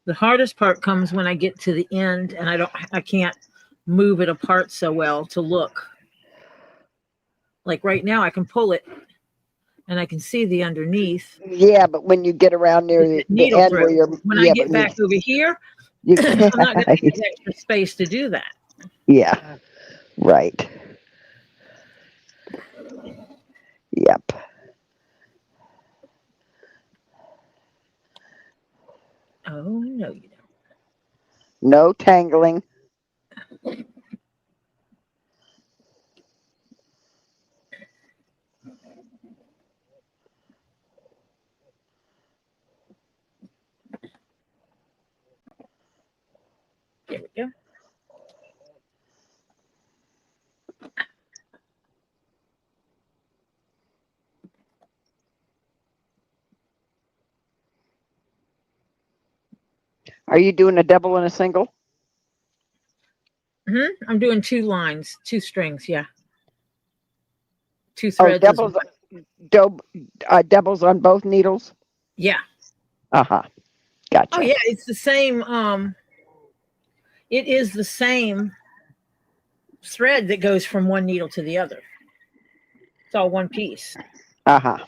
The hardest part comes when I get to the end and I can't move it apart so well to look. Like right now I can pull it, and I can see the underneath. Yeah, but when you get around near The the needle end through. where you're, When I yeah, get but back over here, you I'm can't. not going to have extra space to do that. Yeah, right. Yep. Oh, no, you don't. No tangling. There we go. Are you doing a double and a single? I'm doing 2 lines, 2 strings. Yeah. 2 Oh, threads. doubles on both needles? Yeah. Uh-huh. Gotcha. Oh, yeah. It's the same. It is the same thread that goes from one needle to the other. It's all one piece. Uh-huh.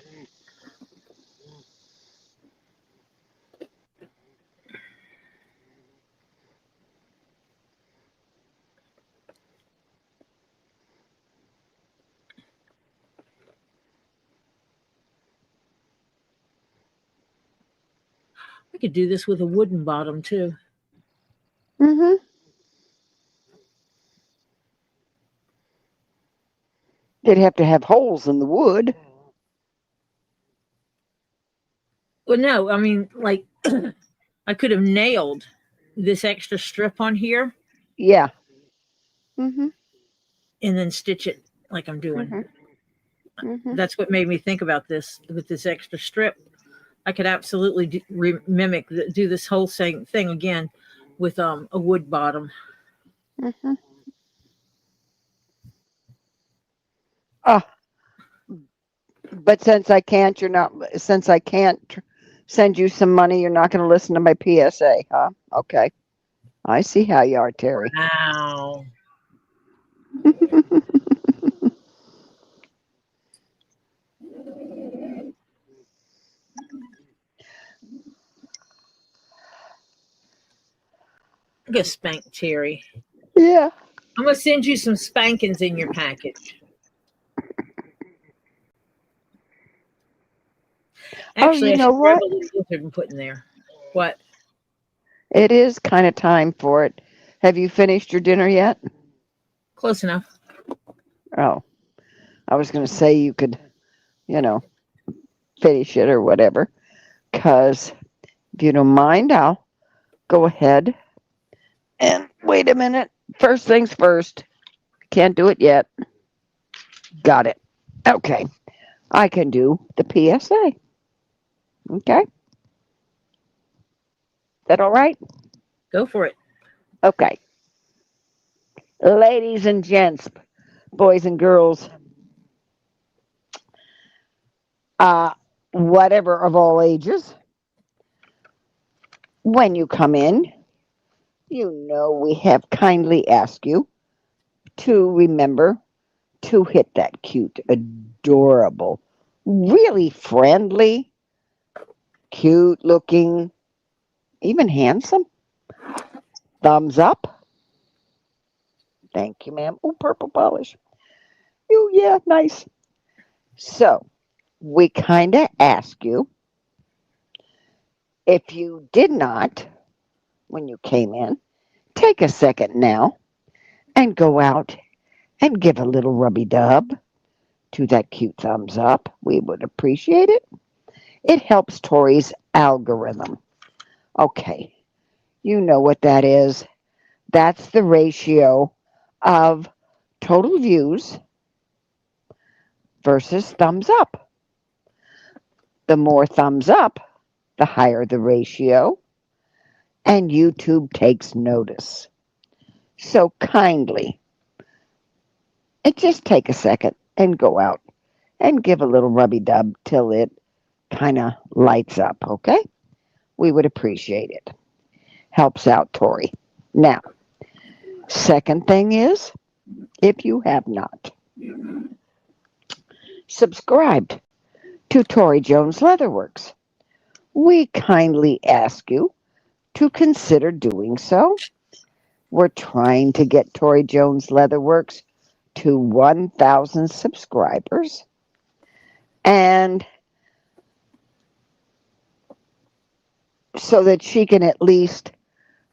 I could do this with a wooden bottom too. Mm-hmm. They'd have to have holes in the wood. Well, no, I mean, like, I could have nailed this extra strip on here Yeah. Mm-hmm. and then stitch it like I'm doing. Mm-hmm. Mm-hmm. That's what made me think about this with this extra strip. I could absolutely do this whole same thing again with a wood bottom. Mm-hmm. Oh, but since I can't send you some money, you're not going to listen to my PSA, huh? Okay. I see how you are, Terry. Wow. I'm going to spank Terry. Yeah. I'm going to send you some spankings in your package. Actually, you know what? I should grab a little lizard and put in there. What? It is kind of time for it. Have you finished your dinner yet? Close enough. Oh, I was going to say you could, finish it or whatever. Because if you don't mind, I'll go ahead and wait a minute. First things first. Can't do it yet. Got it. Okay. I can do the PSA. Okay. Is that all right? Go for it. Okay. Ladies and gents, boys and girls, whatever of all ages, when you come in, we have kindly asked you to remember to hit that cute, adorable, really friendly, cute looking, even handsome thumbs up. Thank you, ma'am. Oh, purple polish. Oh, yeah, nice. So, we kind of ask you, if you did not, when you came in, take a second now and go out and give a little rubby dub to that cute thumbs up. We would appreciate it. It helps Tori's algorithm. Okay, you know what that is. That's the ratio of total views versus thumbs up. The more thumbs up, the higher the ratio, and YouTube takes notice. So kindly, just take a second and go out and give a little rubby dub till it kind of lights up, okay? We would appreciate it. Helps out Tori. Now, second thing is, if you have not subscribed to Tori Jones Leatherworks. We kindly ask you to consider doing so. We're trying to get Tori Jones Leatherworks to 1,000 subscribers. And so that she can at least,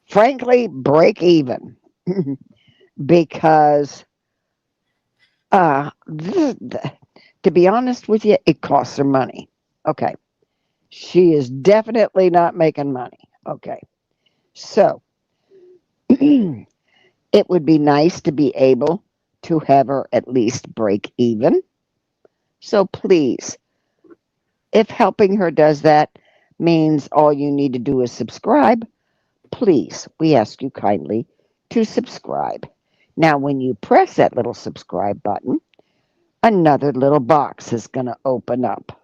frankly, break even. Because, to be honest with you, it costs her money. Okay. She is definitely not making money. Okay. So, it would be nice to be able to have her at least break even. So please, if helping her does that means all you need to do is subscribe, please, we ask you kindly to subscribe. Now, when you press that little subscribe button, another little box is going to open up.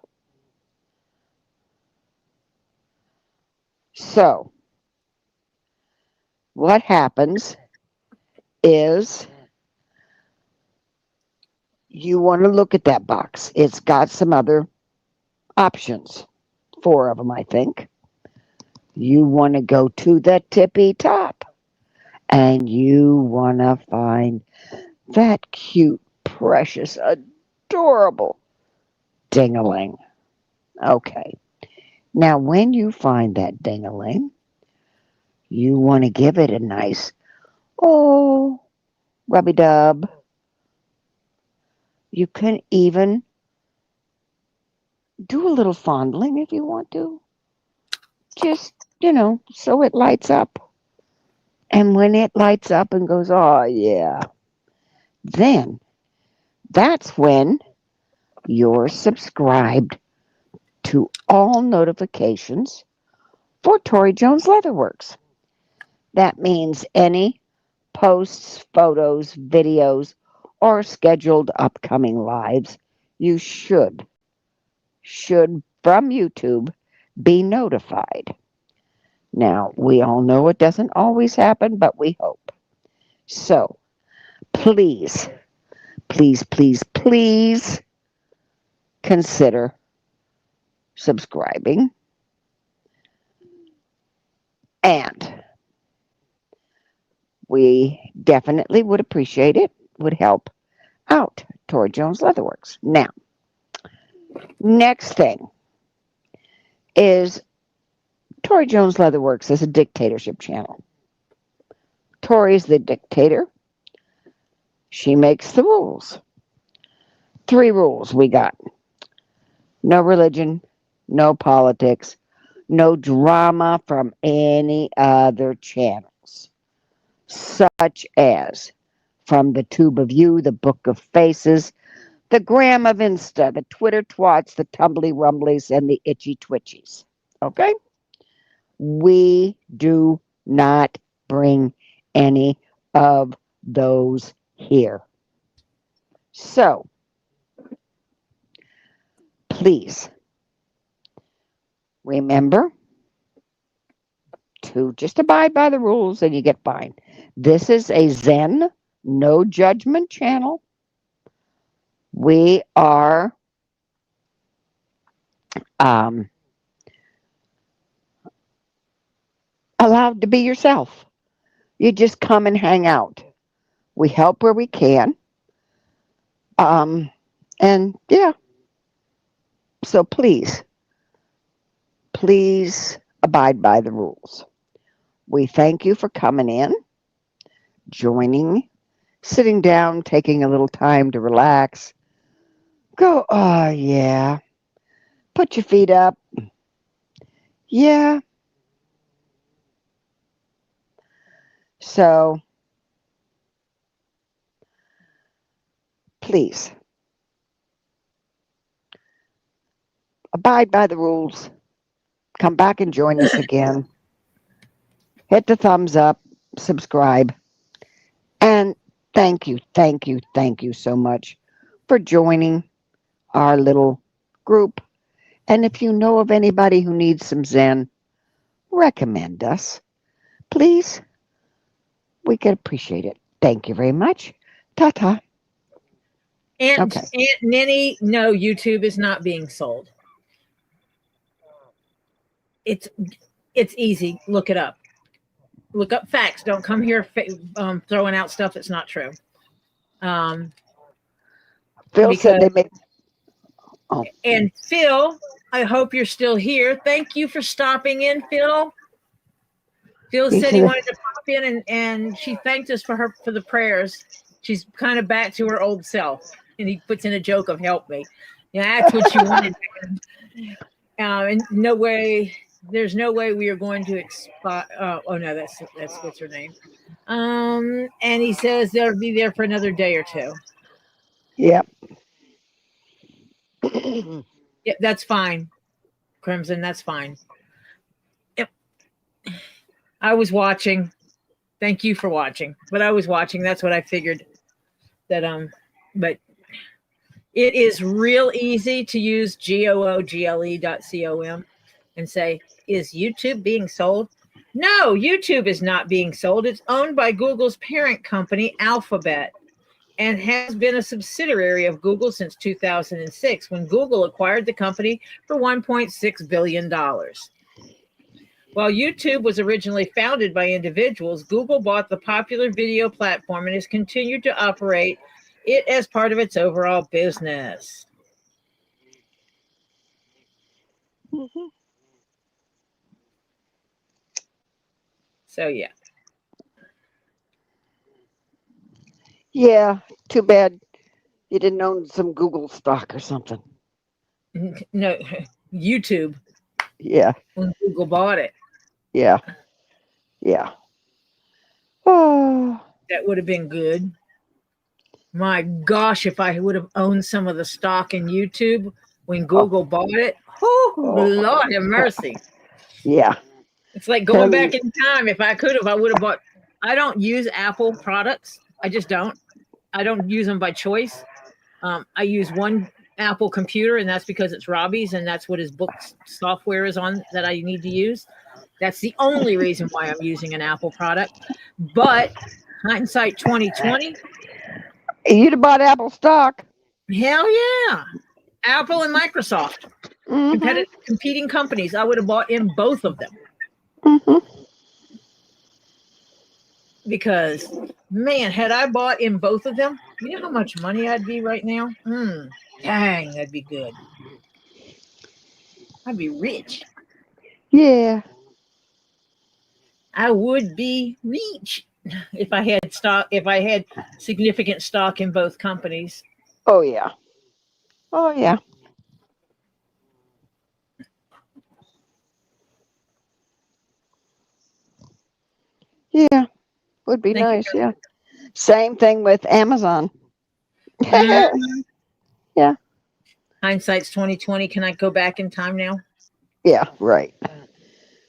So, what happens is you want to look at that box. It's got some other options, 4 of them, I think. You want to go to the tippy top and you want to find that cute, precious, adorable ding-a-ling. Okay. Now, when you find that ding-a-ling, you want to give it a nice, rubby-dub. You can even do a little fondling if you want to. Just, so it lights up. And when it lights up and goes, oh, yeah, then that's when you're subscribed to all notifications for Tori Jones Leatherworks. That means any posts, photos, videos, or scheduled upcoming lives, you should from YouTube be notified. Now, we all know it doesn't always happen, but we hope. So, please, please, please, please consider subscribing. And we definitely would appreciate it, would help out Tori Jones Leatherworks. Now, next thing is Tori Jones Leatherworks is a dictatorship channel. Tori's the dictator. She makes the rules. 3 rules we got. No religion, no politics, no drama from any other channels, such as from the Tube of You, the Book of Faces, the Gram of Insta, the Twitter Twats, the Tumbly Rumblies, and the Itchy Twitchies. Okay? We do not bring any of those here. So, please remember to just abide by the rules and you get fine. This is a Zen, no judgment channel. We are allowed to be yourself. You just come and hang out. We help where we can. And yeah. So please abide by the rules. We thank you for coming in, joining, sitting down, taking a little time to relax. Go, oh yeah. Put your feet up. Yeah. So, please, abide by the rules. Come back and join us again. Hit the thumbs up, subscribe, and thank you so much for joining our little group. And if you know of anybody who needs some Zen, recommend us. Please, we could appreciate it. Thank you very much. Ta-ta. And Okay. Aunt Ninny, no, YouTube is not being sold. It's easy. Look it up. Look up facts. Don't come here throwing out stuff that's not true. Phil said they made. Oh. And Phil, I hope you're still here. Thank you for stopping in, Phil. Phil said he wanted to pop in, and she thanked us for the prayers. She's kind of back to her old self, and he puts in a joke of "help me." Yeah, that's what she wanted. And no way, there's no way we are going to expire. Oh no, that's what's her name. And he says they'll be there for another day or two. Yep. Yeah, that's fine, Crimson. That's fine. Yep. I was watching. Thank you for watching. But I was watching. That's what I figured. That but it is real easy to use google.com and say, is YouTube being sold? No, YouTube is not being sold. It's owned by Google's parent company, Alphabet, and has been a subsidiary of Google since 2006, when Google acquired the company for $1.6 billion. While YouTube was originally founded by individuals, Google bought the popular video platform and has continued to operate it as part of its overall business. Mm-hmm. So, yeah. Yeah, too bad you didn't own some Google stock or something. No, YouTube. Yeah. When Google bought it. Yeah. Yeah. Oh. That would have been good. My gosh, if I would have owned some of the stock in YouTube when Google bought it. Oh, Lord have mercy. Yeah. It's like going back in time. If I could have, I would have bought. I don't use Apple products. I just don't. I don't use them by choice. I use one Apple computer, and that's because it's Robbie's, and that's what his book software is on that I need to use. That's the only reason why I'm using an Apple product. But hindsight 2020. You'd have bought Apple stock. Hell yeah. Apple and Microsoft. Mm-hmm. Competing companies. I would have bought in both of them. Mm-hmm. Because, man, had I bought in both of them, you know how much money I'd be right now? Dang, that'd be good. I'd be rich. Yeah. I would be rich if I had stock, if I had significant stock in both companies. Oh, yeah. Oh, yeah. Yeah. Would be nice, yeah. Same thing with Amazon. Yeah. Hindsight's 2020. Can I go back in time now? Yeah, right.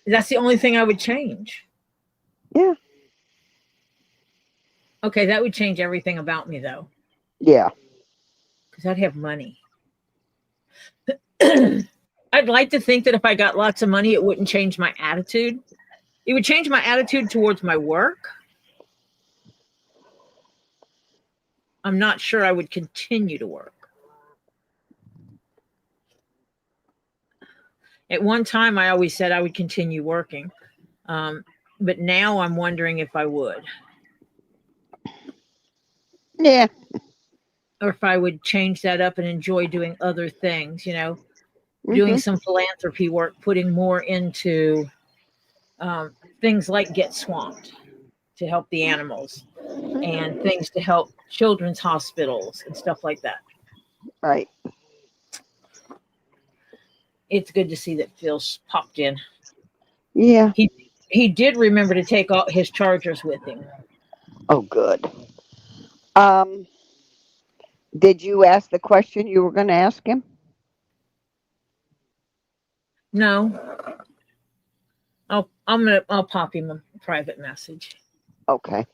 That's the only thing I would change. Yeah. Okay, that would change everything about me, though. Yeah. Because I'd have money. I'd like to think that if I got lots of money, it wouldn't change my attitude. It would change my attitude towards my work. I'm not sure I would continue to work. At one time, I always said I would continue working. But now I'm wondering if I would. Yeah. Or if I would change that up and enjoy doing other things, you know, Mm-hmm. doing some philanthropy work, putting more into things like Get Swamped to help the animals and things to help children's hospitals and stuff like that. Right. It's good to see that Phil's popped in. Yeah. He did remember to take all his chargers with him. Oh, good. Did you ask the question you were going to ask him? No. I'll pop him a private message. Okay.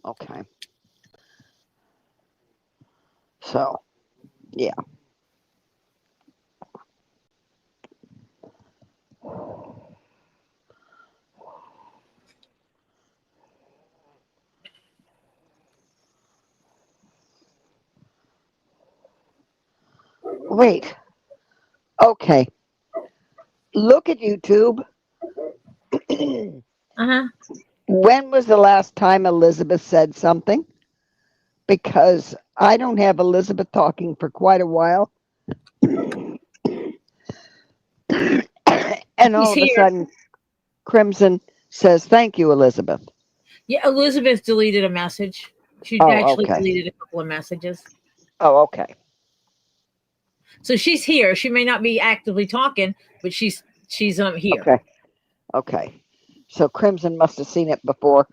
Okay. So, yeah. Wait. Okay. Look at YouTube. Uh-huh. When was the last time Elizabeth said something? Because I don't have Elizabeth talking for quite a while. And all He's of a here. sudden, Crimson says, "Thank you, Elizabeth." Yeah, Elizabeth deleted a message. She Oh, actually okay. deleted a couple of messages. Oh, okay. So she's here. She may not be actively talking, but she's here. Okay. Okay. So Crimson must have seen it before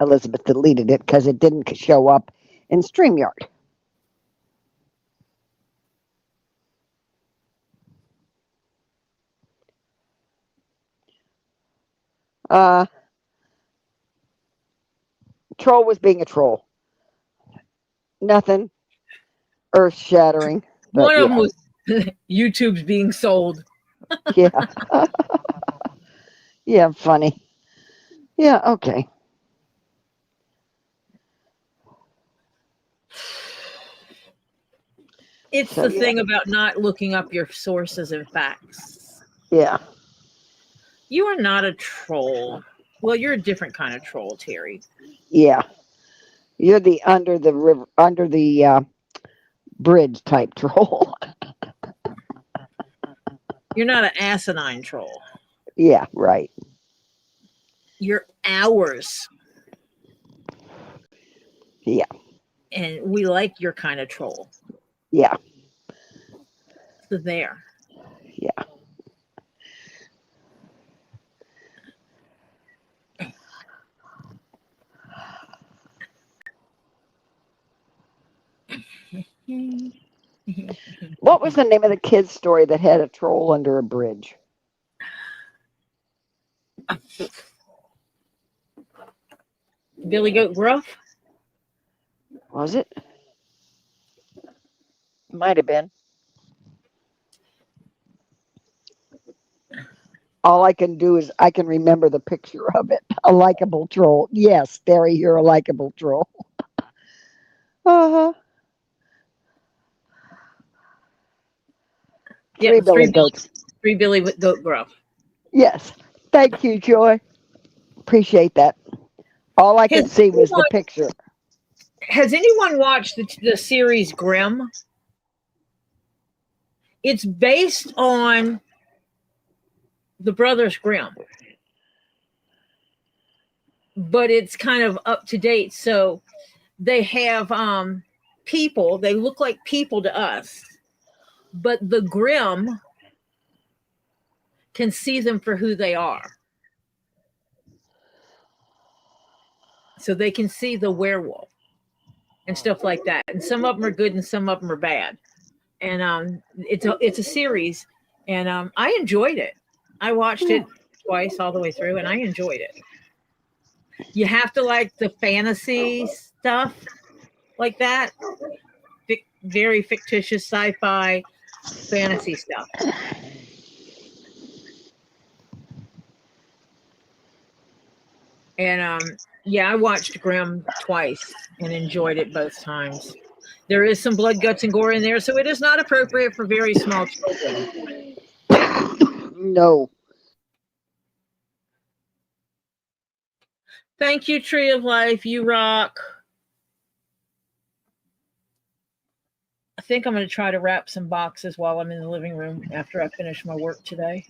Elizabeth deleted it because it didn't show up in StreamYard. Troll was being a troll. Nothing earth shattering. One of them was YouTube's being sold. Yeah. Yeah, funny. Yeah, okay. It's So, the thing about not looking up your sources and facts. Yeah. You are not a troll. Well, you're a different kind of troll, Terry. Yeah. You're the under the bridge type troll. You're not an asinine troll. Yeah, right. You're ours. Yeah. And we like your kind of troll. Yeah. So there. Yeah. What was the name of the kid's story that had a troll under a bridge? Billy Goat Gruff? Was it? Might have been. All I can do is I can remember the picture of it. A likable troll. Yes, Barry, you're a likable troll. Uh-huh. Yeah, Three Billy Goats. Three Billy Goat Gruff. Yes. Thank you, Joy. Appreciate that. All I could see was the picture. Has anyone watched the series Grimm? It's based on the Brothers Grimm, but it's kind of up to date. So they have people. They look like people to us, but the Grimm can see them for who they are. So they can see the werewolf and stuff like that. And some of them are good and some of them are bad. And it's a series, and I enjoyed it. I watched it twice all the way through, and I enjoyed it. You have to like the fantasy stuff like that, very fictitious sci-fi fantasy stuff. And yeah, I watched Grimm twice and enjoyed it both times. There is some blood, guts, and gore in there, so it is not appropriate for very small children. No. Thank you, Tree of Life. You rock. I think I'm going to try to wrap some boxes while I'm in the living room after I finish my work today.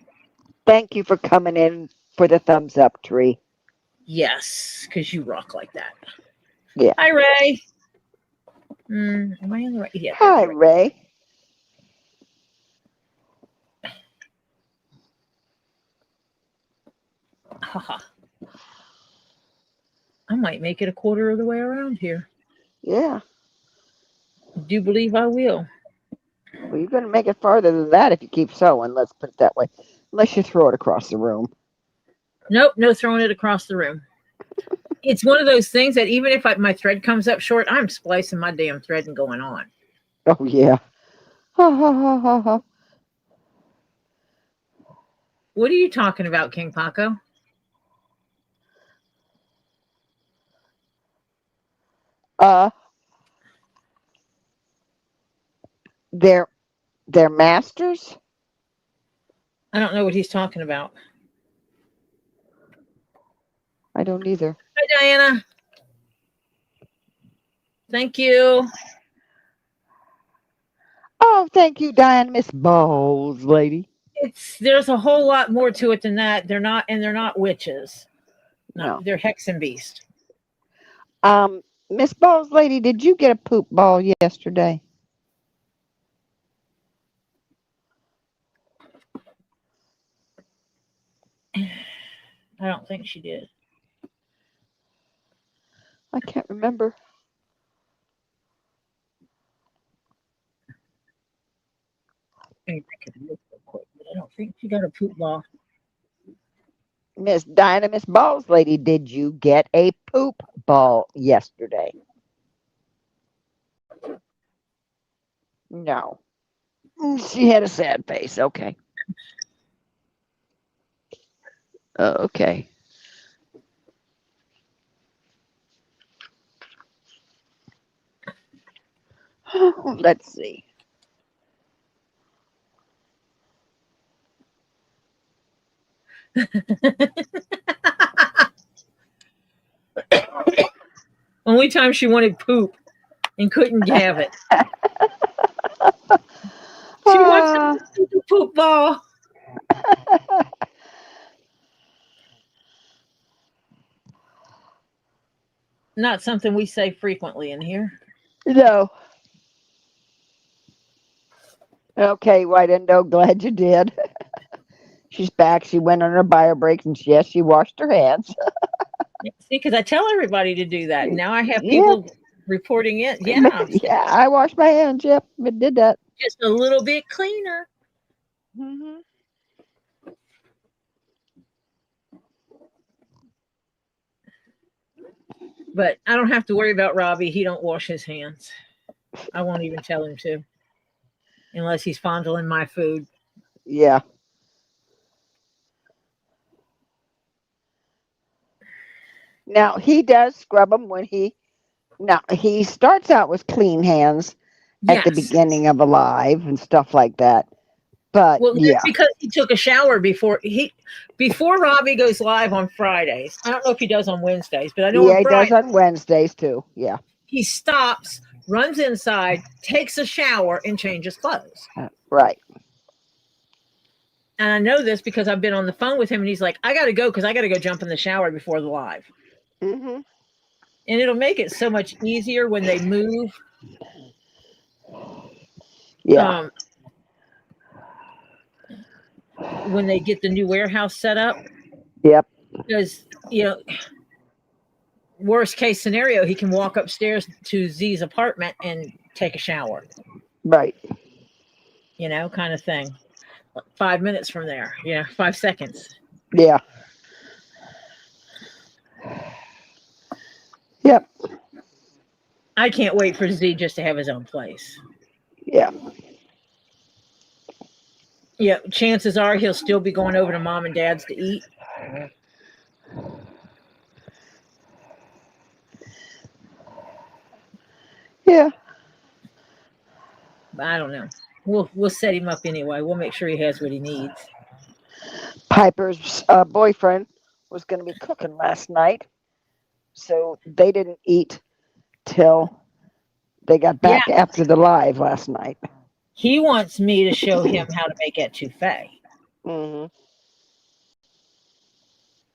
Thank you for coming in for the thumbs up, Tree. Yes, because you rock like that. Yeah. Hi, Ray. Am I on the right? Yeah. Hi, Ray. Haha. I might make it a quarter of the way around here. Yeah. I do believe I will. Well, you're going to make it farther than that if you keep sewing. Let's put it that way. Unless you throw it across the room. Nope, no throwing it across the room. It's one of those things that even if my thread comes up short, I'm splicing my damn thread and going on. Oh, yeah. Ha, ha, ha, ha, ha. What are you talking about, KingPaco? They're masters? I don't know what he's talking about. I don't either. Hi, Diana. Thank you. Oh, thank you, Diane, Miss Balls lady. There's a whole lot more to it than that. They're not witches. No. They're hexen beast. Miss Balls lady, did you get a poop ball yesterday? I don't think she did. I can't remember. I could look real quick, but I don't think she got a poop ball. Miss Dinah, Miss Balls lady, did you get a poop ball yesterday? No. She had a sad face. Okay. Okay. Let's see. Only time she wanted poop and couldn't have it. She wants a poop ball. Not something we say frequently in here. No. Okay, White Endo, glad you did. She's back. She went on her bio break, and yes, she washed her hands. See, because I tell everybody to do that. Now I have people reporting it. Yeah. Yeah, I washed my hands. Yep, it did that. Just a little bit cleaner. Mm-hmm. But I don't have to worry about Robbie. He don't wash his hands. I won't even tell him to. Unless he's fondling my food. Yeah. Now, he does scrub them when he starts out with clean hands at the beginning of a live and stuff like that. But that's because he took a shower before Robbie goes live on Fridays. I don't know if he does on Wednesdays, but I know he does on Wednesdays too. Yeah. He stops, runs inside, takes a shower, and changes clothes. Right. And I know this because I've been on the phone with him, and he's like, I got to go because I got to go jump in the shower before the live. Mm-hmm. And it'll make it so much easier when they move. Yeah. When they get the new warehouse set up. Yep. Because, worst case scenario, he can walk upstairs to Z's apartment and take a shower. Right. Kind of thing. 5 minutes from there. 5 seconds. Yeah. Yep. I can't wait for Z just to have his own place. Yeah. Yeah, chances are he'll still be going over to mom and dad's to eat. Yeah. But I don't know. We'll set him up anyway. We'll make sure he has what he needs. Piper's boyfriend was going to be cooking last night, so they didn't eat till they got back after the live last night. He wants me to show him how to make etouffee. Mm-hmm.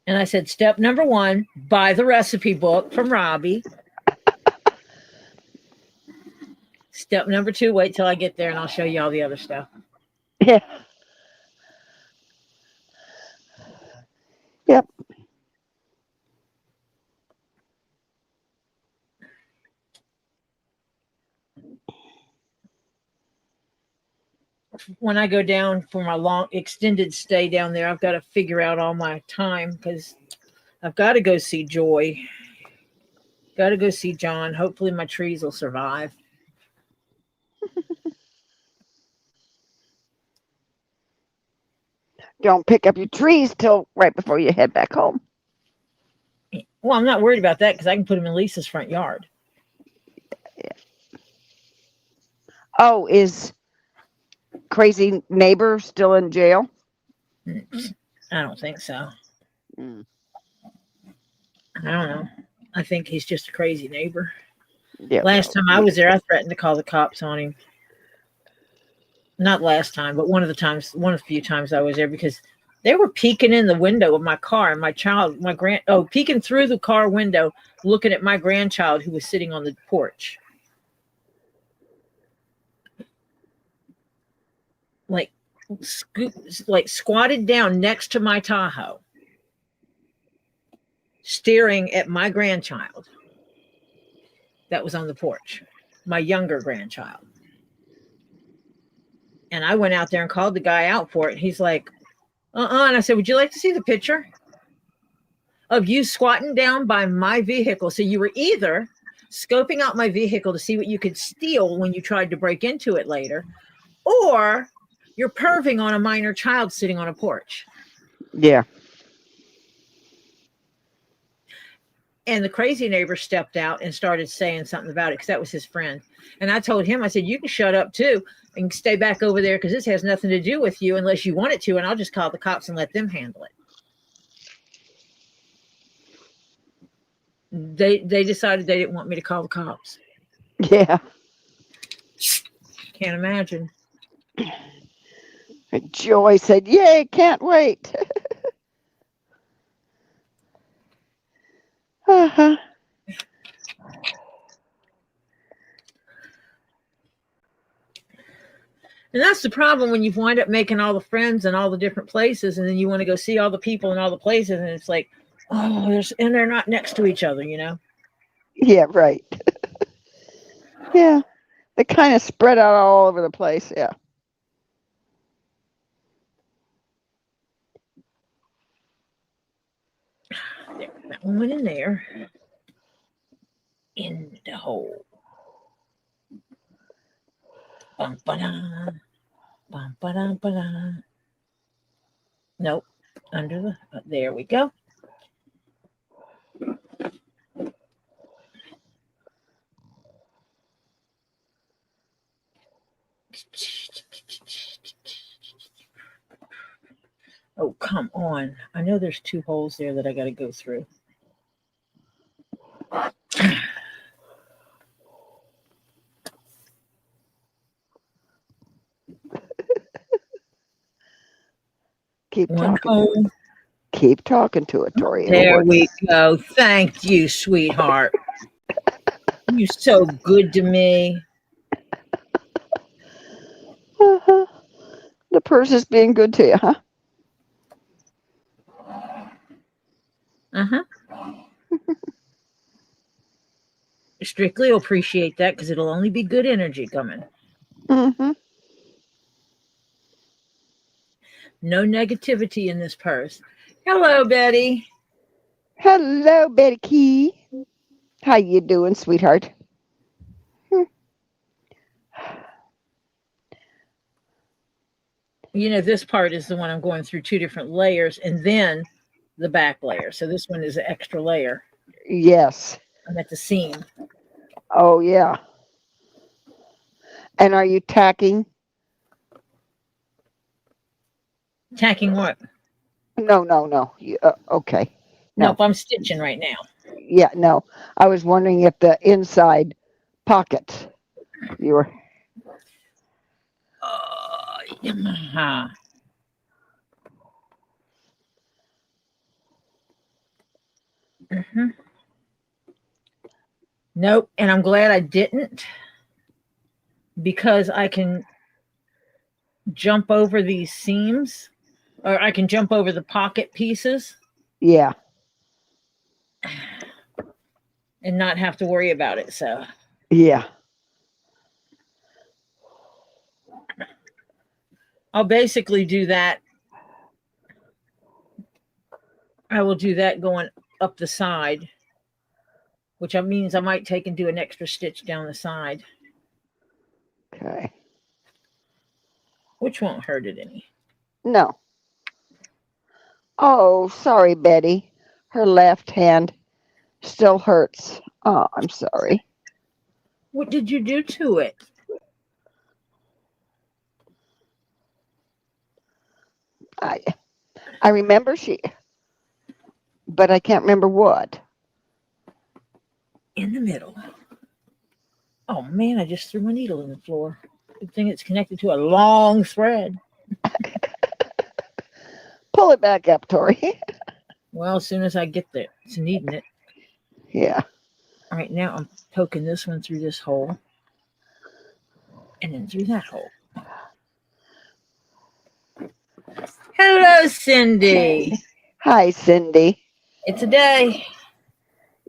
And I said, step number 1, buy the recipe book from Robbie. Step number 2, wait till I get there and I'll show you all the other stuff. Yeah. Yep. When I go down for my long extended stay down there, I've got to figure out all my time because I've got to go see Joy. Got to go see John. Hopefully my trees will survive. Don't pick up your trees till right before you head back home. Well, I'm not worried about that because I can put them in Lisa's front yard. Yeah. Oh, is crazy neighbor still in jail? I don't think so. Mm. I don't know. I think he's just a crazy neighbor. Yeah, Last well, time I was there, I threatened to call the cops on him. Not last time, but one of the few times I was there, because they were peeking in the window of my car, and peeking through the car window, looking at my grandchild who was sitting on the porch. Like squatted down next to my Tahoe, staring at my grandchild that was on the porch, my younger grandchild. And I went out there and called the guy out for it. He's like, and I said, would you like to see the picture of you squatting down by my vehicle? So you were either scoping out my vehicle to see what you could steal when you tried to break into it later, or you're perving on a minor child sitting on a porch. yeah. And the crazy neighbor stepped out and started saying something about it, because that was his friend. And I told him, I said, you can shut up too and stay back over there, because this has nothing to do with you unless you want it to, and I'll just call the cops and let them handle it. They decided they didn't want me to call the cops. Yeah. Can't imagine. Joy said, yay, can't wait. Uh-huh. And that's the problem when you wind up making all the friends in all the different places, and then you want to go see all the people in all the places, and it's like, and they're not next to each other, you know? Yeah, right. Yeah. They kind of spread out all over the place. Yeah. There, that one went in there. In the hole. Bum, ba-da, bum, ba-da, ba-da. Nope. Under the, there we go. Oh, come on. I know there's 2 holes there that I got to go through. Keep One talking. hole. Keep talking to it, Tori. There we go. Thank you, sweetheart. You're so good to me. Uh-huh. The purse is being good to you, huh? Uh-huh. Strictly will appreciate that, because it'll only be good energy coming. Mm-hmm. No negativity in this purse. Hello, Betty. Hello, Betty Key. How you doing, sweetheart? You know, this part is the one I'm going through 2 different layers, and then the back layer. So this one is an extra layer. Yes. I'm at the seam. Oh, yeah. And are you tacking? Tacking what? No. Okay. No. Nope, I'm stitching right now. Yeah, no. I was wondering if the inside pockets you were. Uh-huh. Mm-hmm. Nope, and I'm glad I didn't, because I can jump over these seams, or I can jump over the pocket pieces. Yeah. And not have to worry about it. So Yeah. I'll basically do that. I will do that going up the side, which means I might take and do an extra stitch down the side. Okay. Which won't hurt it any. No. Oh, sorry, Betty. Her left hand still hurts. Oh, I'm sorry. What did you do to it? I remember but I can't remember what. In the middle. Oh man, I just threw my needle in the floor. Good thing it's connected to a long thread. Pull it back up, Tori. Well, as soon as I get there to needing it. Yeah. All right, now I'm poking this one through this hole. And then through that hole. Hello, Cindy. Hi, Cindy. It's a day.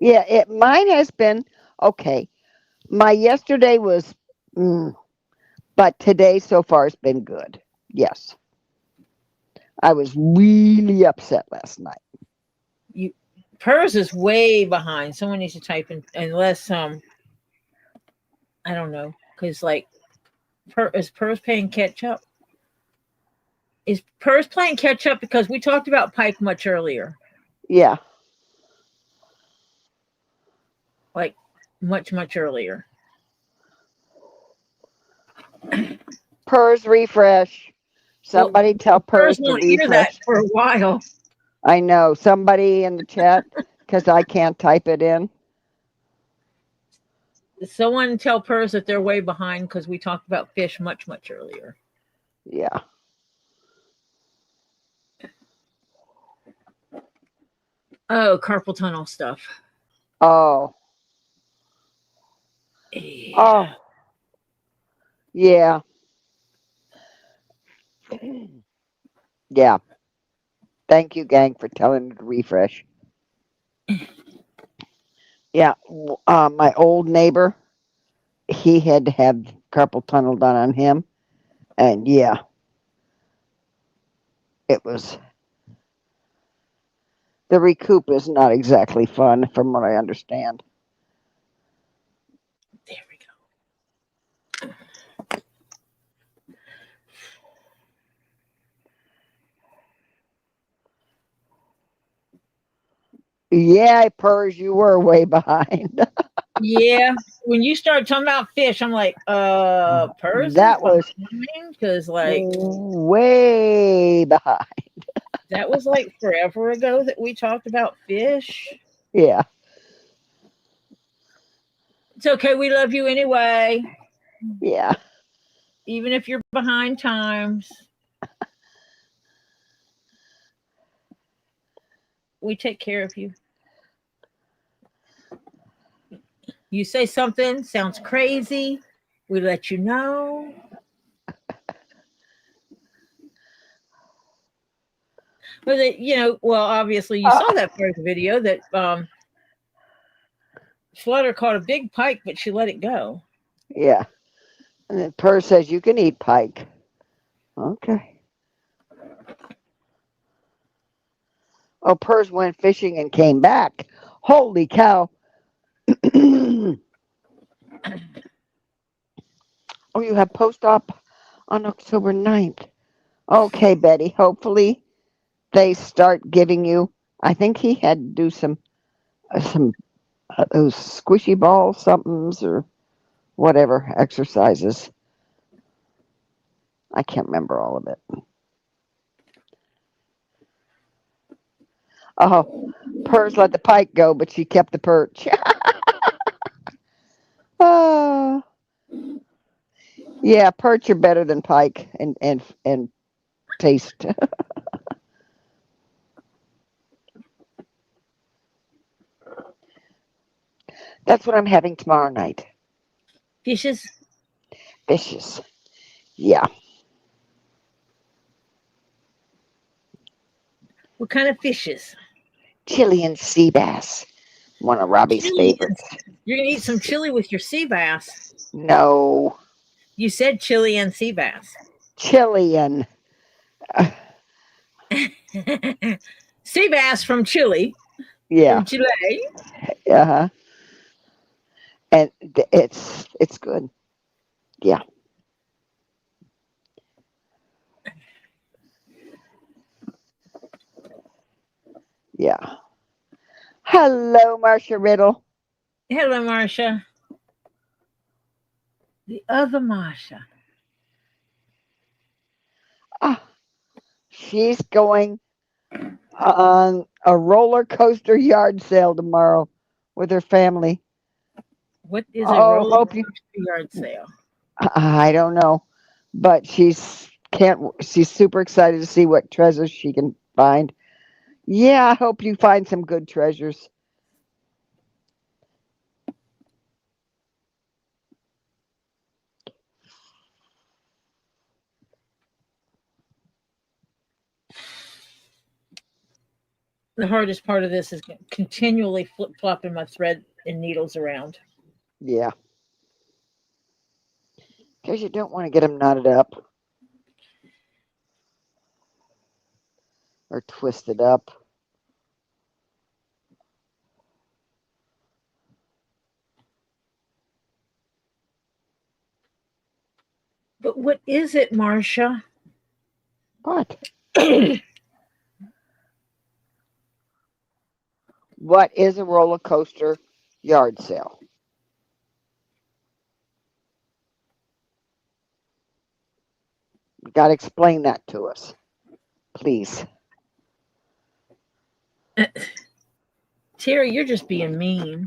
Yeah, mine has been okay. My yesterday was, but today so far has been good. Yes. I was really upset last night. Purrs is way behind. Someone needs to type in, unless I don't know, because like, is Purrs paying catch up? Is Purrs playing catch up because we talked about Pike much earlier? Yeah. Like much earlier. Purrs refresh. Somebody tell Purrs to won't hear that refresh. for a while. I know. Somebody in the chat, because I can't type it in. Someone tell Purrs that they're way behind because we talked about fish much earlier. Yeah. Oh, carpal tunnel stuff. Oh. Yeah. Oh. Yeah. Yeah. Thank you, gang, for telling me to refresh. Yeah. My old neighbor, he had to have carpal tunnel done on him. And yeah, it was. The recoup is not exactly fun, from what I understand. There we go. Yeah, Purrs, you were way behind. Yeah, when you started talking about fish, I'm like, Purrs That was because like way behind. that was like forever ago that we talked about fish. Yeah. It's okay, we love you anyway. Yeah. Even if you're behind times. We take care of you. You say something sounds crazy, we let you know. But obviously you saw that first video that Flutter caught a big pike, but she let it go. Yeah. And then Purrs says you can eat pike. Okay. Oh, Purrs went fishing and came back. Holy cow. Oh, you have post-op on October 9th. Okay, Betty. Hopefully they start giving you. I think he had to do some those squishy ball somethings or whatever exercises. I can't remember all of it. Oh, Purrs let the pike go, but she kept the perch. Oh, yeah, perch are better than pike and taste. That's what I'm having tomorrow night. Fishes? Fishes. Yeah. What kind of fishes? Chilean sea bass. One of Robbie's favorites. You're going to eat some chili with your sea bass. No. You said Chilean sea bass. Chilean. Sea bass from Chile. Yeah. From Chile. Uh-huh. And it's good. Yeah. Yeah. Hello, Marcia Riddle. Hello, Marcia. The other Marcia. Ah, she's going On a roller coaster yard sale tomorrow with her family. What is a Oh, roller hope you. coaster yard sale? I don't know, but she's super excited to see what treasures she can find. Yeah, I hope you find some good treasures. The hardest part of this is continually flip flopping my thread and needles around. Yeah, because you don't want to get them knotted up or twisted up. But what is it, Marcia? What? What is a roller coaster yard sale? You got to explain that to us, please. Terry, you're just being mean.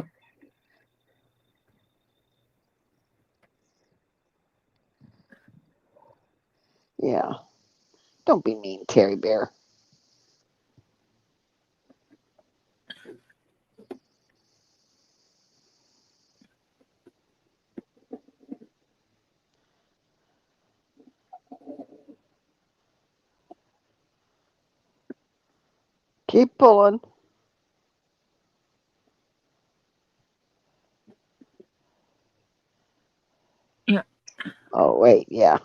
Yeah. Don't be mean, Terry Bear. Keep pulling. Yeah. Oh, wait. Yeah.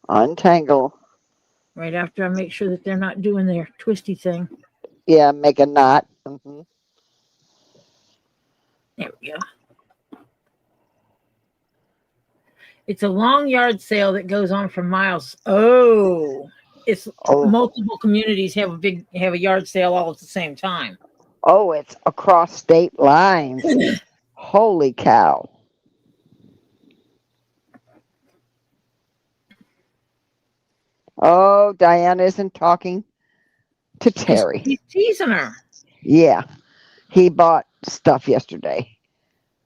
Untangle. Right after I make sure that they're not doing their twisty thing. Yeah. Make a knot. There we go. It's a long yard sale that goes on for miles. Oh, it's Oh. multiple communities have a yard sale all at the same time. Oh, it's across state lines. Holy cow. Oh, Diana isn't talking to Terry. He's teasing her. Yeah. He bought stuff yesterday.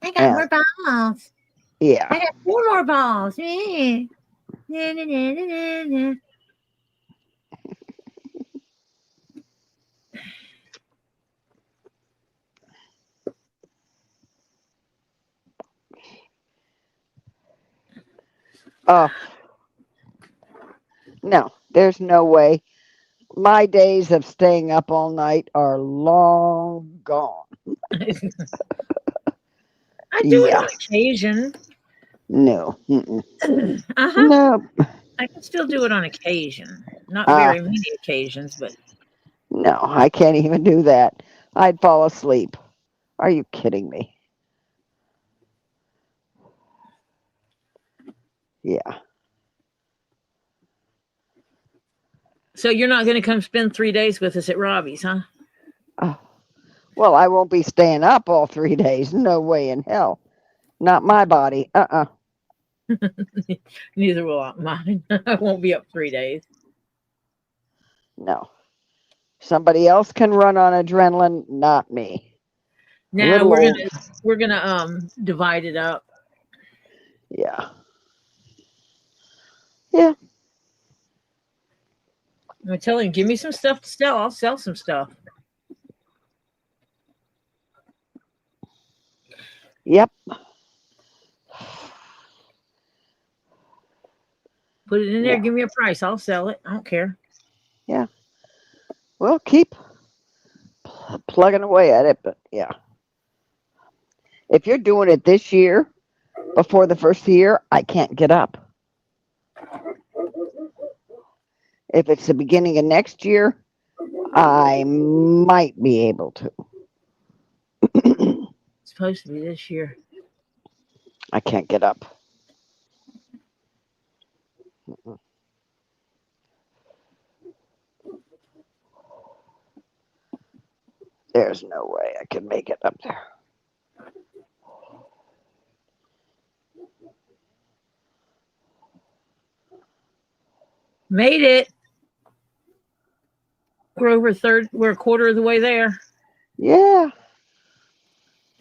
I got more balls. Yeah. I got 4 more balls. Na, na, na, na, na. Oh. No, there's no way. My days of staying up all night are long gone. I do it Yeah. on occasion. No. Mm-mm. Uh-huh. No. I can still do it on occasion. Not Uh, very many occasions, but no, I can't even do that. I'd fall asleep. Are you kidding me? Yeah. so you're not going to come spend 3 days with us at Robbie's, huh? Oh. Well, I won't be staying up all 3 days. No way in hell. Not my body. Neither will mine. I won't be up 3 days. No. Somebody else can run on adrenaline, not me. Now Little old. we're gonna divide it up. Yeah. Yeah. I'm telling you, give me some stuff to sell. I'll sell some stuff. Yep. Put it in there. Yeah. Give me a price. I'll sell it. I don't care. Yeah. Well, keep plugging away at it, but yeah. If you're doing it this year, before the first year, I can't get up. If it's the beginning of next year, I might be able to. It's supposed to be this year. I can't get up. There's no way I can make it up there. Made it. We're a quarter of the way there. Yeah.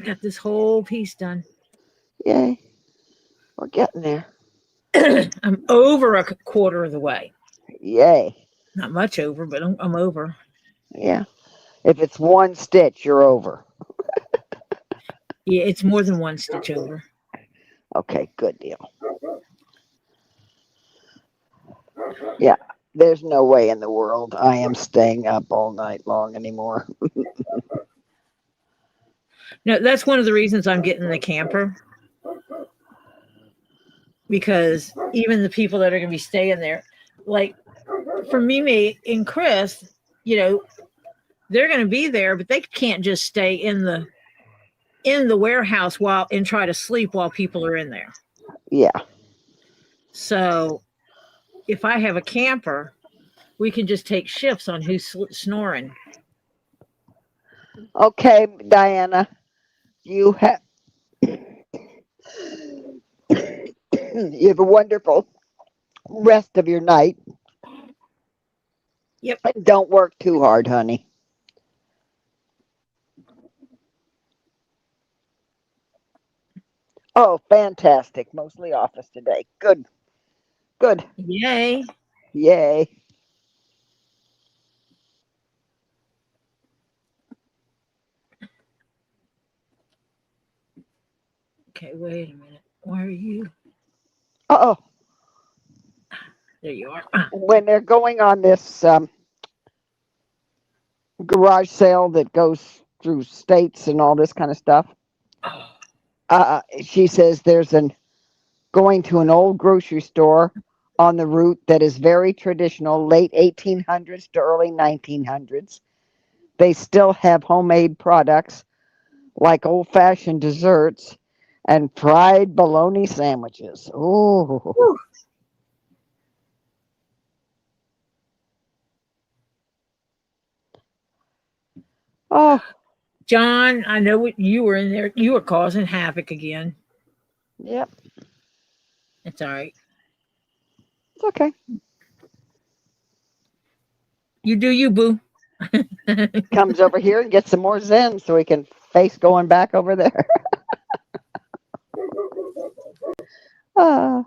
Got this whole piece done. Yay. We're getting there. I'm over a quarter of the way. Yay. Not much over, but I'm over. Yeah. If it's one stitch, you're over. Yeah, it's more than one stitch over. Okay, good deal. Yeah. There's no way in the world I am staying up all night long anymore. No, that's one of the reasons I'm getting the camper. Because even the people that are going to be staying there, like for Mimi and Chris, they're going to be there, but they can't just stay in the warehouse and try to sleep while people are in there. Yeah. So if I have a camper, we can just take shifts on who's snoring. Okay, Diana. You have you have a wonderful rest of your night. Yep. And don't work too hard, honey. Oh, fantastic. Mostly office today. Good. Good. Yay. Yay. Okay, wait a minute. Where are you? Uh-oh. There you are. When they're going on this garage sale that goes through states and all this kind of stuff, she says there's going to an old grocery store on the route that is very traditional, late 1800s to early 1900s. They still have homemade products like old-fashioned desserts and fried bologna sandwiches. Ooh. Oh. John, I know what you were in there. You were causing havoc again. Yep. It's all right. It's okay. You do you, boo. Comes over here and gets some more Zen so he can face going back over there. I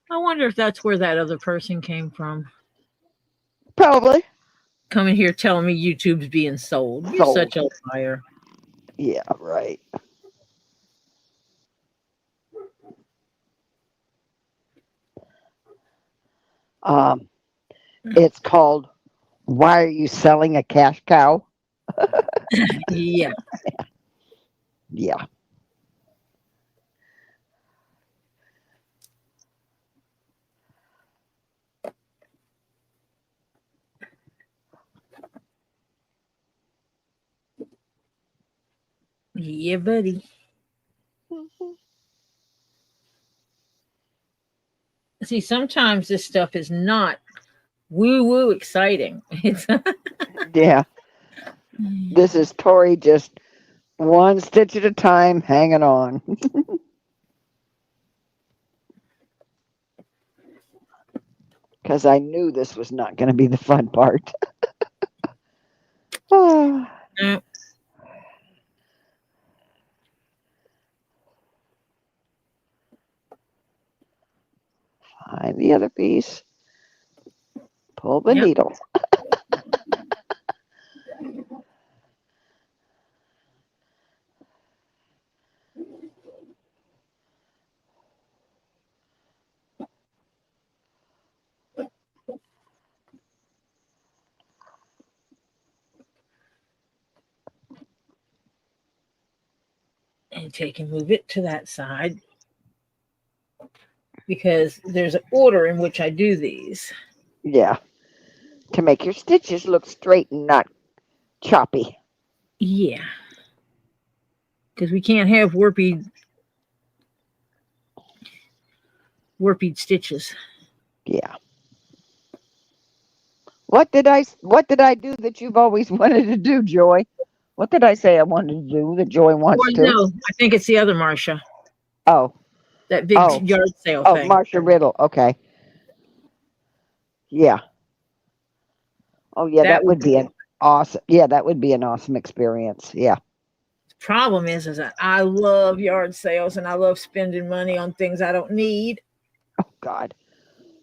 wonder if that's where that other person came from. Probably. Coming here telling me YouTube's being sold. You're such a liar. Yeah, right. It's called Why Are You Selling a Cash Cow? Yeah. Yeah. Yeah, buddy. See, sometimes this stuff is not woo-woo exciting. Yeah. This is Tori just one stitch at a time hanging on. Because I knew this was not going to be the fun part. No. Find the other piece. Pull the needle. And take and move it to that side. Because there's an order in which I do these. Yeah. To make your stitches look straight and not choppy. Yeah. Because we can't have warped stitches. Yeah. What did I do that you've always wanted to do, Joy? What did I say I wanted to do that Joy wants to? No, I think it's the other Marsha. Oh. That big yard sale thing. Oh, Marsha Riddle. Okay. Yeah. Oh yeah, That that would would be an awesome. Yeah, that would be an awesome experience. Yeah. problem is that I love yard sales and I love spending money on things I don't need. Oh God,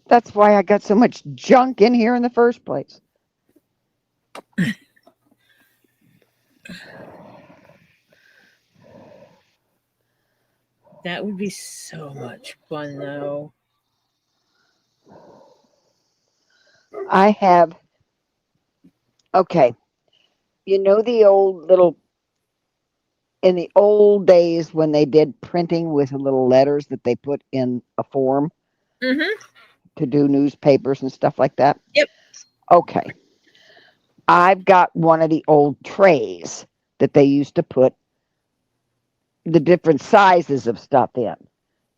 that's why I got so much junk in here in the first place. That would be so much fun, though. I have. Okay, you know the old little in the old days when they did printing with little letters that they put in a form Mm-hmm. to do newspapers and stuff like that. Yep. Okay, I've got one of the old trays that they used to put the different sizes of stuff in.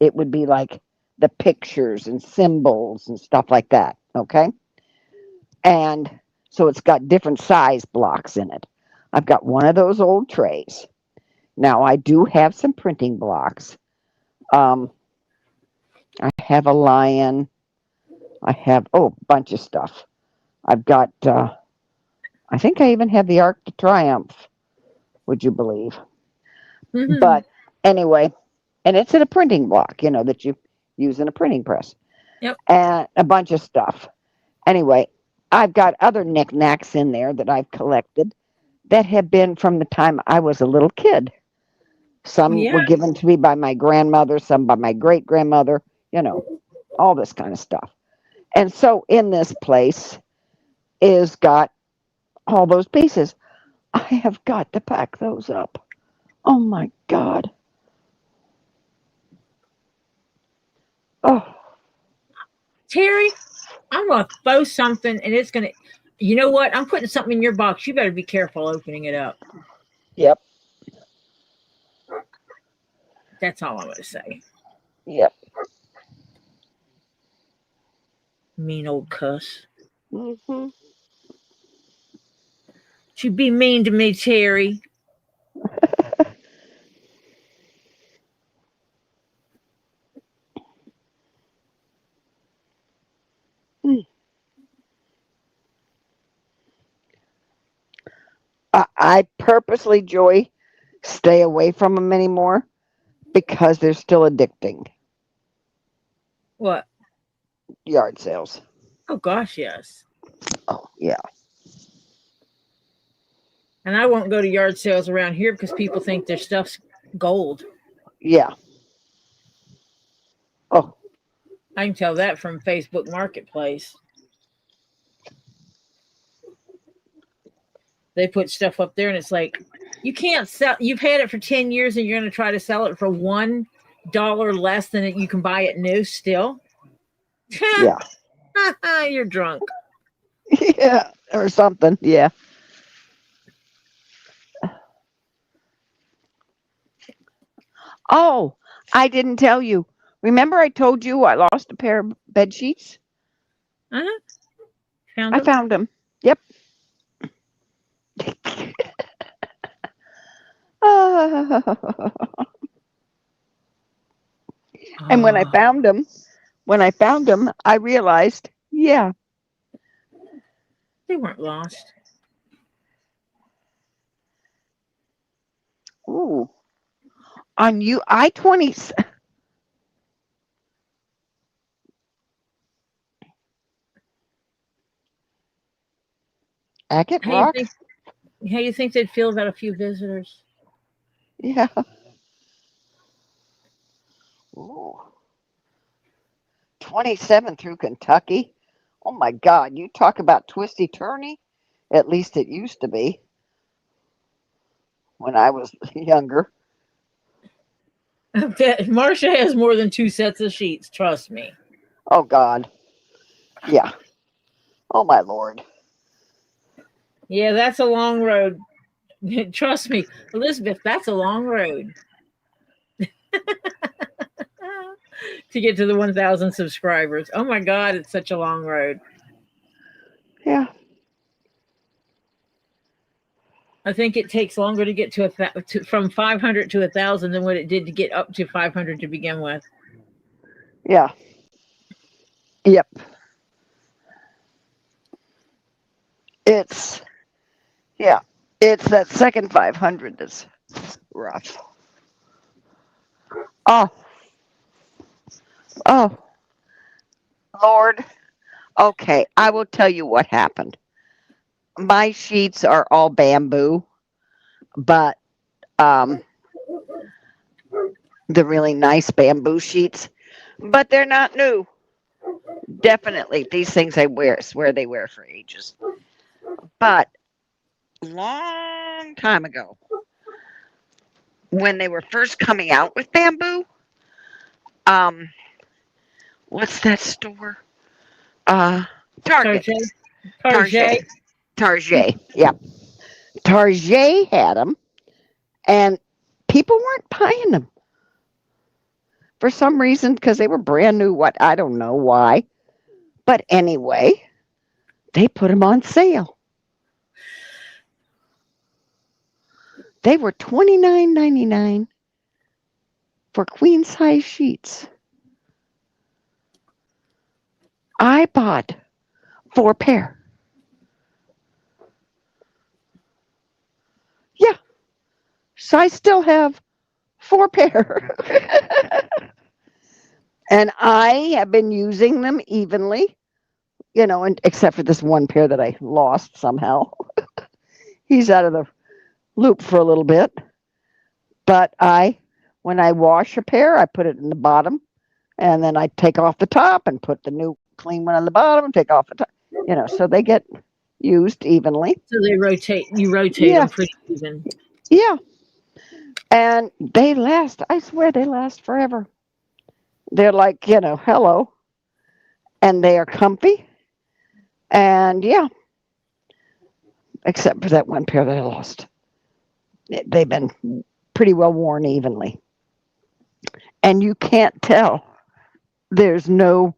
It would be like the pictures and symbols and stuff like that. Okay. And so it's got different size blocks in it. I've got one of those old trays. Now I do have some printing blocks. I have a lion. I have a bunch of stuff. I've got. I think I even have the Arc de Triomphe. Would you believe? Mm-hmm. But anyway, and it's in a printing block, that you use in a printing press, Yep. and a bunch of stuff. Anyway, I've got other knickknacks in there that I've collected that have been from the time I was a little kid. Some Yeah. were given to me by my grandmother, some by my great grandmother, all this kind of stuff. And so in this place is got all those pieces. I have got to pack those up. Oh my God. Oh, Terry, I'm going to throw something and it's going to. You know what? I'm putting something in your box. You better be careful opening it up. yep, That's all I'm going to say. yep. Mean old cuss. Hmm. You be mean to me, Terry. I purposely, Joy, stay away from them anymore because they're still addicting. What? Yard sales. Oh, gosh, yes. Oh, yeah. And I won't go to yard sales around here because people think their stuff's gold. Yeah. Oh, I can tell that from Facebook Marketplace. They put stuff up there and it's like, you can't sell. You've had it for 10 years and you're going to try to sell it for $1 less than you can buy it new still? yeah. You're drunk. Yeah. Or something. Yeah. Oh, I didn't tell you. Remember I told you I lost a pair of bed sheets? Uh-huh. Found I them? found them. Yep. And when I found them, I realized, yeah. They weren't lost. Ooh. On you I-20 Agate How you Rock? think? How you think they'd feel about a few visitors? Yeah. Ooh. 27 through Kentucky. Oh my God, you talk about twisty turny. At least it used to be when I was younger. I bet Marcia has more than 2 sets of sheets. Trust me. Oh God. Yeah. Oh my Lord. Yeah, that's a long road. Trust me, Elizabeth, that's a long road to get to the 1,000 subscribers. Oh my God, it's such a long road. Yeah. I think it takes longer to get from 500 to 1,000 than what it did to get up to 500 to begin with. Yeah. Yep. It's, yeah, it's that second 500 that's rough. Oh, oh, Lord. Okay, I will tell you what happened. My sheets are all bamboo, but the really nice bamboo sheets, but they're not new. Definitely, these things I swear they wear for ages. But long time ago, when they were first coming out with bamboo, um, what's that store? Target. Tarjay. Target. Target. Yeah. Target had them, and people weren't buying them for some reason because they were brand new. What? I don't know why. But anyway, they put them on sale. They were $29.99 for queen size sheets. I bought 4 pair. Yeah, so I still have 4 pair. And I have been using them evenly, and except for this one pair that I lost somehow. He's out of the loop for a little bit. But when I wash a pair, I put it in the bottom, and then I take off the top and put the new clean one on the bottom and take off the top. So they get used evenly. So they rotate. You rotate Yeah. them pretty even. Yeah. And they last. I swear they last forever. They're like, hello. And they are comfy. And yeah, except for that one pair that I lost. They've been pretty well worn evenly. And you can't tell. There's no.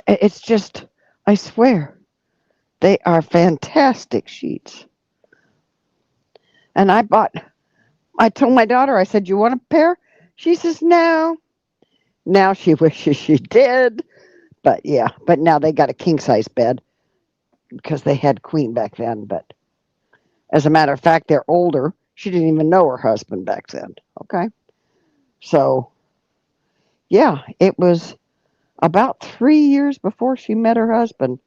It's just, I swear, they are fantastic sheets. And I told my daughter, I said, you want a pair? She says, no. Now she wishes she did. But yeah, but now they got a king size bed because they had queen back then. But as a matter of fact, they're older. She didn't even know her husband back then. Okay. So yeah, it was about 3 years before she met her husband.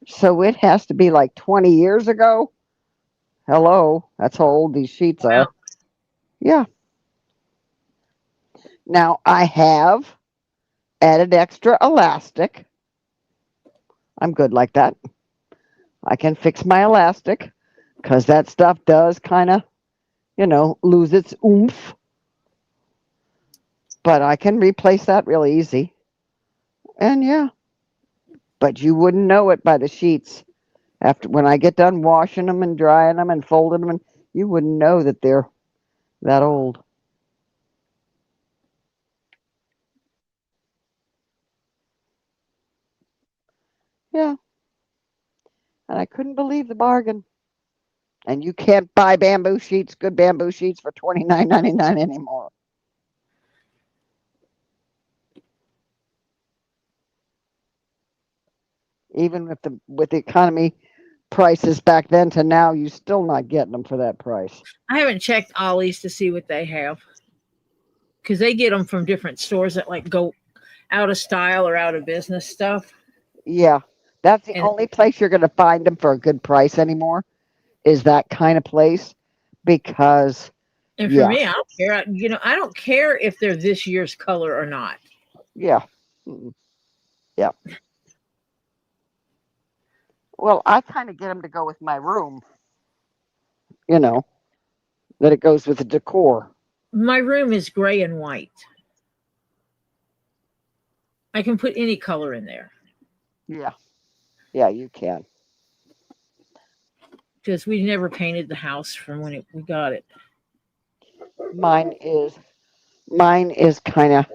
So it has to be like 20 years ago. Hello, that's how old these sheets are. Wow. Yeah. Now I have added extra elastic. I'm good like that. I can fix my elastic because that stuff does kind of, lose its oomph. But I can replace that real easy. And yeah, but you wouldn't know it by the sheets. When I get done washing them and drying them and folding them, you wouldn't know that they're that old. Yeah. And I couldn't believe the bargain. And you can't buy good bamboo sheets for $29.99 anymore. Even with the economy prices back then to now, you're still not getting them for that price. I haven't checked Ollie's to see what they have because they get them from different stores that like go out of style or out of business stuff. Yeah, that's the And only place you're going to find them for a good price anymore, is that kind of place, because for yeah. me, I don't care. I don't care if they're this year's color or not. Yeah. Yeah. Well, I kind of get them to go with my room, that it goes with the decor. My room is gray and white. I can put any color in there. Yeah. Yeah, you can. Because we never painted the house from when we got it. Mine is kind of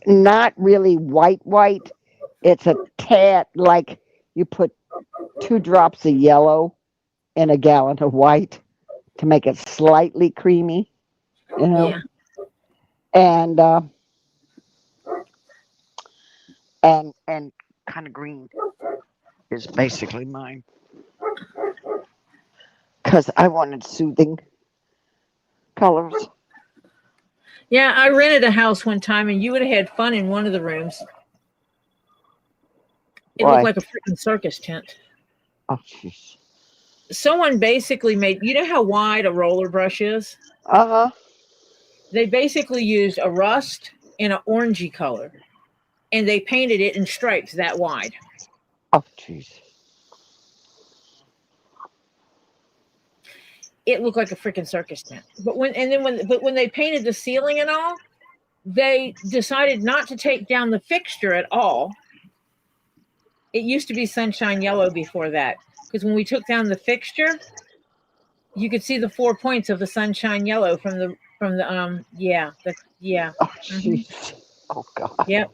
not really white. It's a tad, like you put 2 drops of yellow in a gallon of white to make it slightly creamy, Yeah. And and kind of green is basically mine. Because I wanted soothing colors. Yeah, I rented a house one time, and you would have had fun in one of the rooms. It Why? looked like a freaking circus tent. Oh, jeez. Someone basically made, you know how wide a roller brush is? Uh-huh. They basically used a rust and an orangey color, and they painted it in stripes that wide. Oh, jeez. It looked like a freaking circus tent. But when they painted the ceiling and all, they decided not to take down the fixture at all. It used to be sunshine yellow before that, because when we took down the fixture, you could see the 4 points of the sunshine yellow from the yeah. Oh, jeez. Oh, God. Yep.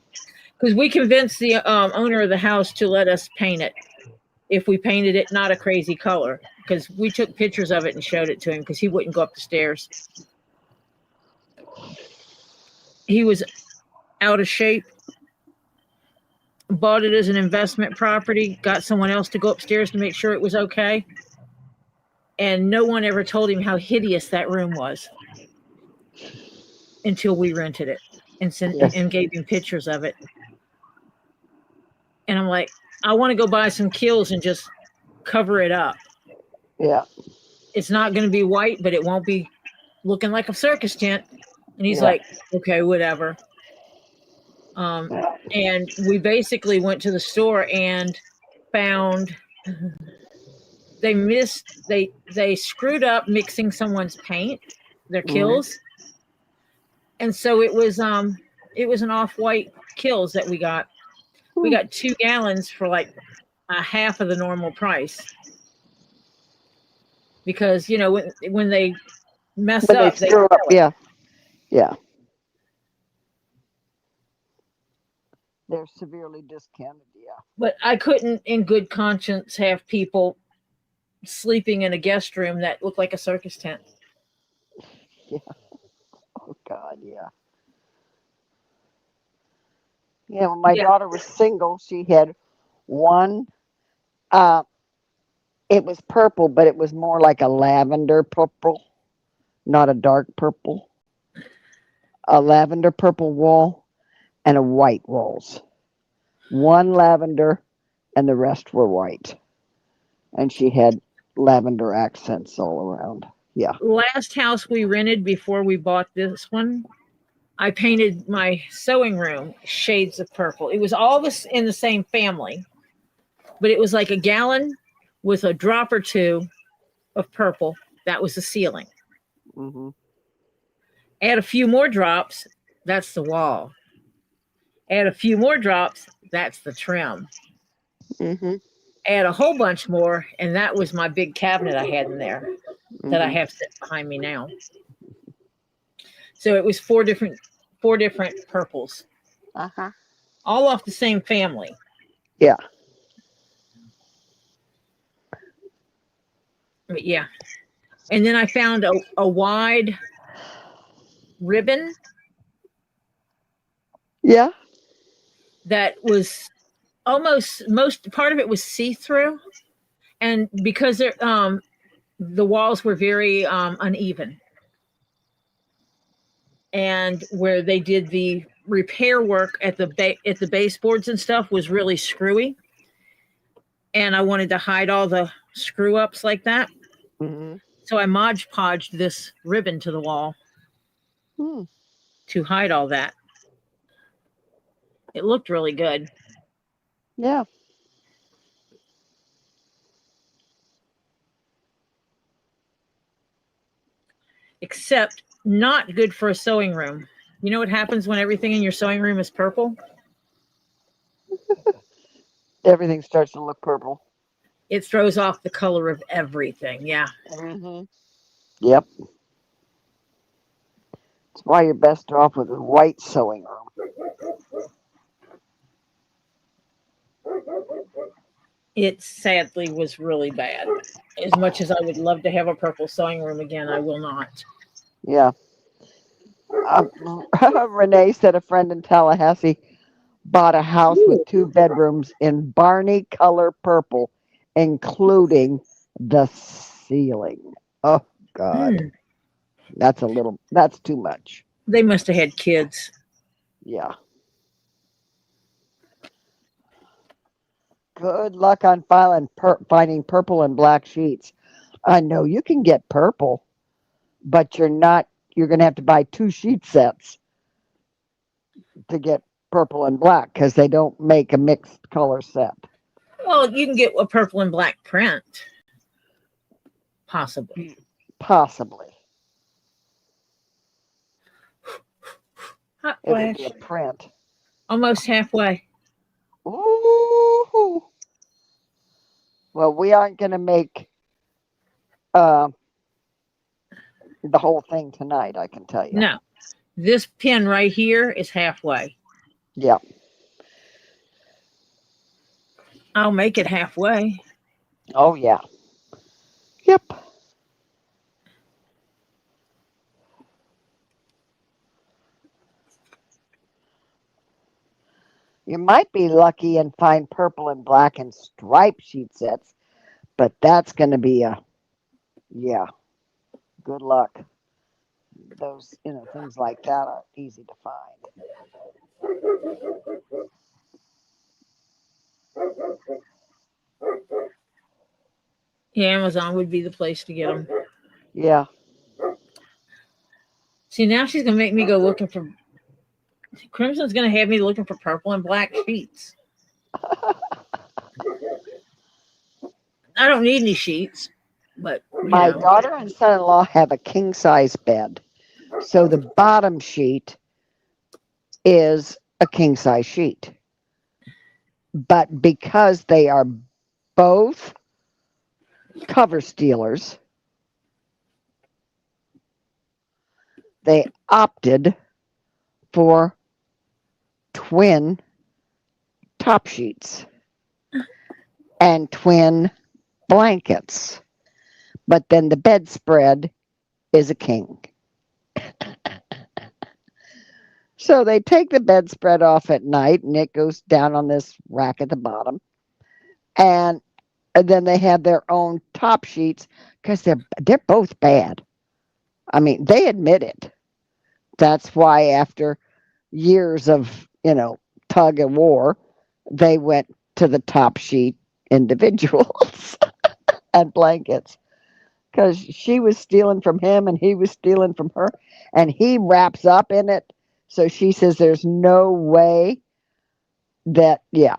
Because we convinced the owner of the house to let us paint it if we painted it not a crazy color, because we took pictures of it and showed it to him because he wouldn't go up the stairs. He was out of shape, bought it as an investment property, got someone else to go upstairs to make sure it was okay, and no one ever told him how hideous that room was until we rented it and gave him pictures of it. And I'm like, I want to go buy some Kills and just cover it up. Yeah. It's not going to be white, but it won't be looking like a circus tent. And he's like, okay, whatever. And we basically went to the store and found they screwed up mixing someone's paint, their Kills. And so it was an off-white Kills that we got. We got 2 gallons for like a half of the normal price. Because, you know, when they mess up, they screw up. Yeah. Yeah. They're severely discounted, yeah. But I couldn't in good conscience have people sleeping in a guest room that looked like a circus tent. Yeah. Oh, God, yeah. Yeah, when my daughter was single, she had one. It was purple, but it was more like a lavender purple, not a dark purple. A lavender purple wall and a white walls. One lavender and the rest were white. And she had lavender accents all around. Yeah. Last house we rented before we bought this one, I painted my sewing room shades of purple. It was all this in the same family, but it was like a gallon with a drop or two of purple. That was the ceiling. Mm-hmm. Add a few more drops, that's the wall. Add a few more drops, that's the trim. Mm-hmm. Add a whole bunch more, and that was my big cabinet I had in there that I have sitting behind me now. So it was four different purples. Uh-huh. All off the same family. Yeah. But yeah. And then I found a wide ribbon. Yeah. That was most part of it was see-through. And because the walls were very uneven. And where they did the repair work at the baseboards and stuff was really screwy. And I wanted to hide all the screw ups like that. Mm-hmm. So I Mod Podged this ribbon to the wall to hide all that. It looked really good. Yeah. Except not good for a sewing room. You know what happens when everything in your sewing room is purple? Everything starts to look purple. It throws off the color of everything. Yeah. Mm-hmm. Yep. That's why you're best off with a white sewing room. It sadly was really bad. As much as I would love to have a purple sewing room again, I will not. Yeah. Renee said a friend in Tallahassee bought a house with 2 bedrooms in Barney color purple, including the ceiling. Oh, God. Hmm. That's too much. They must have had kids. Yeah. Good luck on finding purple and black sheets. I know you can get purple, but you're going to have to buy 2 sheet sets to get purple and black because they don't make a mixed color set. Well, you can get a purple and black print. Possibly. Possibly. Hot It would flash. be a print. Almost halfway. Ooh. Well, we aren't going to make the whole thing tonight, I can tell you. No. This pin right here is halfway. Yeah. I'll make it halfway. Oh, yeah. Yep. You might be lucky and find purple and black and stripe sheet sets, but that's going to be yeah, good luck. Those, things like that aren't easy to find. Yeah, Amazon would be the place to get them. Yeah. See, now she's going to make me go looking for... Crimson's going to have me looking for purple and black sheets. I don't need any sheets, but... My daughter and son-in-law have a king-size bed. So the bottom sheet is a king-size sheet. But because they are both cover stealers, they opted for twin top sheets and twin blankets. But then the bedspread is a king. So they take the bedspread off at night and it goes down on this rack at the bottom. And then they have their own top sheets because they're both bad. I mean, they admit it. That's why after years of, tug of war, they went to the top sheet individuals and blankets. Because she was stealing from him and he was stealing from her. And he wraps up in it. So she says there's no way that, Yeah,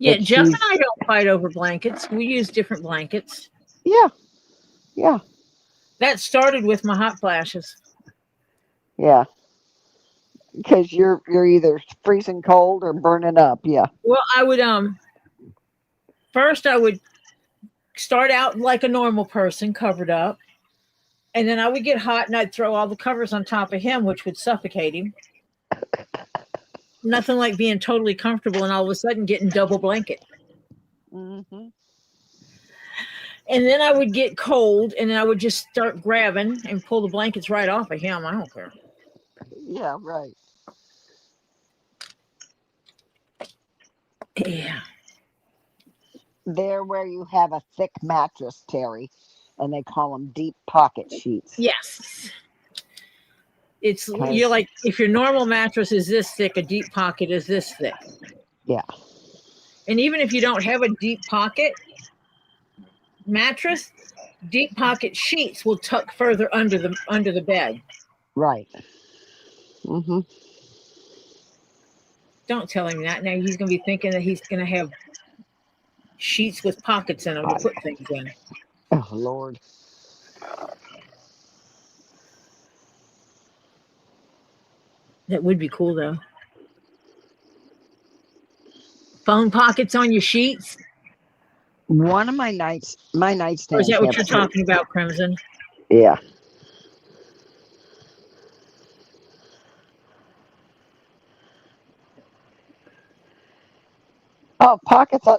that Jeff and she's, I don't fight over blankets. We use different blankets. yeah, yeah, That started with my hot flashes. yeah. Because you're either freezing cold or burning up, yeah. Well, I would first I would start out like a normal person, covered up, and then I would get hot and I'd throw all the covers on top of him, which would suffocate him. Nothing like being totally comfortable and all of a sudden getting double blanket. Mm-hmm. And then I would get cold and then I would just start grabbing and pull the blankets right off of him. I don't care. Yeah, right. Yeah. They're where you have a thick mattress, Terry, and they call them deep pocket sheets. Yes. You're like, if your normal mattress is this thick, a deep pocket is this thick. Yeah. And even if you don't have a deep pocket mattress, deep pocket sheets will tuck further under the bed. Right. Mm-hmm. Don't tell him that. Now he's going to be thinking that he's going to have sheets with pockets in them to put things in. Oh, Lord. That would be cool, though. Phone pockets on your sheets? One of my nightstands. Or is that what you're talking about, Crimson? Yeah. Oh, pockets on.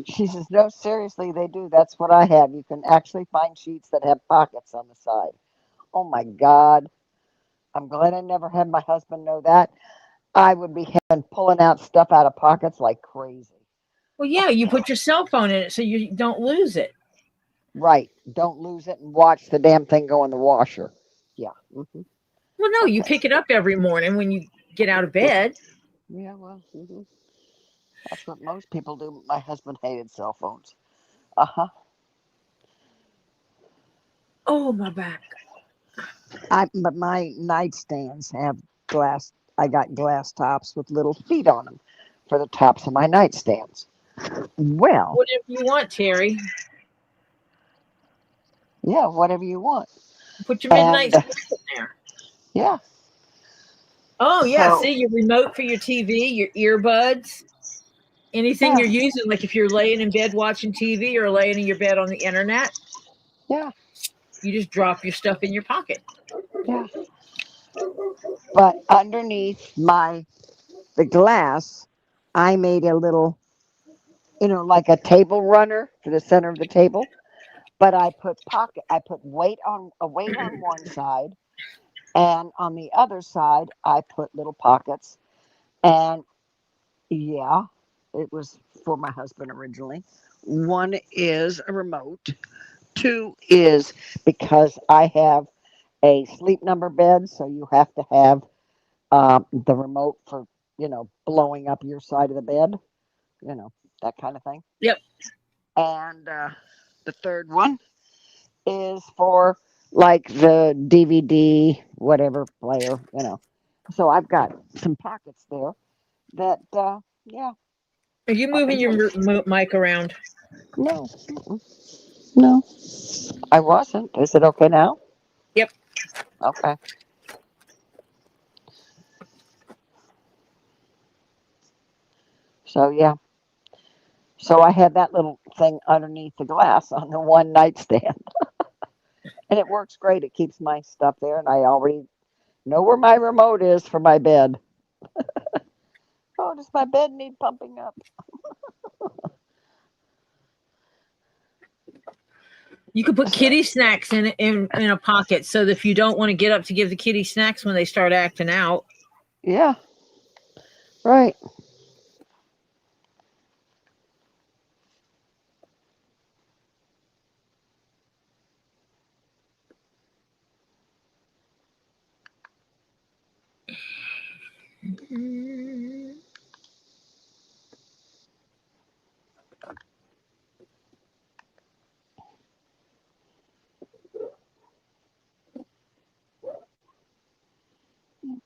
She says, no, seriously, they do. That's what I have. You can actually find sheets that have pockets on the side. Oh, my God. I'm glad I never had my husband know that. I would be pulling out stuff out of pockets like crazy. Well, yeah, you put your cell phone in it so you don't lose it. Right. Don't lose it and watch the damn thing go in the washer. Yeah. Well, no, you Okay. pick it up every morning when you get out of bed. Yeah, well, that's what most people do. My husband hated cell phones. Uh-huh. Oh, my back. But my nightstands have glass. I got glass tops with little feet on them for the tops of my nightstands. Well, Whatever you want, Terry. yeah, whatever you want. Put your midnight And snack in there. yeah, Oh, yeah. so See, your remote for your TV, your earbuds, anything yeah, you're using. Like if you're laying in bed watching TV or laying in your bed on the internet, yeah, you just drop your stuff in your pocket. yeah. But underneath the glass, I made a little, like a table runner for the center of the table. But I put weight on one side, and on the other side, I put little pockets. And yeah, it was for my husband originally. One is a remote. Two is because I have a sleep number bed, so you have to have the remote for blowing up your side of the bed, you know that kind of thing. Yep. And the third one is for like the DVD whatever player. So I've got some pockets there that yeah. Are you moving your mic around? No, no, I wasn't. Is it okay now? Yep. Okay. So yeah. So I had that little thing underneath the glass on the one nightstand, and it works great. It keeps my stuff there, and I already know where my remote is for my bed. Oh, does my bed need pumping up? You could put So kitty snacks in a pocket so that if you don't want to get up to give the kitty snacks when they start acting out. yeah, right.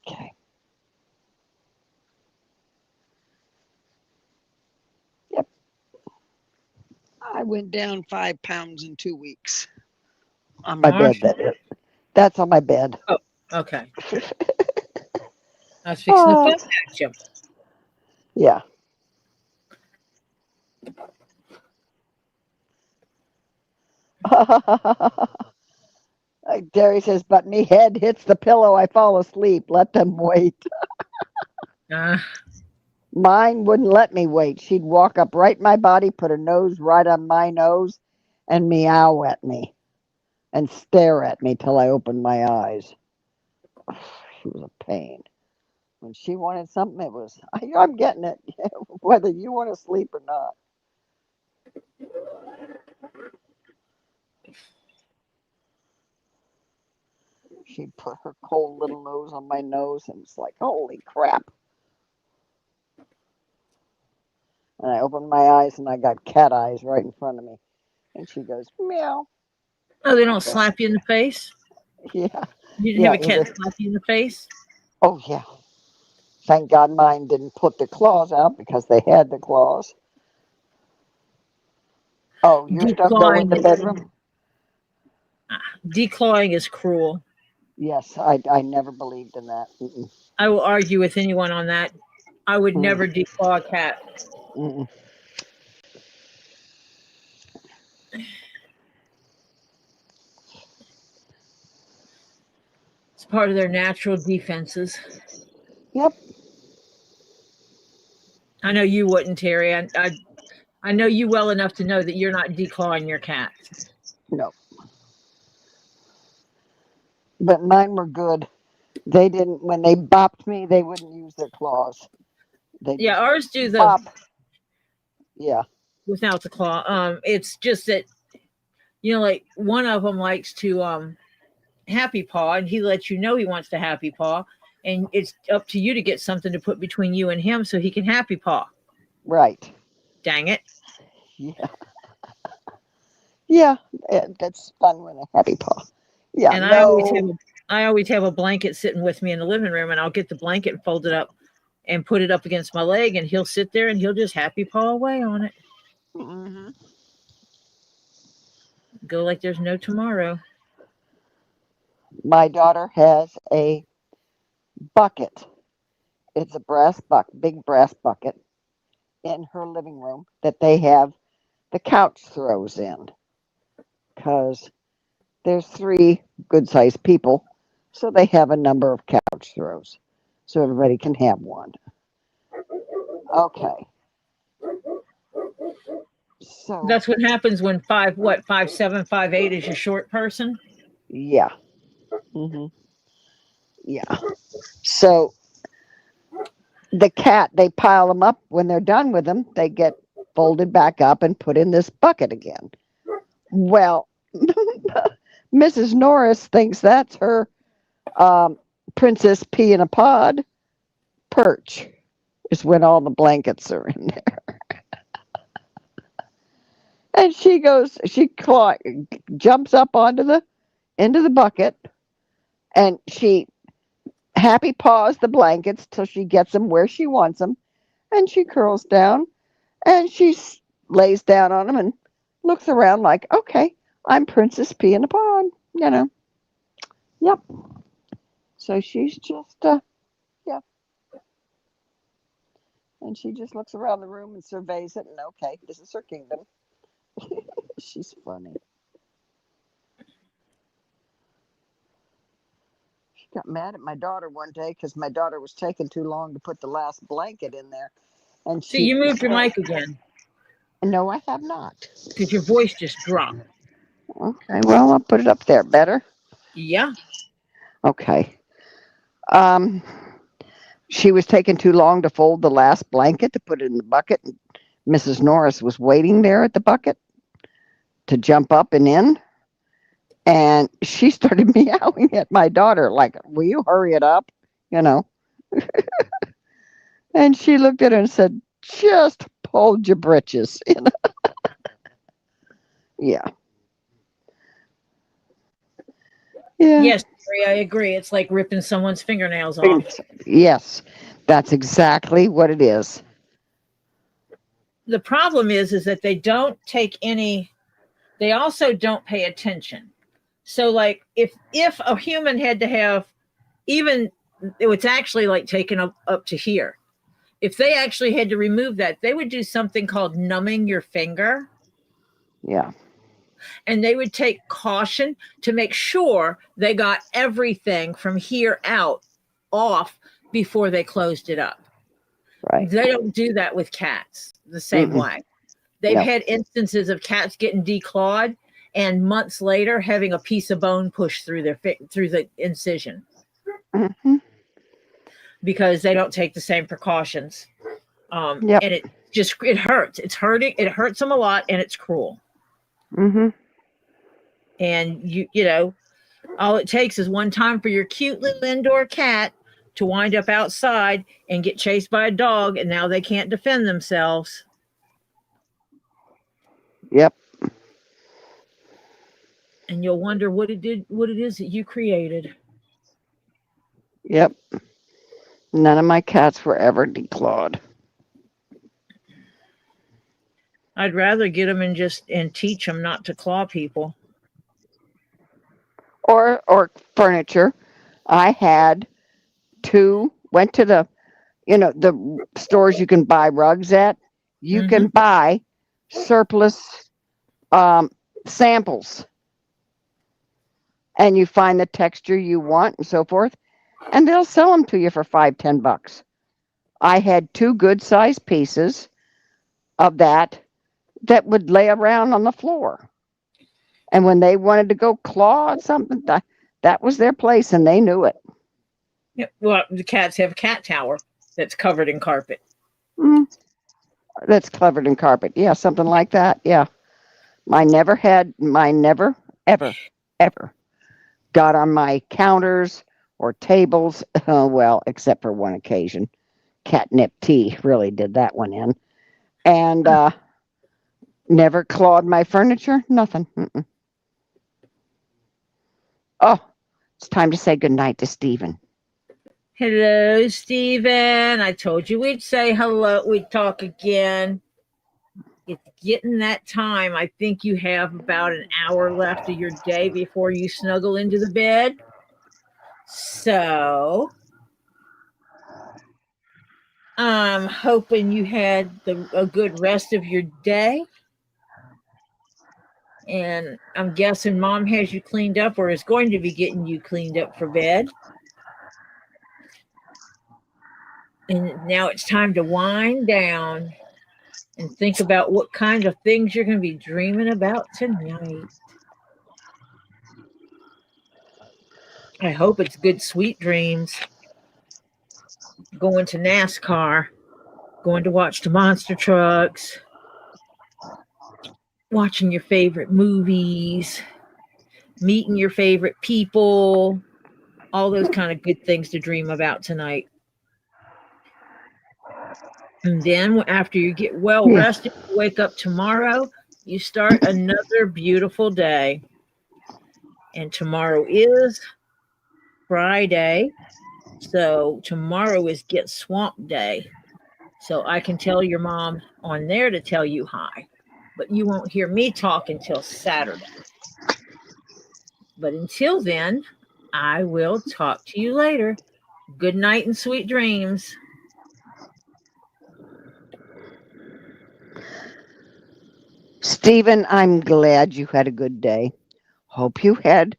Okay. Yep. I went down 5 pounds in 2 weeks on my bed. Marshall. That's on my bed. Oh, okay. I was fixing the Oh, phone at you. yeah. Like Derry says, but me head hits the pillow, I fall asleep. Let them wait. Uh, Mine wouldn't let me wait. She'd walk up right in my body, put her nose right on my nose, and meow at me and stare at me till I opened my eyes. She was a pain. When she wanted something, it was, I'm getting it, whether you want to sleep or not. She'd put her cold little nose on my nose, and it's like, holy crap. And I opened my eyes, and I got cat eyes right in front of me. And she goes, meow. oh, they don't slap you in the face? Yeah, You didn't yeah, have a cat slap you in the face? oh, yeah. Thank God mine didn't put the claws out because they had the claws. Oh, your stuff go in the bedroom? Declawing is cruel. Yes, I never believed in that. Mm-mm, I will argue with anyone on that. I would mm, never declaw a cat. mm-mm. It's part of their natural defenses. Yep. I know you wouldn't, Terry. I know you well enough to know that you're not declawing your cat. No. But mine were good. They didn't, when they bopped me, they wouldn't use their claws. They Yeah, just ours do the bop. Yeah. without the claw. It's just that like one of them likes to happy paw, and he lets you know he wants to happy paw, and it's up to you to get something to put between you and him so he can happy paw. Right. Dang it. Yeah. Yeah. That's fun when a happy paw. Yeah. And No. I always have a blanket sitting with me in the living room, and I'll get the blanket and fold it up and put it up against my leg, and he'll sit there and he'll just happy paw away on it. Mm-hmm. Go like there's no tomorrow. My daughter has a bucket. It's a big brass bucket in her living room that they have the couch throws in because there's 3 good sized people, so they have a number of couch throws so everybody can have one. Okay. So That's what happens when 5'7", 5'8" is your short person. yeah. Hmm. Yeah. So the cat, they pile them up. When they're done with them, they get folded back up and put in this bucket again. Well, Mrs. Norris thinks that's her Princess Pea in a Pod perch, is when all the blankets are in there. And she jumps up into the bucket, and she happy paws the blankets till she gets them where she wants them, and she curls down and she lays down on them and looks around like, okay, I'm Princess Pea in a Pod, Yep. So she's just, yeah. And she just looks around the room and surveys it, and okay, this is her kingdom. She's funny. She got mad at my daughter one day because my daughter was taking too long to put the last blanket in there. And So you moved your mic again. No, I have not. Because your voice just dropped. Okay, well, I'll put it up there better. Yeah. Okay. She was taking too long to fold the last blanket to put it in the bucket. And Mrs. Norris was waiting there at the bucket to jump up and in. And she started meowing at my daughter, like, will you hurry it up? And she looked at her and said, just hold your britches. Yeah. Yeah. Yes, Mary, I agree. It's like ripping someone's fingernails off. Yes, that's exactly what it is. The problem is that they don't take any, they also don't pay attention. So like if a human had to have even, it's actually like taken up to here. If they actually had to remove that, they would do something called numbing your finger. Yeah. And they would take caution to make sure they got everything from here out off before they closed it up. Right. They don't do that with cats the same way. They've had instances of cats getting declawed and months later having a piece of bone pushed through the incision. Mm-hmm. Because they don't take the same precautions. And it hurts. It's hurting. It hurts them a lot, and it's cruel. Mm-hmm. And you know, all it takes is one time for your cute little indoor cat to wind up outside and get chased by a dog, and now they can't defend themselves. Yep. And you'll wonder what it is that you created. Yep. None of my cats were ever declawed. I'd rather get them and teach them not to claw people. Or furniture. I had went to the the stores you can buy rugs at. You can buy surplus samples, and you find the texture you want and so forth, and they'll sell them to you for $5-10. I had 2 good sized pieces of that would lay around on the floor, and when they wanted to go claw at something, that was their place, and they knew it. Yeah, well, the cats have a cat tower that's covered in carpet. Mm, that's covered in carpet. Yeah, something like that. Yeah. Mine never, ever, ever got on my counters or tables. Well, except for one occasion. Catnip tea really did that one in. And never clawed my furniture. Nothing. Mm-mm. Oh, it's time to say goodnight to Stephen. Hello, Stephen. I told you we'd say hello. We'd talk again. It's getting that time. I think you have about an hour left of your day before you snuggle into the bed. So I'm hoping you had a good rest of your day. And I'm guessing mom has you cleaned up or is going to be getting you cleaned up for bed. And now it's time to wind down and think about what kind of things you're going to be dreaming about tonight. I hope it's good, sweet dreams. Going to NASCAR, going to watch the monster trucks, watching your favorite movies, meeting your favorite people, all those kind of good things to dream about tonight. And then after you get well Yeah. rested, you wake up tomorrow, you start another beautiful day. And tomorrow is Friday. So tomorrow is Get Swamp Day. So I can tell your mom on there to tell you hi. But you won't hear me talk until Saturday. But until then, I will talk to you later. Good night and sweet dreams. Stephen, I'm glad you had a good day. Hope you had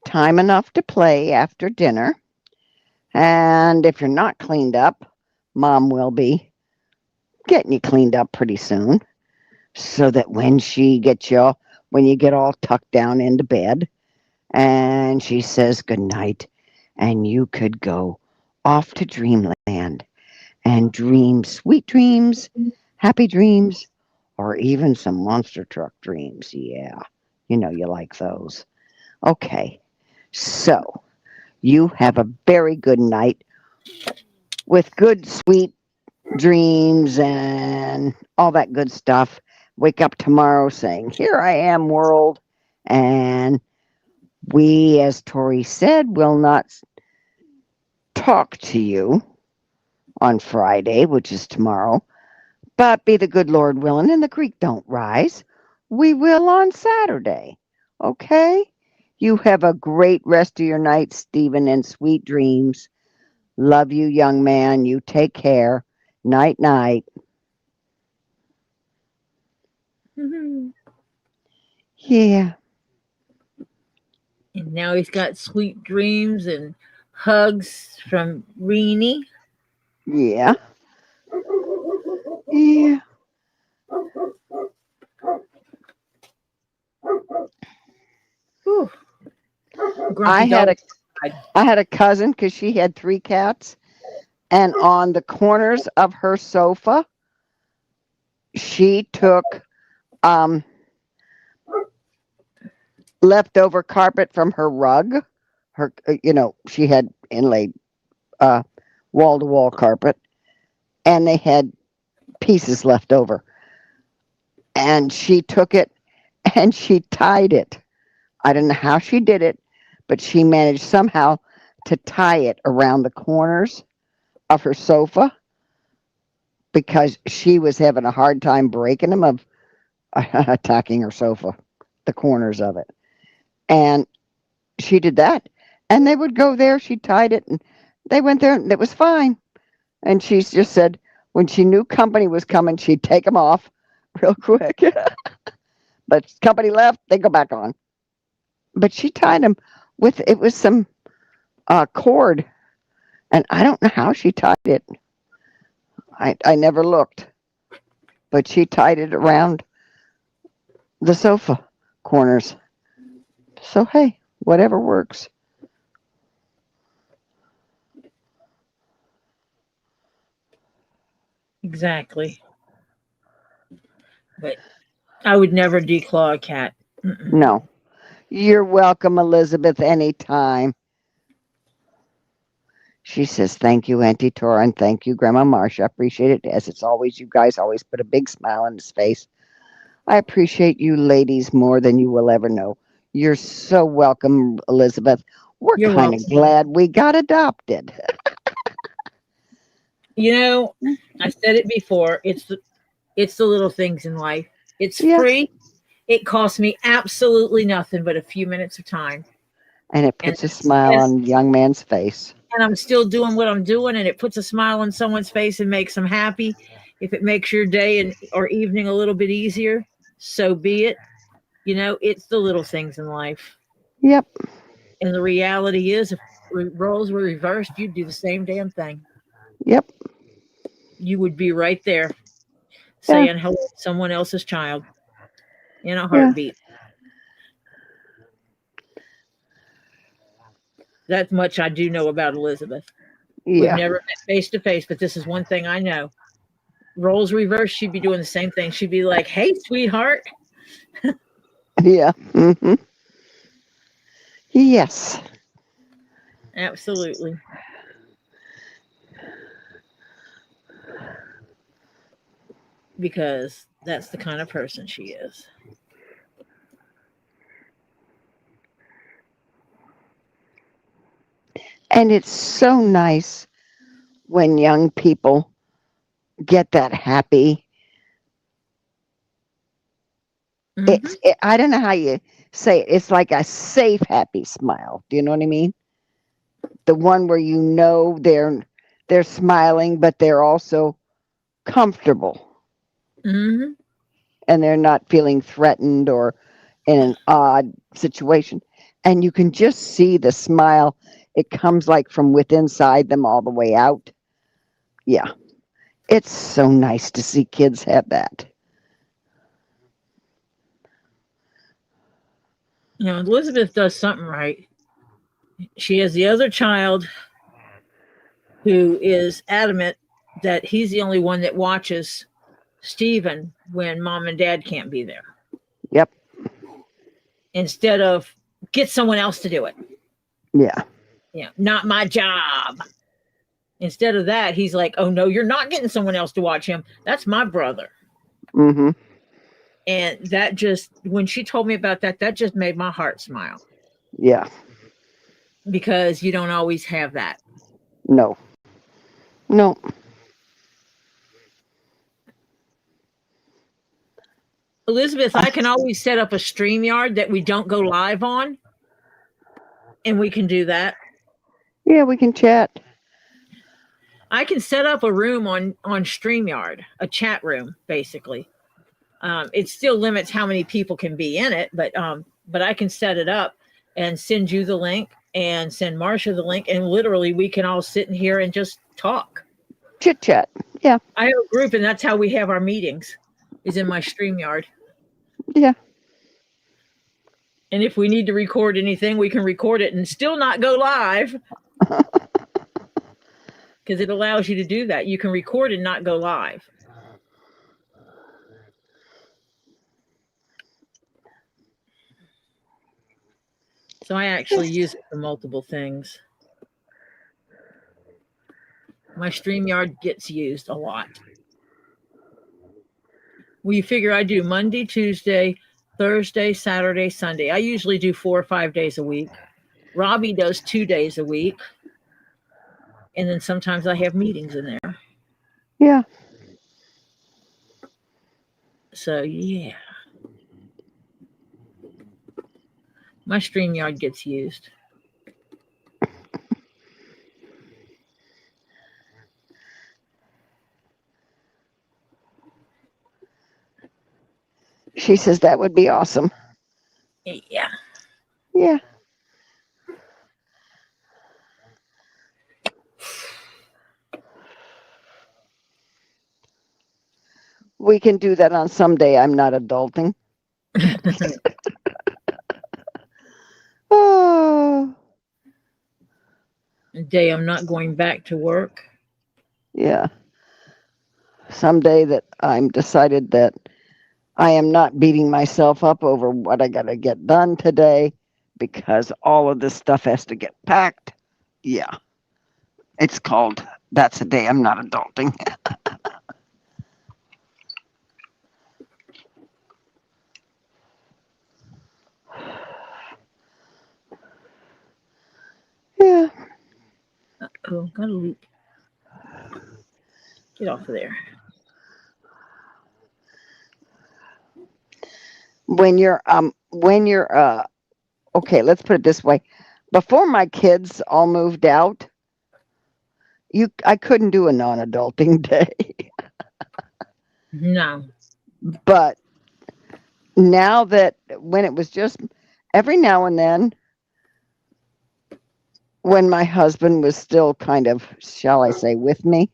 time enough to play after dinner. And if you're not cleaned up, Mom will be getting you cleaned up pretty soon. So that when when you get all tucked down into bed and she says goodnight, and you could go off to dreamland and dream sweet dreams, happy dreams, or even some monster truck dreams. Yeah, you know you like those. Okay, so you have a very good night with good, sweet dreams and all that good stuff. Wake up tomorrow saying, "Here I am, world." And we, as Tori said, will not talk to you on Friday, which is tomorrow. But be the good Lord willing and the creek don't rise, we will on Saturday. Okay? You have a great rest of your night, Stephen, and sweet dreams. Love you, young man. You take care. Night, night. And Yeah. now he's got sweet dreams and hugs from Reenie. Yeah. Yeah. Whew. I Grumpy had dog. a I had a cousin because she had 3 cats, and on the corners of her sofa, she took um, leftover carpet from her rug. She had inlaid wall to wall carpet, and they had pieces left over. And she took it and she tied it. I don't know how she did it, but she managed somehow to tie it around the corners of her sofa because she was having a hard time breaking them of attacking her sofa, the corners of it. And she did that. And they would go there, she tied it, and they went there, and it was fine. And she just said when she knew company was coming, she'd take them off real quick. But company left, they go back on. But she tied them with, it was some cord. And I don't know how she tied it. I never looked. But she tied it around the sofa corners. So, hey, whatever works. Exactly. But I would never declaw a cat. Mm-mm. No. You're welcome, Elizabeth, anytime. She says, thank you, Auntie Tora, and thank you, Grandma Marcia. I appreciate it. As it's always, you guys always put a big smile on his face. I appreciate you ladies more than you will ever know. You're so welcome, Elizabeth. We're You're kind of welcome. glad we got adopted. You know, I said it before. It's the little things in life. It's Yeah. free. It costs me absolutely nothing but a few minutes of time. And it And puts a smile on a young man's face. and I'm still doing what I'm doing, and it puts a smile on someone's face and makes them happy. If it makes your day and or evening a little bit easier, so be it. You know, it's the little things in life. Yep. And the reality is, if roles were reversed, you'd do the same damn thing. Yep. You would be right there Yeah. saying hello to someone else's child in a Yeah. heartbeat. That much I do know about Elizabeth. We've Yeah. never met face to face, but this is one thing I know. Roles reversed, she'd be doing the same thing. She'd be like, "Hey, sweetheart." Yeah. Mm-hmm. Yes. Absolutely. Because that's the kind of person she is. And it's so nice when young people get that happy. Mm-hmm. I don't know how you say it. It's like a safe, happy smile. Do you know what I mean? The one where you know they're smiling, but they're also comfortable Mm-hmm. and they're not feeling threatened or in an odd situation. And you can just see the smile. It comes like from within inside them all the way out. Yeah. It's so nice to see kids have that. You know, Elizabeth does something right. She has the other child who is adamant that he's the only one that watches Stephen when mom and dad can't be there. Yep. Instead of get someone else to do it. Yeah. You know, not my job. Instead of that, he's like, "Oh no, you're not getting someone else to watch him. That's my brother." Mm-hmm. And that just, when she told me about that, that just made my heart smile Yeah. because you don't always have that. No. No. Elizabeth, I can always set up a StreamYard that we don't go live on, and we can do that. Yeah, we can chat. I can set up a room on StreamYard, a chat room, basically. It still limits how many people can be in it, but I can set it up and send you the link and send Marcia the link, and literally we can all sit in here and just talk. Chit chat. Yeah. I have a group, and that's how we have our meetings, is in my StreamYard. Yeah. And if we need to record anything, we can record it and still not go live. Because it allows you to do that. You can record and not go live. So I actually use it for multiple things. My StreamYard gets used a lot. Well, you figure I do Monday, Tuesday, Thursday, Saturday, Sunday. I usually do 4 or 5 days a week. Robbie does 2 days a week. And then sometimes I have meetings in there. Yeah. So, yeah. My StreamYard gets used. She says that would be awesome. Yeah. Yeah. We can do that on some day. I'm not adulting. Oh. The day I'm not going back to work. Yeah. someday that I'm decided that I am not beating myself up over what I got to get done today because all of this stuff has to get packed. Yeah, it's called That's a Day I'm Not Adulting. Yeah. Oh, got a leak. Get off of there. When you're okay, let's put it this way. Before my kids all moved out, I couldn't do a non-adulting day. No. But now that when it was just every now and then when my husband was still kind of, shall I say, with me,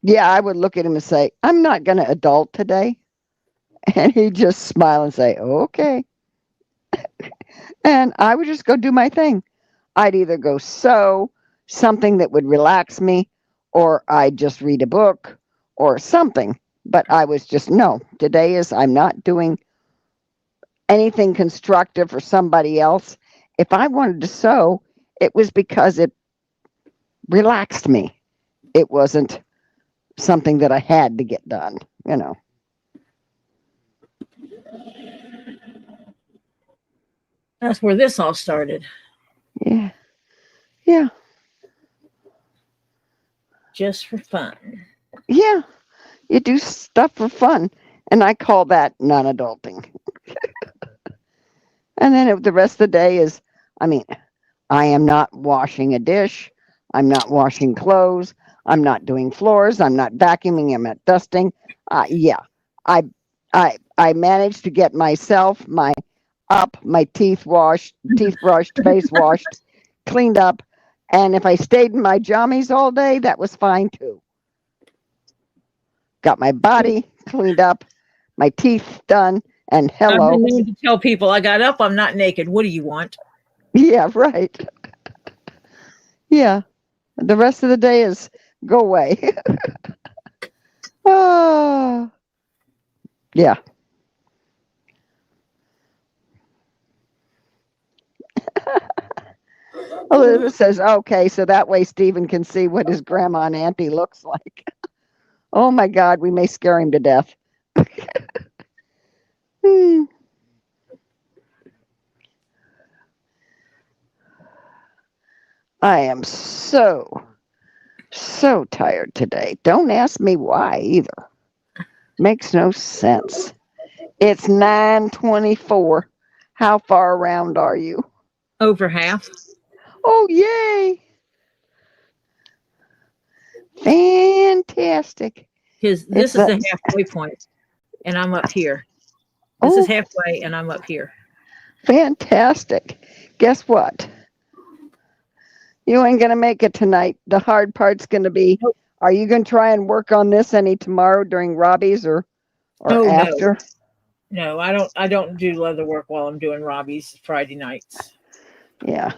yeah, I would look at him and say, I'm not going to adult today. And he'd just smile and say, okay. And I would just go do my thing. I'd either go sew something that would relax me, or I'd just read a book or something. But I was just, no, today is, I'm not doing anything constructive for somebody else. If I wanted to sew, it was because it relaxed me. It wasn't something that I had to get done, you know. That's where this all started. Yeah. Yeah. Just for fun. Yeah. You do stuff for fun. And I call that non-adulting. And then the rest of the day is, I mean, I am not washing a dish. I'm not washing clothes. I'm not doing floors. I'm not vacuuming. I'm not dusting. Yeah, I managed to get myself my teeth washed, teeth brushed, face washed, cleaned up, and if I stayed in my jammies all day, that was fine too. Got my body cleaned up, my teeth done, and I've hello. been known to tell people I got up, I'm not naked. What do you want? Yeah, right. Yeah. The rest of the day is go away. Oh, yeah. Elizabeth says, okay, so that way Stephen can see what his grandma and auntie looks like. Oh my God, we may scare him to death. I am so tired today. Don't ask me why either. Makes no sense. It's 9:24. How far around are you? Over half. Oh, yay. Fantastic. Because this is the halfway point, and I'm up here. This is halfway, and I'm up here. Fantastic. Guess what? You ain't going to make it tonight. The hard part's going to be, are you going to try and work on this any tomorrow during Robbie's or after? No, I don't do leather work while I'm doing Robbie's Friday nights. Yeah.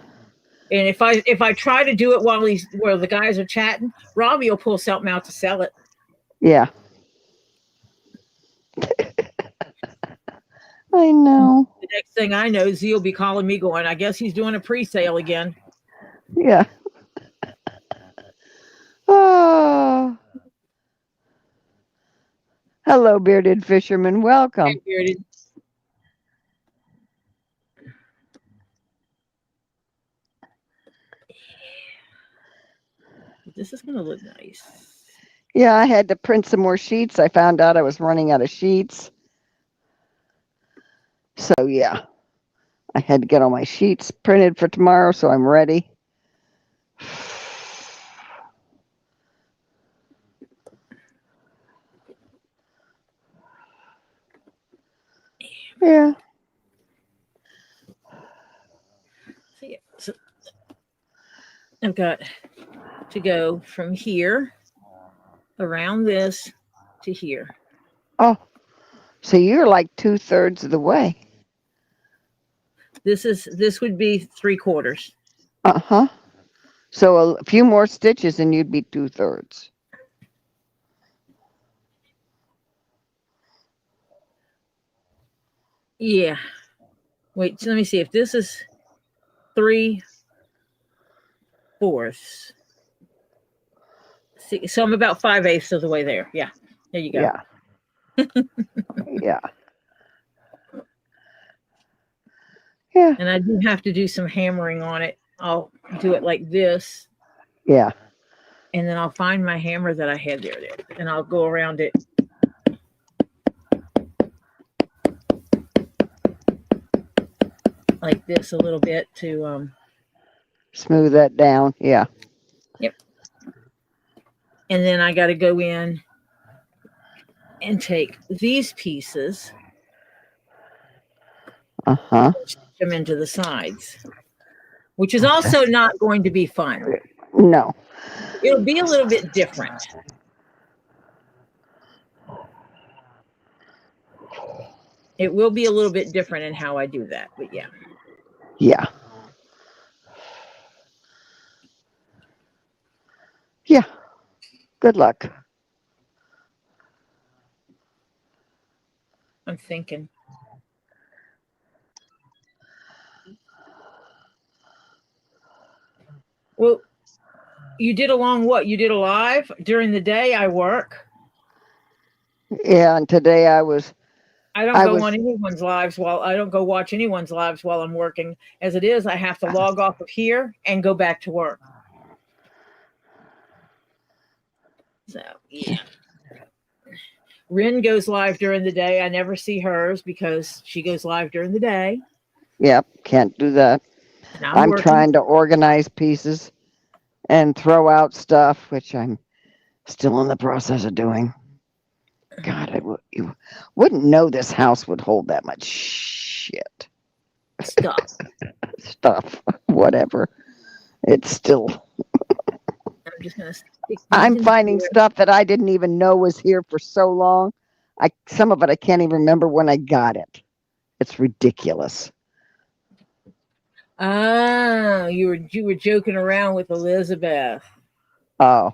And if I try to do it while the guys are chatting, Robbie will pull something out to sell it. Yeah. I know. The next thing I know, Z will be calling me going, I guess he's doing a pre-sale again. Yeah. Oh. Hello, Bearded Fisherman. Welcome. Hey, Bearded. This is going to look nice. Yeah, I had to print some more sheets. I found out I was running out of sheets. So, yeah, I had to get all my sheets printed for tomorrow, so I'm ready. Yeah. So I've got to go from here around this to here. Oh, so you're like 2/3 of the way. This would be 3/4. Uh-huh. So a few more stitches and you'd be 2/3. Yeah. Wait, so let me see if this is 3/4. See, so I'm about 5/8 of the way there. Yeah. There you go. Yeah. Yeah. Yeah. And I do have to do some hammering on it. I'll do it like this, Yeah. and then I'll find my hammer that I had there, and I'll go around it. Like this a little bit to Smooth that down. Yeah. yep. And then I got to go in and take these pieces, stick them into the sides, which is also not going to be fun. No. It'll be a little bit different. It will be a little bit different in how I do that, but yeah. Yeah. Yeah. Good luck. I'm thinking. Well, you did a long what? You did a live during the day. I work. Yeah, and today I don't go on anyone's lives while I don't go watch anyone's lives while I'm working. As it is, I have to log off of here and go back to work. So yeah. Rin goes live during the day. I never see hers because she goes live during the day. Yep, can't do that. I'm trying to organize pieces and throw out stuff, which I'm still in the process of doing. God, you wouldn't know this house would hold that much shit. Stuff, whatever. It's still. I'm just gonna. I'm finding stuff that I didn't even know was here for so long. Some of it I can't even remember when I got it. It's ridiculous. Ah, you were joking around with Elizabeth. Oh.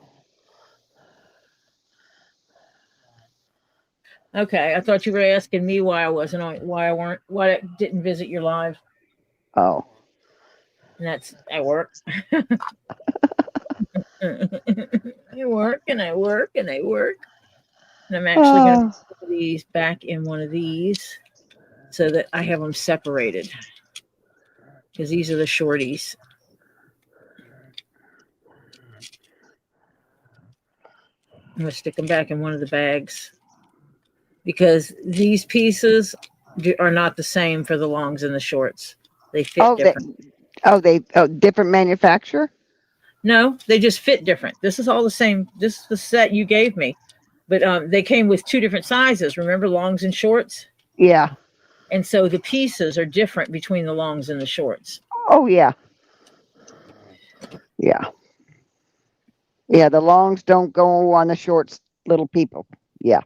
Okay, I thought you were asking me why I didn't visit your live. Oh. And that's I work. I work and I work and I work. And I'm actually going to put these back in one of these so that I have them separated. Because these are the shorties. I'm going to stick them back in one of the bags. Because these pieces are not the same for the longs and the shorts. They fit different. Different manufacturer? No, they just fit different. This is all the same. This is the set you gave me. But they came with 2 different sizes. Remember longs and shorts? Yeah. And so the pieces are different between the longs and the shorts. Oh, yeah. Yeah. Yeah, the longs don't go on the shorts, little people. Yeah.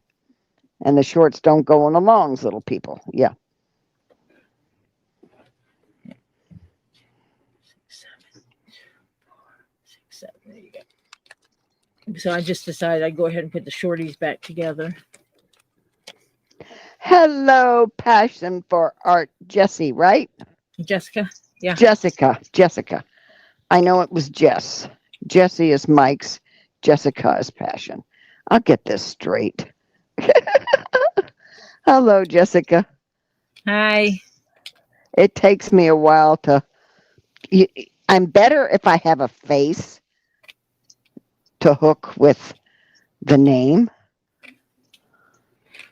And the shorts don't go on the longs, little people. Yeah. 6, 7, 4, 6, 7. There you go. So I just decided I'd go ahead and put the shorties back together. Hello, Passion for Art, Jessie, right? Jessica? Yeah. Jessica. I know it was Jess. Jessie is Mike's. Jessica is Passion. I'll get this straight. Hello, Jessica. Hi. It takes me a while to... I'm better if I have a face to hook with the name.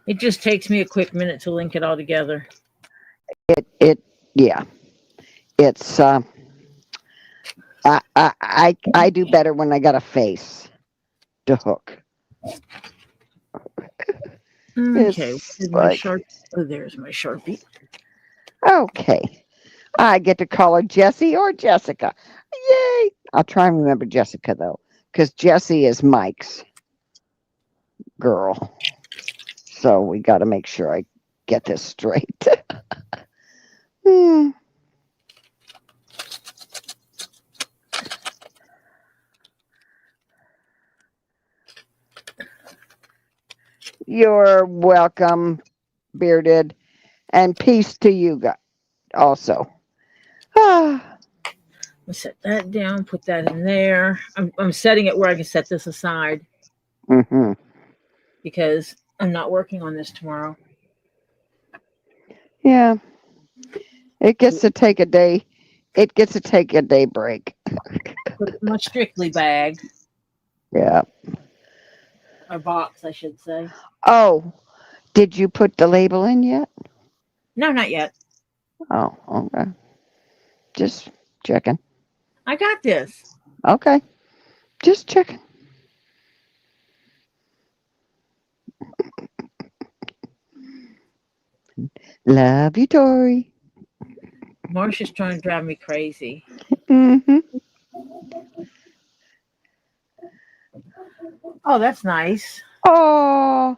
It just takes me a quick minute to link it all together. Yeah. It's I do better when I got a face to hook. Okay. There's my Sharpie. Okay. I get to call her Jessie or Jessica. Yay! I'll try and remember Jessica though, because Jessie is Mike's girl. So we got to make sure I get this straight. You're welcome, Bearded. And peace to you guys also. Ah, I'll set that down, put that in there. I'm setting it where I can set this aside mm-hmm. because I'm not working on this tomorrow. Yeah. It gets to take a day. It gets to take a day break. Put it in my strictly bag, Yeah. or box, I should say. Oh, did you put the label in yet? No, not yet. Oh, okay. Just checking. I got this. Okay. Just checking. Love you, Tori. Marcia's trying to drive me crazy. Mm-hmm. Oh, that's nice. Oh,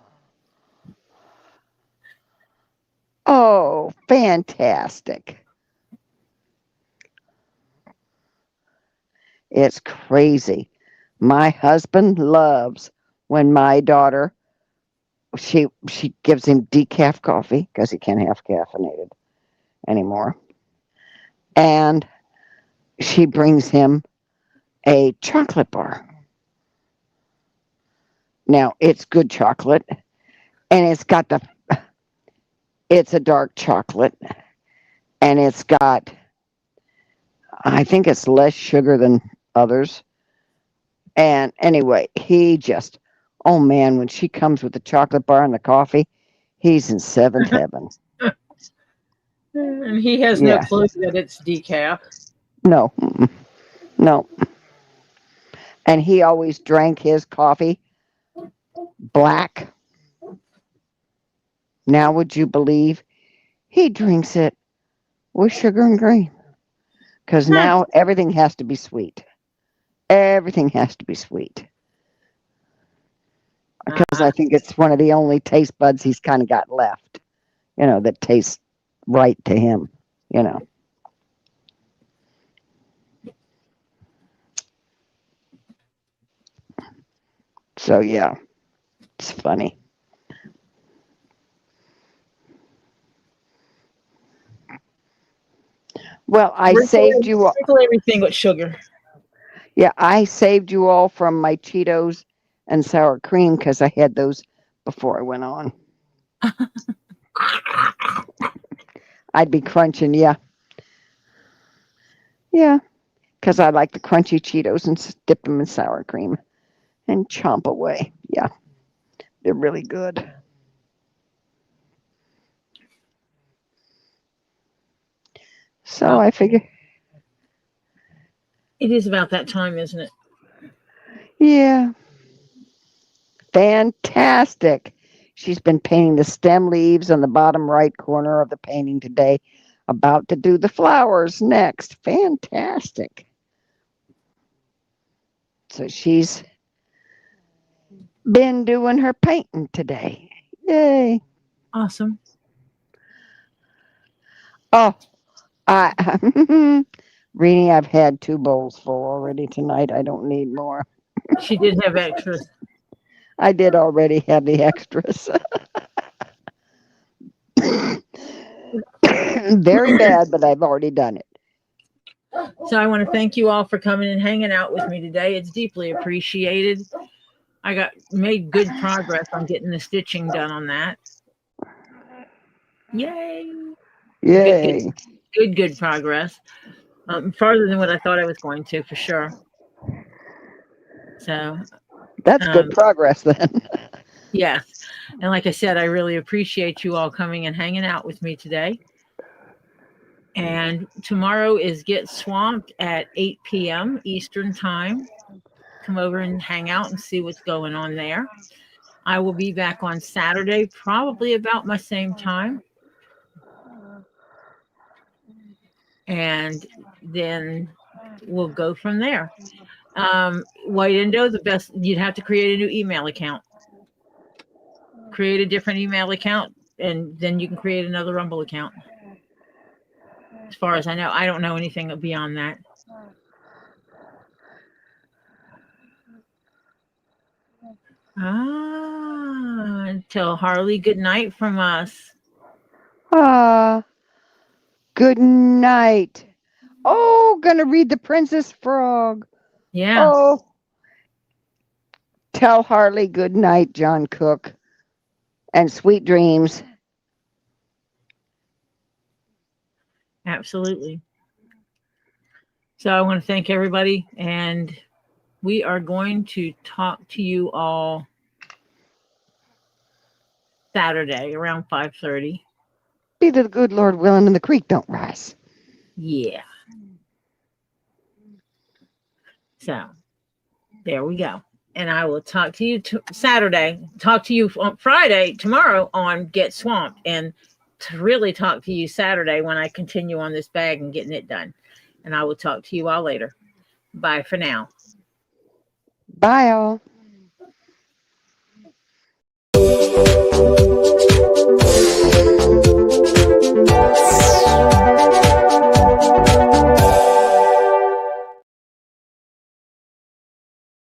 oh, fantastic. It's crazy. My husband loves when my daughter she gives him decaf coffee because he can't have caffeinated anymore. And she brings him a chocolate bar. Now, it's good chocolate and it's a dark chocolate and it's got I think it's less sugar than others. And anyway, oh man, when she comes with the chocolate bar and the coffee, he's in seventh heaven. And he has no Yeah, clue that it's decaf. no, no. And he always drank his coffee black. Now, would you believe he drinks it with sugar and cream? Because Huh. now everything has to be sweet. Everything has to be sweet. Because I think it's one of the only taste buds he's kind of got left, that tastes right to him. So, yeah, it's funny. Well, I saved you all. Sprinkle everything with sugar. Yeah, I saved you all from my Cheetos and sour cream because I had those before I went on. I'd be crunching, yeah. Yeah, because I like the crunchy Cheetos and dip them in sour cream and chomp away. Yeah, they're really good. So Well, I figure, it is about that time, isn't it? yeah, fantastic. She's been painting the stem leaves on the bottom right corner of the painting today. About to do the flowers next. Fantastic. So she's been doing her painting today. Yay. Awesome. Oh, I Rini, I've had 2 bowls full already tonight. I don't need more. She did have extras. I did already have the extras. Very bad, but I've already done it. So I want to thank you all for coming and hanging out with me today. It's deeply appreciated. I made good progress on getting the stitching done on that. Yay! Yay. Good progress. Farther than what I thought I was going to, for sure. So That's good progress then. yes. And like I said, I really appreciate you all coming and hanging out with me today. And tomorrow is Get Swamped at 8 p.m. Eastern Time. Come over and hang out and see what's going on there. I will be back on Saturday, probably about my same time. And then we'll go from there. White Indo, the best, you'd have to create a new email account. Create a different email account, and then you can create another Rumble account. As far as I know, I don't know anything beyond that. Tell Harley good night from us. Ah, good night. Oh, gonna read the Princess Frog. Yeah, Oh, tell Harley good night, John Cook, and sweet dreams. absolutely. So I want to thank everybody, and we are going to talk to you all Saturday around 5:30. Be the good Lord willing and the creek don't rise. Yeah. So there we go. And I will talk to you Saturday. Talk to you on Friday, tomorrow on Get Swamped, and to really talk to you Saturday when I continue on this bag and getting it done. And I will talk to you all later. Bye for now. Bye, all.